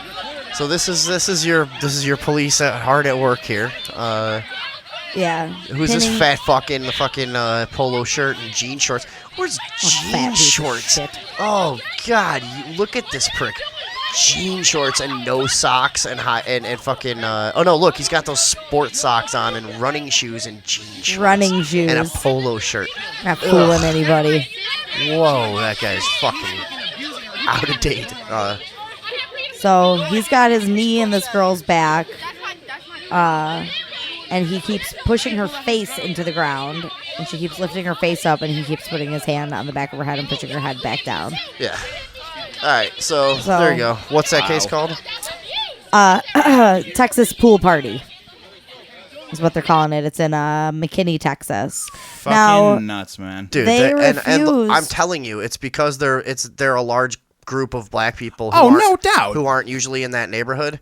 So this is your police hard at work here. Yeah. Who's this fat fuck in the fucking polo shirt and jean shorts? Where's jean shorts? Oh God! Look at this prick. Jean shorts and no socks and fucking. Oh no! Look, he's got those sport socks on and running shoes and jean shorts. Running shoes. And a polo shirt. Not fooling anybody. Whoa, that guy's fucking out of date. So he's got his knee in this girl's back, and he keeps pushing her face into the ground, and she keeps lifting her face up, and he keeps putting his hand on the back of her head and pushing her head back down. Yeah. All right, so there you go. What's that case called? Texas Pool Party is what they're calling it. It's in McKinney, Texas. Fucking nuts, man. Dude, They and refuse- I'm telling you, it's because they're a large group of black people No doubt. who aren't usually in that neighborhood.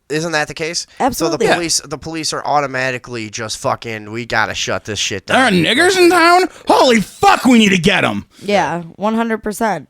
Isn't that the case? Absolutely. So the police are automatically just fucking, we gotta shut this shit There are down. niggers in town? Holy fuck, we need to get them. Yeah, 100%.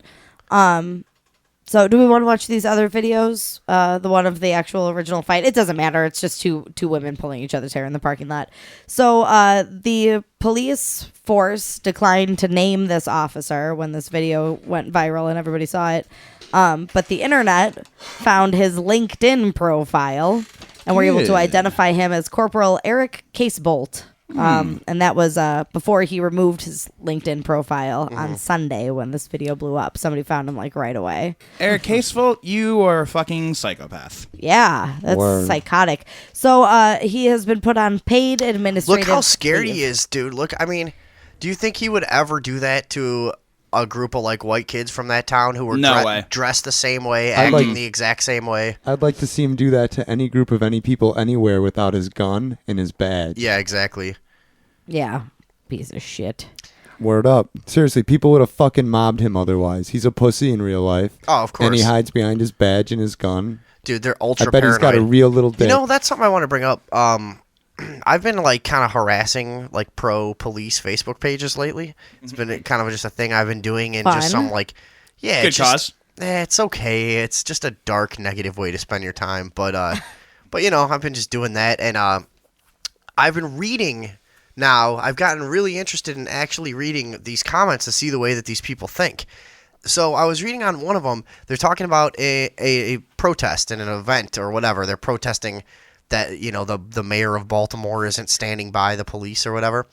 So do we want to watch these other videos? The one of the actual original fight. It doesn't matter. It's just two women pulling each other's hair in the parking lot. So the police force declined to name this officer when this video went viral and everybody saw it. But the internet found his LinkedIn profile and were able to identify him as Corporal Eric Casebolt. And that was before he removed his LinkedIn profile on Sunday when this video blew up. Somebody found him like right away. Eric Casebolt, you are a fucking psychopath. Yeah, that's psychotic. So he has been put on paid administrative Look how scared leave. he is, dude. Look, I mean, do you think he would ever do that to a group of like white kids from that town who were No way. dressed the same way, acting the exact same way? I'd like to see him do that to any group of any people anywhere without his gun and his badge. Yeah, exactly. Yeah, piece of shit. Word up. Seriously, people would have fucking mobbed him otherwise. He's a pussy in real life. Oh, of course. And he hides behind his badge and his gun. Dude, they're ultra I bet paranoid. he's got a real little dick. You know, that's something I want to bring up. I've been like kind of harassing like pro police Facebook pages lately. It's been kind of just a thing I've been doing, and just some like, yeah, Good it's just, cause. it's okay. It's just a dark, negative way to spend your time. But I've been just doing that, and I've been reading. Now I've gotten really interested in actually reading these comments to see the way that these people think. So I was reading on one of them. They're talking about a protest and an event or whatever. They're protesting that the mayor of Baltimore isn't standing by the police or whatever.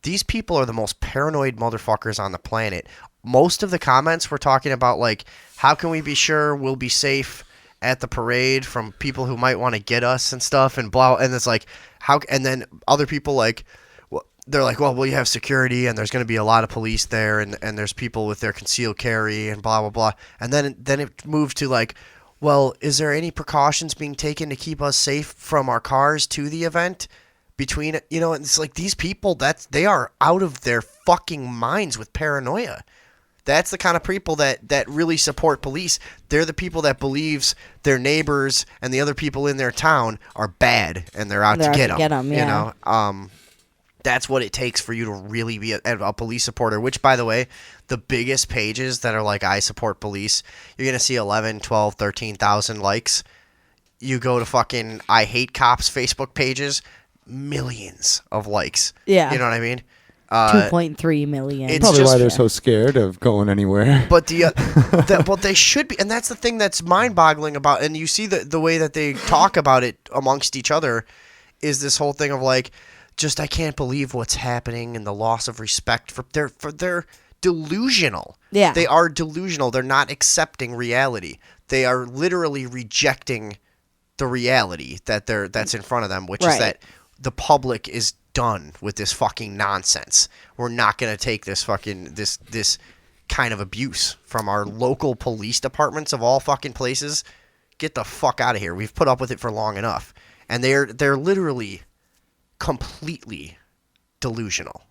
These people are the most paranoid motherfuckers on the planet. Most of the comments were talking about, like, how can we be sure we'll be safe at the parade from people who might want to get us and stuff, and blah. And it's like, and then other people, like, they're like, well, you have security, and there's going to be a lot of police there, and there's people with their concealed carry, and blah, blah, blah. And then it moved to, like, well, is there any precautions being taken to keep us safe from our cars to the event? Between it, and it's like these people, they are out of their fucking minds with paranoia. That's the kind of people that really support police. They're the people that believes their neighbors and the other people in their town are bad and they're out to get them. Yeah. That's what it takes for you to really be a police supporter, which, by the way, the biggest pages that are like, I support police, you're going to see 11, 12, 13,000 likes. You go to fucking I hate cops Facebook pages, millions of likes. Yeah. You know what I mean? 2.3 million. It's Probably just- why they're so scared of going anywhere. But but they should be, and that's the thing that's mind-boggling about. And you see the way that they talk about it amongst each other is this whole thing of like, just I can't believe what's happening and the loss of respect for they're delusional. Yeah, they are delusional. They're not accepting reality. They are literally rejecting the reality that's in front of them, which is that the public is done with this fucking nonsense. We're not going to take this fucking this kind of abuse from our local police departments of all fucking places. Get the fuck out of here. We've put up with it for long enough. And they're literally completely delusional.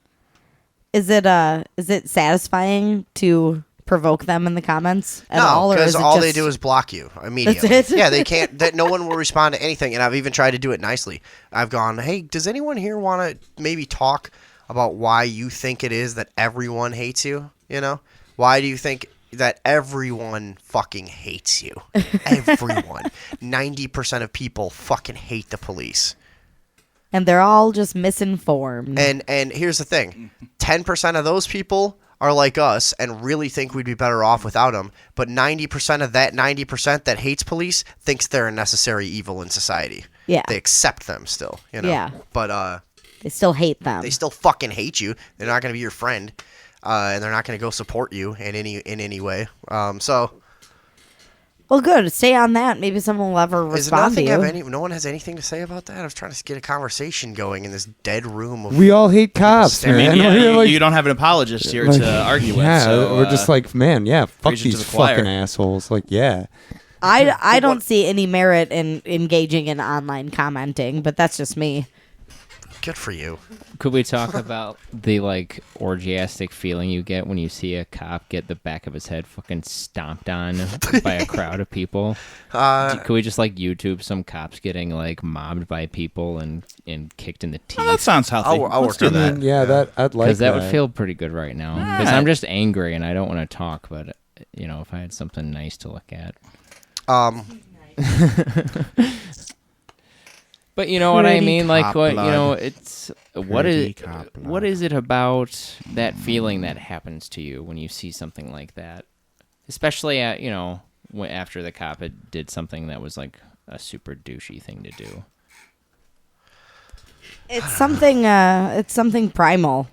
Is it satisfying to provoke them in the comments at all? No, because all just... they do is block you immediately. That's it? Yeah, they can't. No one will respond to anything, and I've even tried to do it nicely. I've gone, hey, does anyone here want to maybe talk about why you think it is that everyone hates you? Why do you think that everyone fucking hates you? Everyone. 90% of people fucking hate the police. And they're all just misinformed. And here's the thing. 10% of those people are like us and really think we'd be better off without them. But 90% of that 90% that hates police thinks they're a necessary evil in society. Yeah. They accept them still, Yeah. But they still hate them. they still fucking hate you. They're not going to be your friend. And they're not going to go support you in any way. Well, good. Stay on that. Maybe someone will ever respond to you. No one has anything to say about that? I was trying to get a conversation going in this dead room. We all hate cops, I man. mean, Yeah, We're like- you don't have an apologist here like, to argue with. Yeah, So, we're just like, man, yeah, fuck preaching to these the choir. fucking assholes. Like, yeah. I don't see any merit in engaging in online commenting, but that's just me. Good for you. Could we talk about the like orgiastic feeling you get when you see a cop get the back of his head fucking stomped on by a crowd of people? Could we just like YouTube some cops getting like mobbed by people and kicked in the teeth? that sounds healthy. I'll Let's work do on that. that. Yeah, that I'd like Because that would feel pretty good right now. Because Alright. I'm just angry and I don't want to talk, but if I had something nice to look at. But you know what I mean? Like what it's what is it about that feeling that happens to you when you see something like that? Especially at after the cop had did something that was like a super douchey thing to do. It's something primal,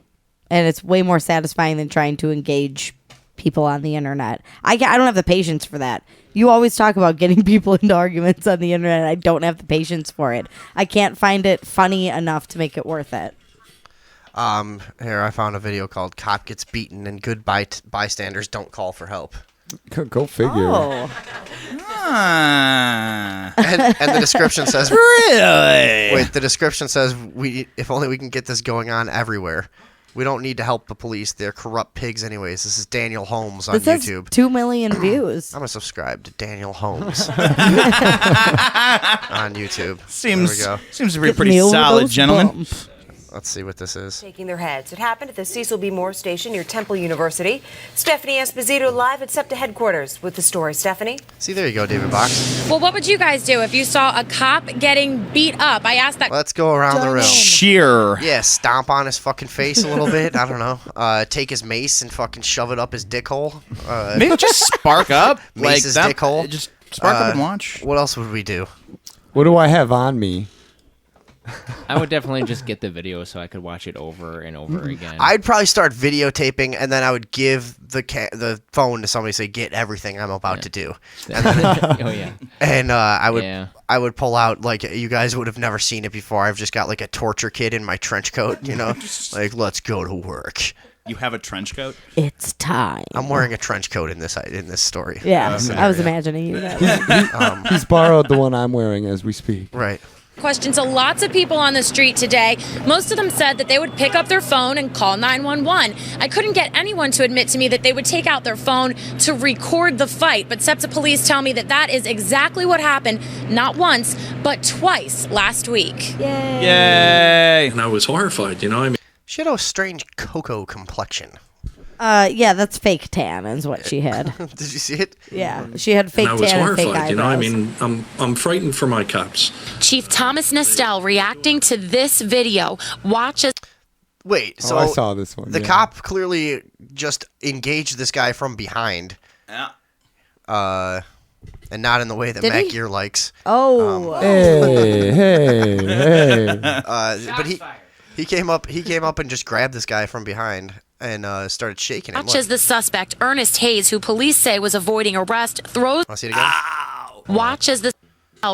and it's way more satisfying than trying to engage people on the internet. I don't have the patience for that. You always talk about getting people into arguments on the internet. I don't have the patience for it. I can't find it funny enough to make it worth it. Here I found a video called "Cop Gets Beaten and Good Bystanders Don't Call for Help," Go figure. Oh, and the description says, Really? "Wait, the description says if only we can get this going on everywhere. We don't need to help the police. They're corrupt pigs anyways." This is Daniel Holmes on this has YouTube. 2 million views. I'm gonna subscribe to Daniel Holmes on YouTube. Seems There we go. seems to be a Give pretty me solid Overdose gentleman. bump. Let's see what this is. Shaking their heads. It happened at the Cecil B. Moore Station near Temple University. Stephanie Esposito live at SEPTA headquarters with the story. Stephanie? See, there you go, David Box. Well, what would you guys do if you saw a cop getting beat up? I asked that. Let's go around the room. Cheer. Yeah, stomp on his fucking face a little bit. I don't know. Take his mace and fucking shove it up his dick hole. Maybe just spark up. Mace his dick hole. Just spark up and watch. What else would we do? What do I have on me? I would definitely just get the video so I could watch it over and over again. I'd probably start videotaping, and then I would give the phone to somebody, say, "Get everything I'm about to do." And Oh yeah. And I would pull out, like, you guys would have never seen it before. I've just got like a torture kit in my trench coat, you know, like, let's go to work. You have a trench coat? It's time. I'm wearing a trench coat in this story. Yeah, I was imagining you. He's borrowed the one I'm wearing as we speak. Right. Questions to lots of people on the street today. Most of them said that they would pick up their phone and call 911. I couldn't get anyone to admit to me that they would take out their phone to record the fight, but SEPTA police tell me that that is exactly what happened, not once, but twice last week. Yay! And I was horrified, you know. I mean, She had a strange cocoa complexion. Yeah, that's fake tan is what she had. Did you see it? Yeah, she had fake and I was tan and fake horrified, eyebrows. you know. I mean, I'm frightened for my cops. Chief Thomas Nestel reacting to this video. Watch as... Wait, so I saw this one. The yeah. cop clearly just engaged this guy from behind. Yeah. And not in the way that Did Matt he? Gear likes. Oh. Hey. But he came up and just grabbed this guy from behind and started shaking him. Watch as the suspect, Ernest Hayes, who police say was avoiding arrest, throws... Want to see it again? Watch as the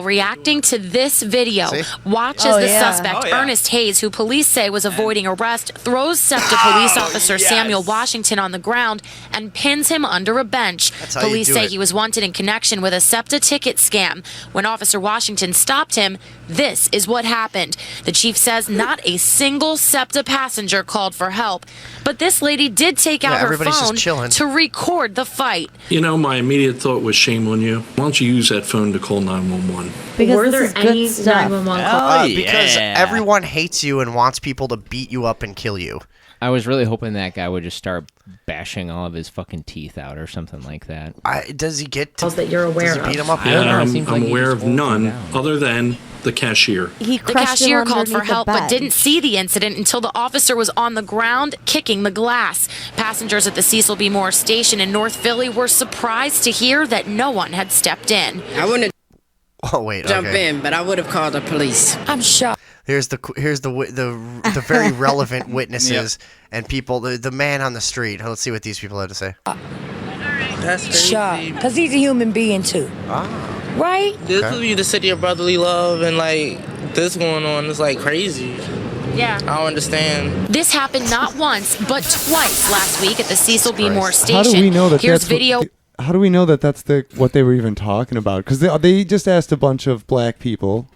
reacting to this video. See? Watch as the yeah. suspect, Ernest Hayes, who police say was avoiding arrest, throws SEPTA police officer Samuel Washington on the ground and pins him under a bench. That's how you Police do say it. he was wanted in connection with a SEPTA ticket scam. When Officer Washington stopped him, this is what happened. The chief says not a single SEPTA passenger called for help, but this lady did take out her everybody's just phone chilling. to record the fight. You know, my immediate thought was shame on you. Why don't you use that phone to call 911? Because Were this there is good any stuff. 911 calls? Because everyone hates you and wants people to beat you up and kill you. I was really hoping that guy would just start bashing all of his fucking teeth out or something like that. Does he get to, Calls that you're aware does he of? beat him up? I don't know. It I'm seems like he aware just of holds none him down. other than the cashier. He The crushed him cashier called for underneath the help but bed. didn't see the incident until the officer was on the ground kicking the glass. Passengers at the Cecil B. Moore station in North Philly were surprised to hear that no one had stepped in. I wouldn't Oh wait, jump okay. in, but I would have called the police. I'm shocked. Here's the very relevant witnesses and people. The man on the street. Let's see what these people have to say. That's Shocked, because he's a human being too. Right? This would be the city of brotherly love, and like this going on is like crazy. Yeah. I don't understand. This happened not once, but twice last week at the Cecil B. Moore station. How do we know that Here's that's video. how do we know that that's what they were even talking about? Because they just asked a bunch of black people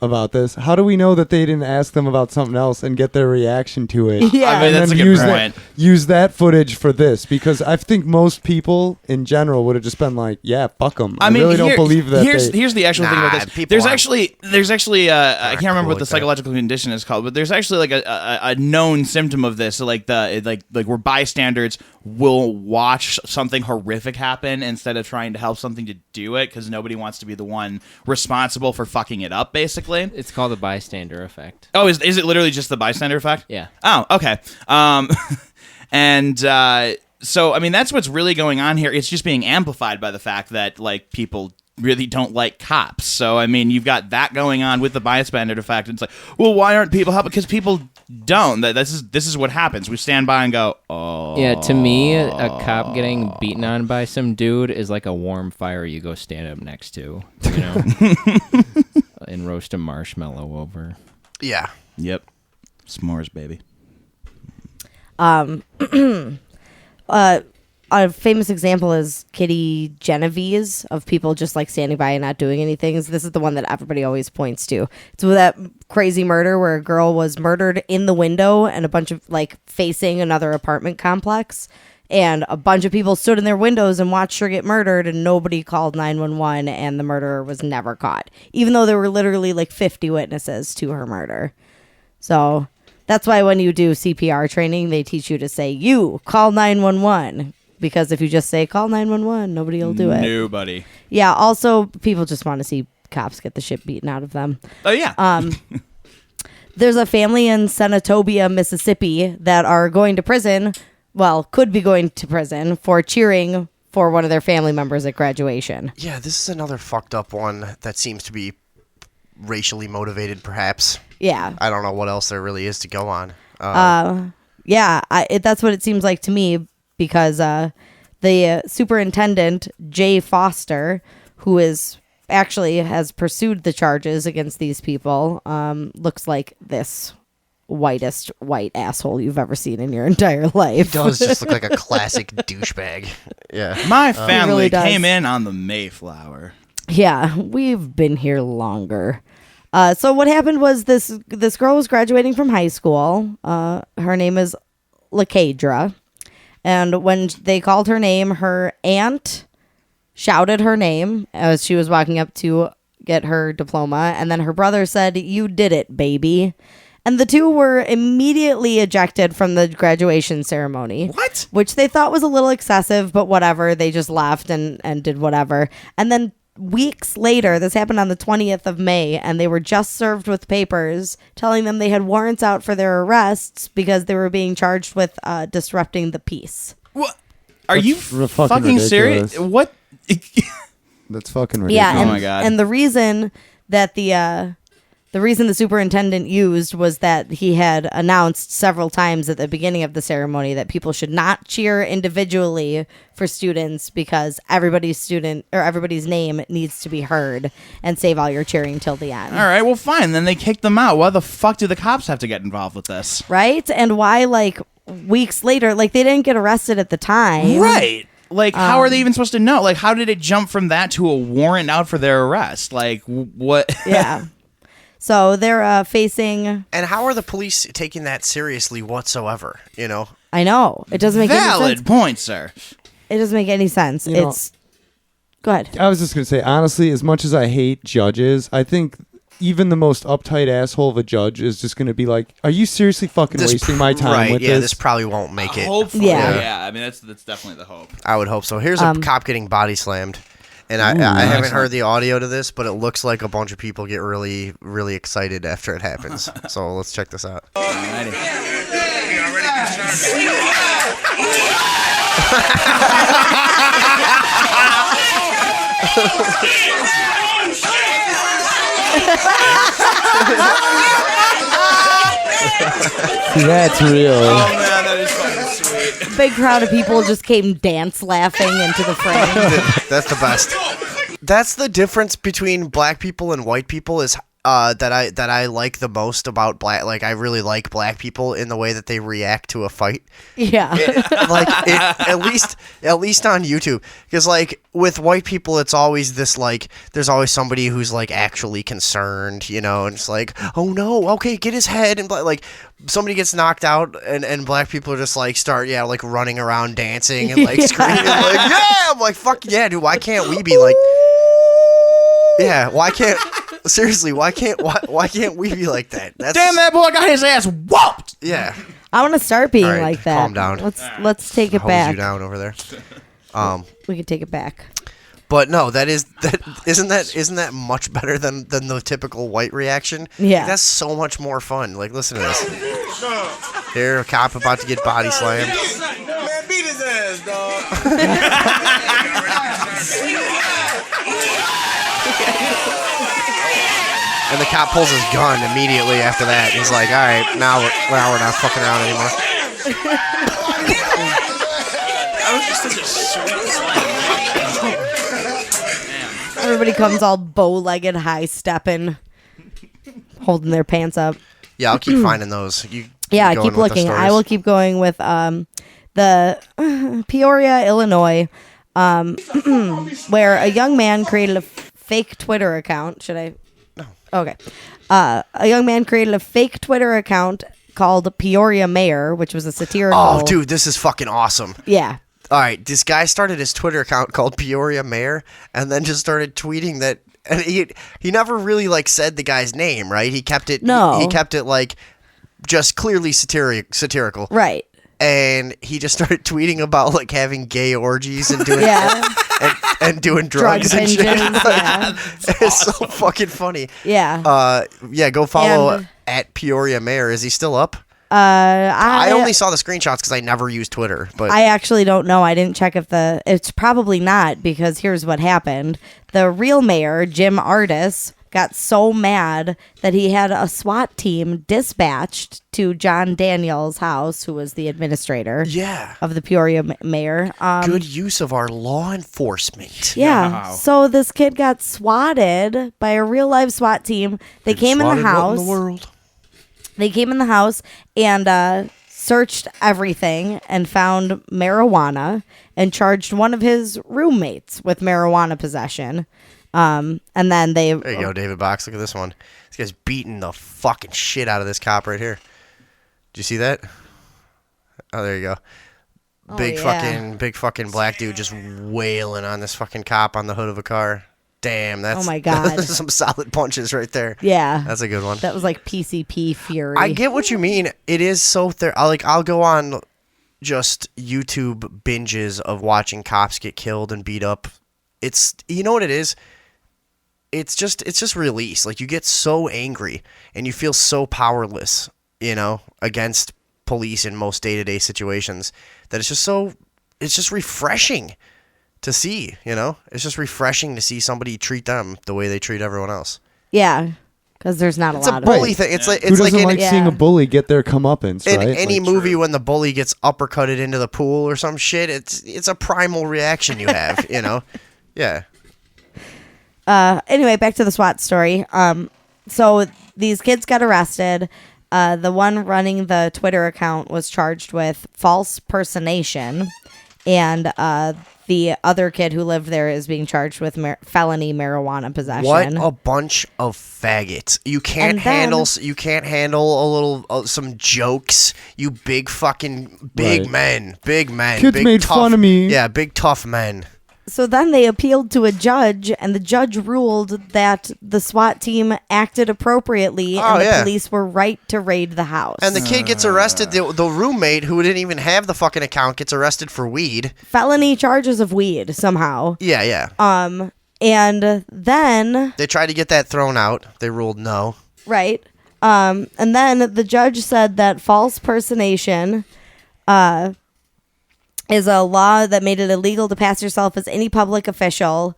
about this. How do we know that they didn't ask them about something else and get their reaction to it? Yeah. I mean, And that's a then good point. use that footage for this, because I think most people in general would have just been like, "Yeah, fuck them." I mean, really don't believe that. Here's the actual thing about Nah, this. people There's aren't- actually I can't remember cool what the like that. psychological condition is called, but there's actually like a known symptom of this. So like where bystanders will watch something horrific happen instead of trying to help something to do it because nobody wants to be the one responsible for fucking it up. Basically, It's called the bystander effect. oh, is it literally just the bystander effect? Yeah. Oh, okay. And so, I mean, that's what's really going on here. It's just being amplified by the fact that, like, people really don't like cops. So, I mean, you've got that going on with the bystander effect. It's like, well, why aren't people helping? Because people don't. This is what happens. We stand by and go, oh. Yeah, to me, a cop getting beaten on by some dude is like a warm fire you go stand up next to, you know, and roast a marshmallow over. Yeah. Yep. S'mores, baby. A famous example is Kitty Genovese of people just like standing by and not doing anything. This is the one that everybody always points to. It's with that crazy murder where a girl was murdered in the window and a bunch of like facing another apartment complex. And a bunch of people stood in their windows and watched her get murdered, and nobody called 911, and the murderer was never caught, even though there were literally like 50 witnesses to her murder. So That's why when you do CPR training, they teach you to say, you call 911. Because if you just say call 911, nobody will do it. Nobody. Yeah. Also, people just want to see cops get the shit beaten out of them. Oh, yeah. There's a family in Senatobia, Mississippi that are going to prison. Well, could be going to prison for cheering for one of their family members at graduation. Yeah, this is another fucked up one that seems to be racially motivated, perhaps. Yeah. I don't know what else there really is to go on. Yeah, that's what it seems like to me because the superintendent, Jay Foster, who has pursued the charges against these people, looks like this whitest white asshole you've ever seen in your entire life. He does just look like a classic douchebag. Yeah. My family really does. came in on the Mayflower. Yeah, we've been here longer. So what happened was this girl was graduating from high school. Her name is Lakadra. And when they called her name, her aunt shouted her name as she was walking up to get her diploma. And then her brother said, "You did it, baby." And the two were immediately ejected from the graduation ceremony. What? Which they thought was a little excessive, but whatever. They just laughed and did whatever. And then weeks later, this happened on the 20th of May, and they were just served with papers telling them they had warrants out for their arrests because they were being charged with disrupting the peace. What? Are That's you fucking fucking serious? ridiculous. What? That's fucking ridiculous. Yeah, and, Oh my God. and the reason that the reason the superintendent used was that he had announced several times at the beginning of the ceremony that people should not cheer individually for students because everybody's name needs to be heard, and save all your cheering till the end. All right, well, fine. Then they kicked them out. Why the fuck do the cops have to get involved with this? Right? And why, like, weeks later, like, they didn't get arrested at the time. Right. Like, how are they even supposed to know? Like, how did it jump from that to a warrant out for their arrest? Like, what? Yeah. So they're facing... And how are the police taking that seriously whatsoever, you know? I know. It doesn't make any sense. Valid point, sir. It doesn't make any sense. You know, Go ahead. I was just going to say, honestly, as much as I hate judges, I think even the most uptight asshole of a judge is just going to be like, are you seriously fucking wasting my time with this? This probably won't make it. Hopefully, Yeah. yeah. I mean, that's definitely the hope. I would hope so. Here's a cop getting body slammed. And I haven't heard the audio to this, but it looks like a bunch of people get really, really excited after it happens. So let's check this out. See, that's real. Oh, man, that is fucking sweet. Big crowd of people just came dance laughing into the frame. That's the best. That's the difference between black people and white people is that I like the most about black. Like, I really like black people in the way that they react to a fight. Yeah. At least on YouTube, because like with white people, it's always this like there's always somebody who's like actually concerned, you know, and it's like, oh no, okay, get his head, and like somebody gets knocked out, and black people are just like start like running around dancing and like screaming like yeah, I'm like fuck yeah, dude, why can't we be like yeah, why can't why can't we be like that? Damn, that boy got his ass whooped. Yeah. I want to start being All right, like that. calm down. Let's take it Hose back. you down over there. We can take it back. But no, isn't that much better than the typical white reaction? Yeah. Like, that's so much more fun. Like, listen to this. Here, a cop about to get body slammed. Man, beat his ass, dog. And the cop pulls his gun immediately after that. He's like, all right, now we're not fucking around anymore. That was just such a sweet slam. Everybody comes all bow-legged, high-stepping, holding their pants up. Yeah, I'll keep finding those. Yeah, keep looking. I will keep going with the Peoria, Illinois, where a young man created a fake Twitter account. Should I? No. Okay. A young man created a fake Twitter account called Peoria Mayor, which was a satirical... Oh, dude, this is fucking awesome. Yeah. All right, this guy started his Twitter account called Peoria Mayor, and then just started tweeting that. And he never really like said the guy's name, right? He kept it. No. He kept it like just clearly satirical. Right. And he just started tweeting about like having gay orgies and doing and doing Drug drugs and shit. binges, yeah. It's so fucking funny. Yeah. Go follow at Peoria Mayor. Is he still up? I only saw the screenshots because I never used Twitter. But I actually don't know. I didn't check if it's probably not, because here's what happened. The real mayor, Jim Ardis, got so mad that he had a SWAT team dispatched to John Daniels' house, who was the administrator of the Peoria mayor. Good use of our law enforcement. Yeah. Wow. So this kid got swatted by a real life SWAT team. They came in the house. What in the world? They came in the house and searched everything and found marijuana and charged one of his roommates with marijuana possession. And then there you go, David Box. Look at this one. This guy's beating the fucking shit out of this cop right here. Did you see that? Oh, there you go. Big fucking black dude just wailing on this fucking cop on the hood of a car. Damn, that's oh my God. some solid punches right there. Yeah, that's a good one. That was like PCP fury. I get what you mean. It is so I'll go on just YouTube binges of watching cops get killed and beat up. It's, you know what it is? It's just release. Like, you get so angry and you feel so powerless, you know, against police in most day-to-day situations, that it's just refreshing to see, you know? It's just refreshing to see somebody treat them the way they treat everyone else. Yeah, because there's not a lot of bully thing. It's like, who doesn't like seeing a bully get their comeuppance, in right? any movie when the bully gets uppercutted into the pool or some shit, it's a primal reaction you have, you know? Yeah. Anyway, back to the SWAT story. So these kids got arrested. The one running the Twitter account was charged with false personation, and the other kid who lived there is being charged with felony marijuana possession. What a bunch of faggots! You can't handle a little some jokes. You big fucking men. Kids big, made tough, fun of me. Yeah, big tough men. So then they appealed to a judge, and the judge ruled that the SWAT team acted appropriately, and the police were right to raid the house. And the kid gets arrested. The roommate, who didn't even have the fucking account, gets arrested for weed. Felony charges of weed, somehow. Yeah. And then they tried to get that thrown out. They ruled no. Right. And then the judge said that false personation is a law that made it illegal to pass yourself as any public official,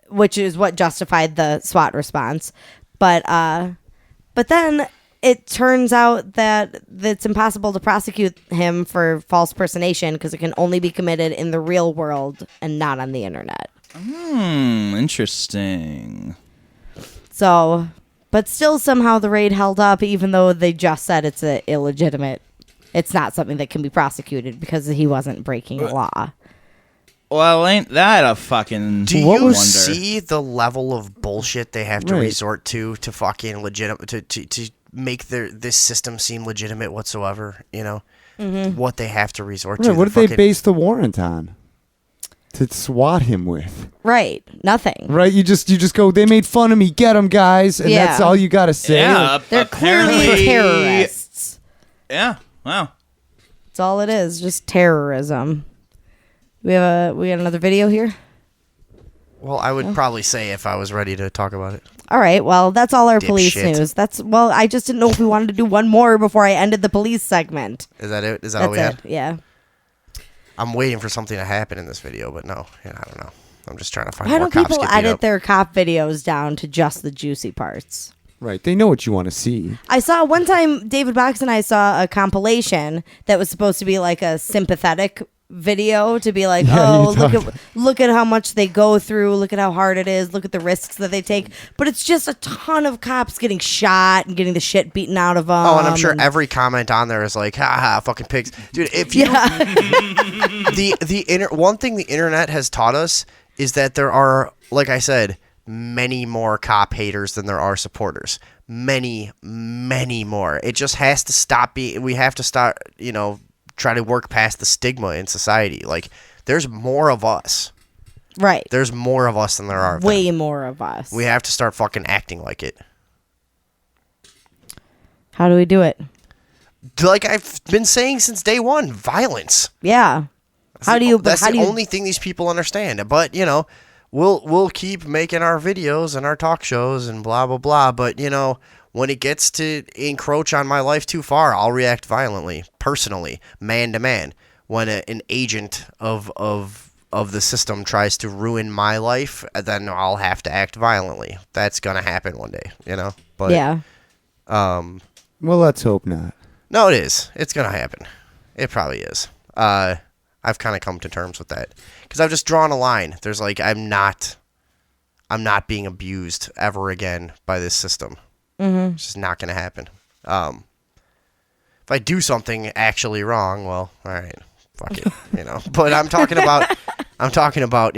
which is what justified the SWAT response. But then it turns out that it's impossible to prosecute him for false personation because it can only be committed in the real world and not on the internet. Interesting. So, but still somehow the raid held up, even though they just said it's illegitimate. It's not something that can be prosecuted because he wasn't breaking a law. Well, ain't that a fucking Do you wonder? see the level of bullshit they have to resort to fucking legitimate to make this system seem legitimate whatsoever? You know what they have to resort to. What did they base the warrant on? To swat him with? Right, nothing. Right, you just go. They made fun of me. Get them, guys, and that's all you got to say. Yeah, they're clearly terrorists. Yeah. Wow. That's all it is, just terrorism. We got another video here? Well, I would probably say if I was ready to talk about it. All right, well, that's all our police Dipshit. news. I just didn't know if we wanted to do one more before I ended the police segment. Is that it? Is that all we had? Yeah. I'm waiting for something to happen in this video, but no, I don't know. I'm just trying to find Why more don't cops people get beat edit up. their cop videos down to just the juicy parts? Right, they know what you want to see. I saw one time, David Box and I saw a compilation that was supposed to be like a sympathetic video to be like, look at how much they go through, look at how hard it is, look at the risks that they take. But it's just a ton of cops getting shot and getting the shit beaten out of them. Oh, and I'm sure every comment on there is like, ha ha, fucking pigs. Dude, if you one thing the internet has taught us is that there are, like I said, many more cop haters than there are supporters. Many more. It just has to stop being. We have to start, try to work past the stigma in society. Like, there's more of us. Right. There's more of us than there are of way them. more of us. We have to start fucking acting like it. How do we do it? Like I've been saying since day one, violence. Yeah. That's the only thing these people understand. But we'll keep making our videos and our talk shows and blah blah blah. But when it gets to encroach on my life too far, I'll react violently, personally, man to man. When an agent of the system tries to ruin my life, then I'll have to act violently. That's gonna happen one day, But yeah. Well, let's hope not. No, it is. It's gonna happen. It probably is. I've kind of come to terms with that because I've just drawn a line. There's like I'm not being abused ever again by this system. Mm-hmm. It's just not gonna happen. If I do something actually wrong, well, all right, fuck it, But I'm talking about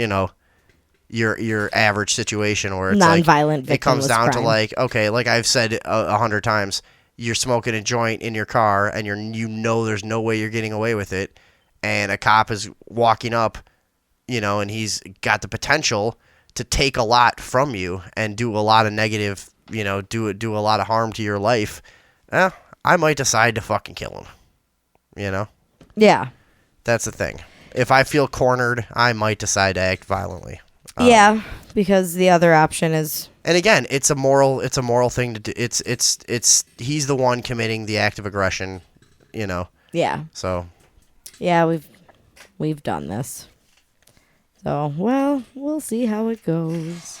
your average situation where it's non-violent. It comes down crime. to like I've said 100 times. You're smoking a joint in your car, and there's no way you're getting away with it, and a cop is walking up, and he's got the potential to take a lot from you and do a lot of negative, do a lot of harm to your life. I might decide to fucking kill him. Yeah. That's the thing. If I feel cornered, I might decide to act violently. Yeah, because the other option is. And again, it's a moral thing to do. It's he's the one committing the act of aggression, Yeah. So. Yeah, we've done this. So, well, we'll see how it goes.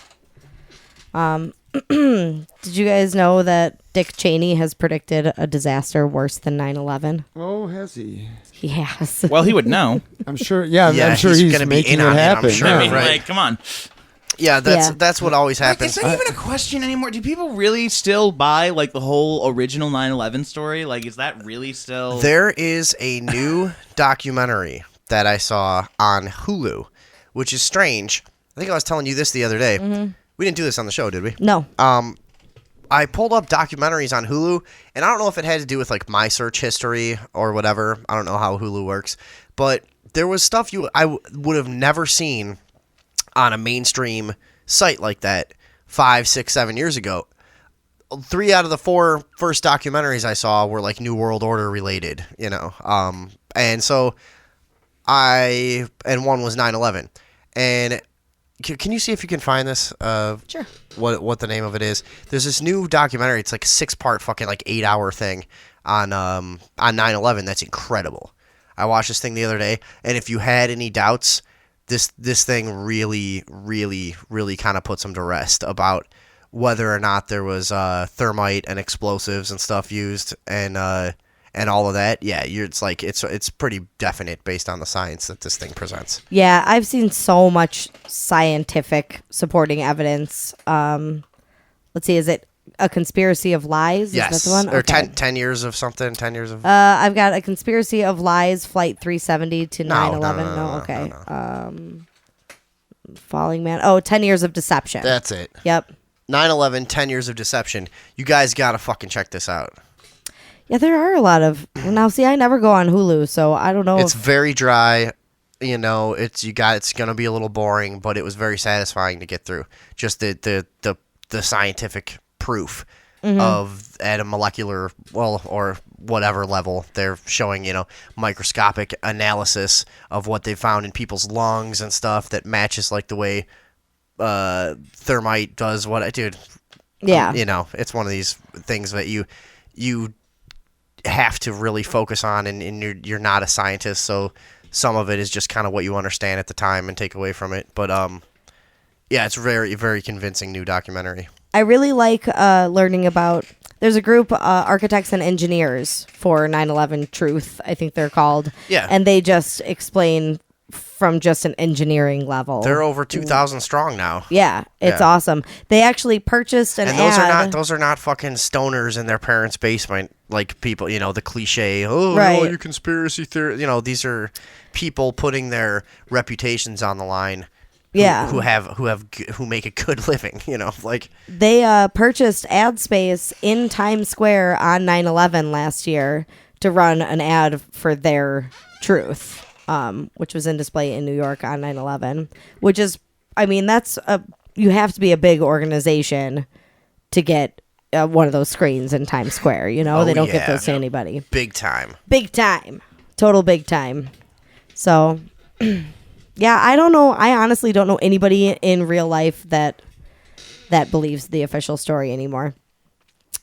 Did you guys know that Dick Cheney has predicted a disaster worse than 9/11? Oh, has he? He has. Well, he would know. I'm sure. Yeah, I'm sure he's gonna be making in it on happen. it. I'm sure. Yeah. I mean, Right. come on. Yeah, that's what always happens. Is that even a question anymore? Do people really still buy the whole original 9/11 story? Is that really still? There is a new documentary that I saw on Hulu, which is strange. I think I was telling you this the other day. Mm-hmm. We didn't do this on the show, did we? No. I pulled up documentaries on Hulu, and I don't know if it had to do with my search history or whatever. I don't know how Hulu works, but there was stuff I would have never seen on a mainstream site like that 5, 6, 7 years ago. 3 out of the 4 first documentaries I saw were New World Order related, and so and one was 9/11. And can you see if you can find this? Sure. What the name of it is? There's this new documentary. It's a 6-part fucking 8-hour thing on 9/11. That's incredible. I watched this thing the other day, and if you had any doubts, this thing really, really, really kind of puts them to rest about whether or not there was thermite and explosives and stuff used and all of that. Yeah, it's pretty definite based on the science that this thing presents. Yeah, I've seen so much scientific supporting evidence. Let's see, is it A Conspiracy of Lies? Yes. Is that the one? Or Okay. 10 years of something, 10 years of... I've got A Conspiracy of Lies, Flight 370 to No, 9/11. no, Okay. no. Falling Man. Oh, 10 Years of Deception. That's it. Yep. 9/11, 10 Years of Deception. You guys gotta fucking check this out. Yeah, there are a lot of... Now, see, I never go on Hulu, so I don't know It's very dry. It's gonna be a little boring, but it was very satisfying to get through. Just the scientific proof of at a molecular or whatever level they're showing, microscopic analysis of what they found in people's lungs and stuff that matches the way thermite does what I did. Yeah. It's one of these things that you have to really focus on, and you're not a scientist, so some of it is just kind of what you understand at the time and take away from it. But yeah, it's very, very convincing new documentary. I really like learning about... There's a group, Architects and Engineers for 9/11 Truth, I think they're called. Yeah. And they just explain from just an engineering level. They're over 2,000 strong now. Yeah, it's Yeah. awesome. They actually purchased an And ad. those are not fucking stoners in their parents' basement like people, the cliche, oh, Right. no, you conspiracy theory. These are people putting their reputations on the line. Yeah. Who make a good living, They purchased ad space in Times Square on 9/11 last year to run an ad for their Truth, which was in display in New York on 9/11, which is, you have to be a big organization to get one of those screens in Times Square. You know, Oh, they don't give yeah. those to anybody. Big time. Big time. Total big time. So, yeah, I don't know. I honestly don't know anybody in real life that believes the official story anymore.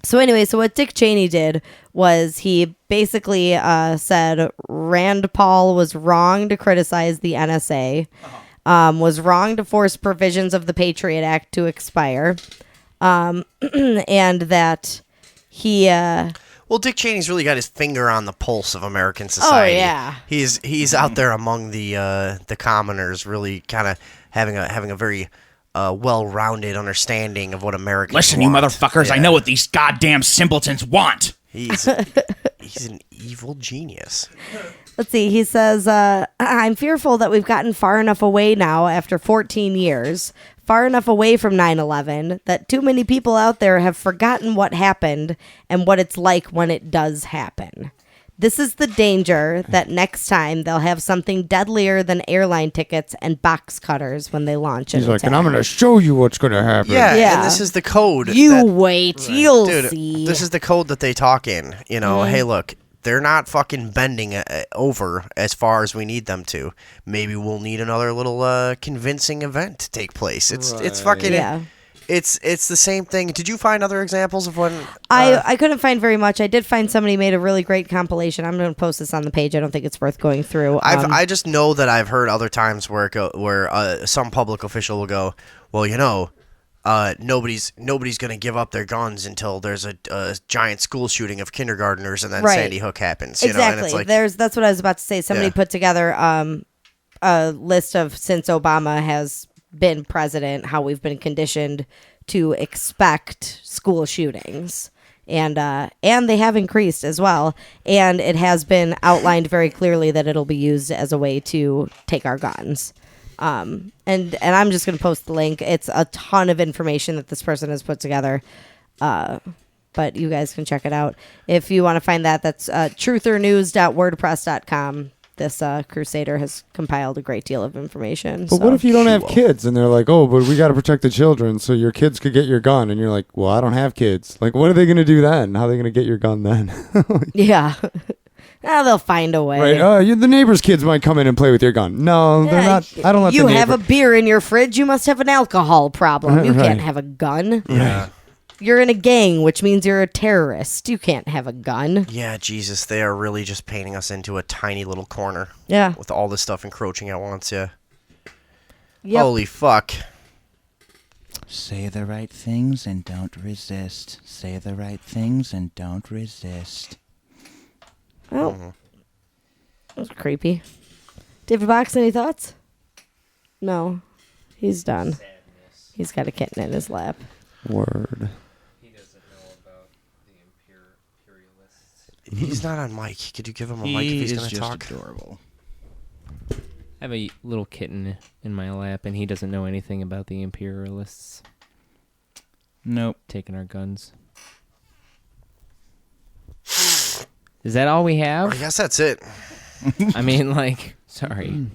So anyway, so what Dick Cheney did was he basically said Rand Paul was wrong to criticize the NSA, was wrong to force provisions of the Patriot Act to expire, and that he... Well, Dick Cheney's really got his finger on the pulse of American society. Oh, yeah. He's out there among the commoners, really kind of having a very well-rounded understanding of what Americans Listen, want. you motherfuckers, I know what these goddamn simpletons want. He's an evil genius. Let's see. He says, I'm fearful that we've gotten far enough away now after 14 years, far enough away from 9/11, that too many people out there have forgotten what happened and what it's like when it does happen. This is the danger that next time they'll have something deadlier than airline tickets and box cutters when they launch an He's like, attack. and I'm going to show you what's going to happen. Yeah, and this is the code. You wait, you'll Dude, see. This is the code that they talk in. You know, Mhm. hey, look, they're not fucking bending over as far as we need them to. Maybe we'll need another little convincing event to take place. It's fucking... Yeah. It's the same thing. Did you find other examples of when... I couldn't find very much. I did find somebody made a really great compilation. I'm going to post this on the page. I don't think it's worth going through. I just know that I've heard other times where some public official will go, well, you know, nobody's going to give up their guns until there's a giant school shooting of kindergartners, and then Right. Sandy Hook happens. You Exactly. know? And it's like, That's what I was about to say. Somebody Yeah. put together a list of, since Obama has been president, how we've been conditioned to expect school shootings. And they have increased as well. And it has been outlined very clearly that it'll be used as a way to take our guns. And I'm just going to post the link. It's a ton of information that this person has put together. But you guys can check it out. If you want to find that, that's truthernews.wordpress.com. This crusader has compiled a great deal of information. But what if you don't have kids and they're like, oh, but we got to protect the children so your kids could get your gun? And you're like, well, I don't have kids. Like, what are they going to do then? How are they going to get your gun then? Yeah. They'll find a way. Right. The neighbor's kids might come in and play with your gun. No, they're not. I don't let You the have neighbor. a beer in your fridge, you must have an alcohol problem. You Right. can't have a gun. yeah. You're in a gang, which means you're a terrorist. You can't have a gun. Yeah, Jesus, they are really just painting us into a tiny little corner. Yeah. With all this stuff encroaching at once, yeah. Yep. Holy fuck. Say the right things and don't resist. Say the right things and don't resist. Oh. That was creepy. David Box, any thoughts? No. He's done. He's got a kitten in his lap. Word. He's not on mic. Could you give him a mic if he's going to talk? Adorable. I have a little kitten in my lap, and he doesn't know anything about the imperialists. Nope. Taking our guns. Is that all we have? I guess that's it. I mean, like, sorry.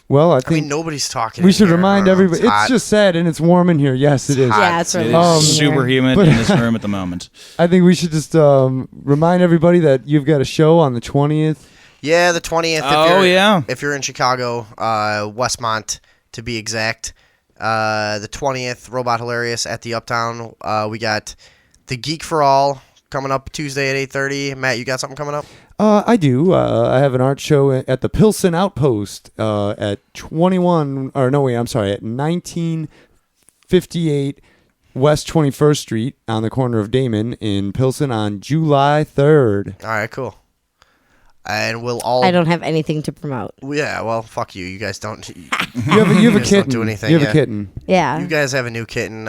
Well, I I think mean, nobody's talking. we in should here. remind everybody. It's hot. just sad and it's warm in here. Yes, it is. Yeah, it's really It is super humid but- in this room at the moment. I think we should just remind everybody that you've got a show on the 20th. Yeah, the 20th. Oh, yeah. If you're in Chicago, Westmont to be exact. The 20th, Robot Hilarious at the Uptown. We got the Geek for All coming up Tuesday at 8:30. Matt, you got something coming up? I do. I have an art show at the Pilsen Outpost at 1958 West 21st Street on the corner of Damon in Pilsen on July 3rd. All right, cool. And we'll all... I don't have anything to promote. Yeah, well, fuck you. You guys don't... You have a guys don't kitten. do anything, You have yeah. a kitten. Yeah. You guys have a new kitten.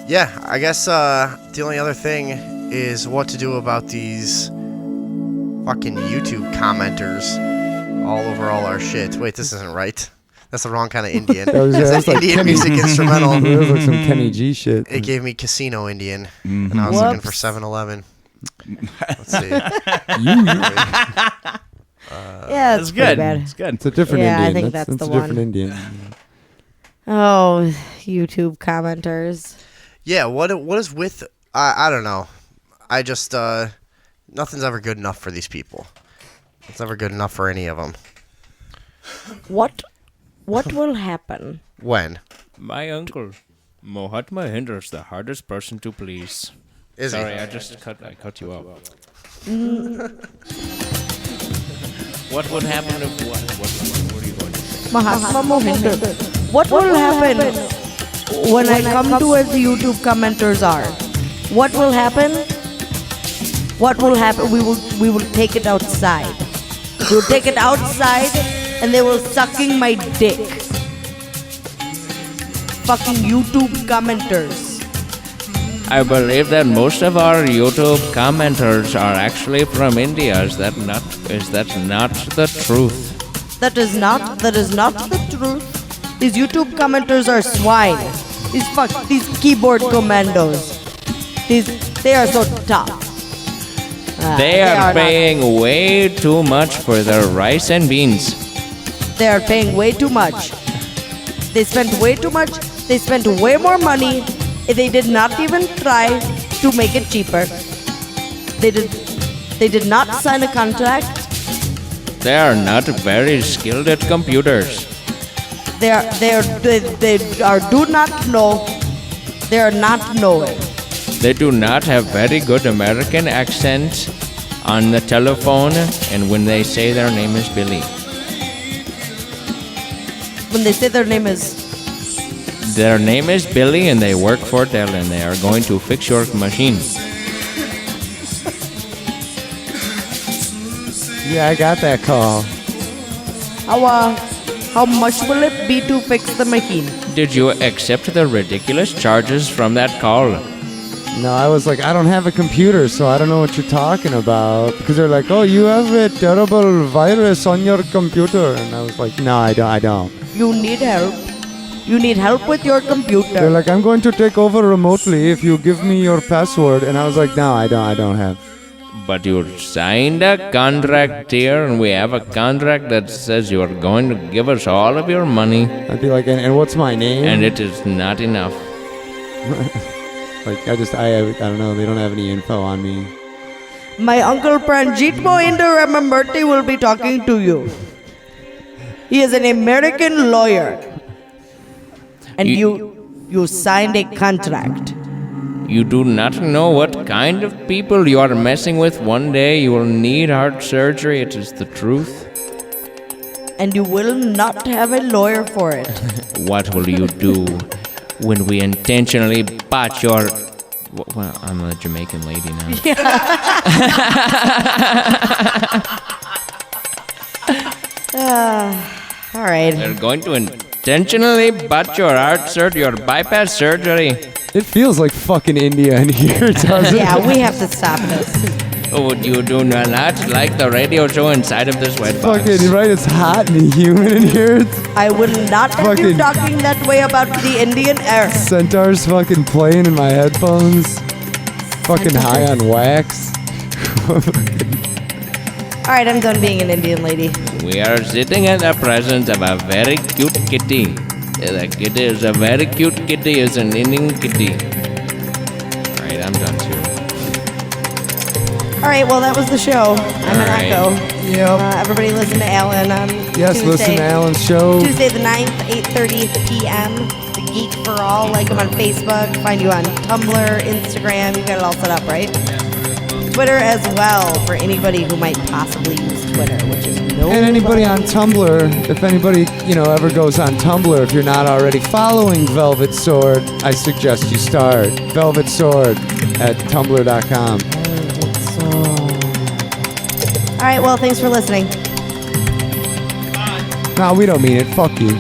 Yeah, I guess the only other thing is what to do about these fucking YouTube commenters all over all our shit. Wait, this isn't right. That's the wrong kind of Indian. That's like Indian Kenny, music instrumental. That was like some Kenny G shit. It gave me Casino Indian, and I was looking for 7-Eleven. Let's see. Yeah, That's it's good. bad. It's good. It's a different Yeah, I Indian. think that's a the different one. Indian. Oh, YouTube commenters. Yeah, what is with I don't know. I just nothing's ever good enough for these people. It's never good enough for any of them. What will happen? When? My uncle, Mahatma Hinder's the hardest person to please. Is Sorry, he? I cut you off. What would happen if what are you going to say? Mahatma Mohinder. What will happen when I come to where the YouTube commenters are? What will happen? What will happen? We will take it outside. We'll take it outside, and they will sucking my dick. Fucking YouTube commenters. I believe that most of our YouTube commenters are actually from India. Is that not the truth? That is not the truth. These YouTube commenters are swine. These keyboard commandos. They are so tough. They are paying way too much for their rice and beans. They are paying way too much. They spent way too much. They spent way more money. They did not even try to make it cheaper. They did not sign a contract. They are not very skilled at computers. They do not know. They are not knowing. They do not have very good American accent on the telephone, and when they say their name is Billy. When they say their name is... Their name is Billy, and they work for Dell, and they are going to fix your machine. Yeah, I got that call. How much will it be to fix the machine? Did you accept the ridiculous charges from that call? No, I was like, I don't have a computer, so I don't know what you're talking about. Because they're like, oh, you have a terrible virus on your computer. And I was like, no, I don't. You need help. You need help with your computer. They're like, I'm going to take over remotely if you give me your password. And I was like, no, I don't have. But you signed a contract here, and we have a contract that says you are going to give us all of your money. I'd be like, and what's my name? And it is not enough. Like, I don't know. They don't have any info on me. My uncle Pranjit Mohinder Ramamurthy will be talking to you. He is an American lawyer. And you signed a contract. You do not know what kind of people you are messing with. One day you will need heart surgery. It is the truth. And you will not have a lawyer for it. What will you do when we intentionally botch your... Well, I'm a Jamaican lady now. All right. They're going to intentionally botch your heart surgery, your bypass surgery. It feels like fucking India in here, doesn't it? Yeah, we have to stop this. Oh, you do not like the radio show inside of this wet box. Fucking right, it's hot and humid in here. I will not have you talking that way about the Indian air. Centaurs fucking playing in my headphones. Fucking high on wax. All right, I'm done being an Indian lady. We are sitting in the presence of a very cute kitty. The kitty is a very cute kitty. It's an Indian kitty. All right, I'm done too. All right, well, that was the show. I'm an echo. Yep. Everybody listen to Alan on Yes, Tuesday. listen to Alan's show. Tuesday the 9th, 8:30 p.m. The Geek for All. Like him on Facebook. Find you on Tumblr, Instagram. You got it all set up, right? Twitter as well for anybody who might possibly use Twitter, which is no. And anybody on Tumblr, if anybody, ever goes on Tumblr, if you're not already following Velvet Sword, I suggest you start. Velvet Sword at tumblr.com. All right, well, thanks for listening. No, we don't mean it. Fuck you.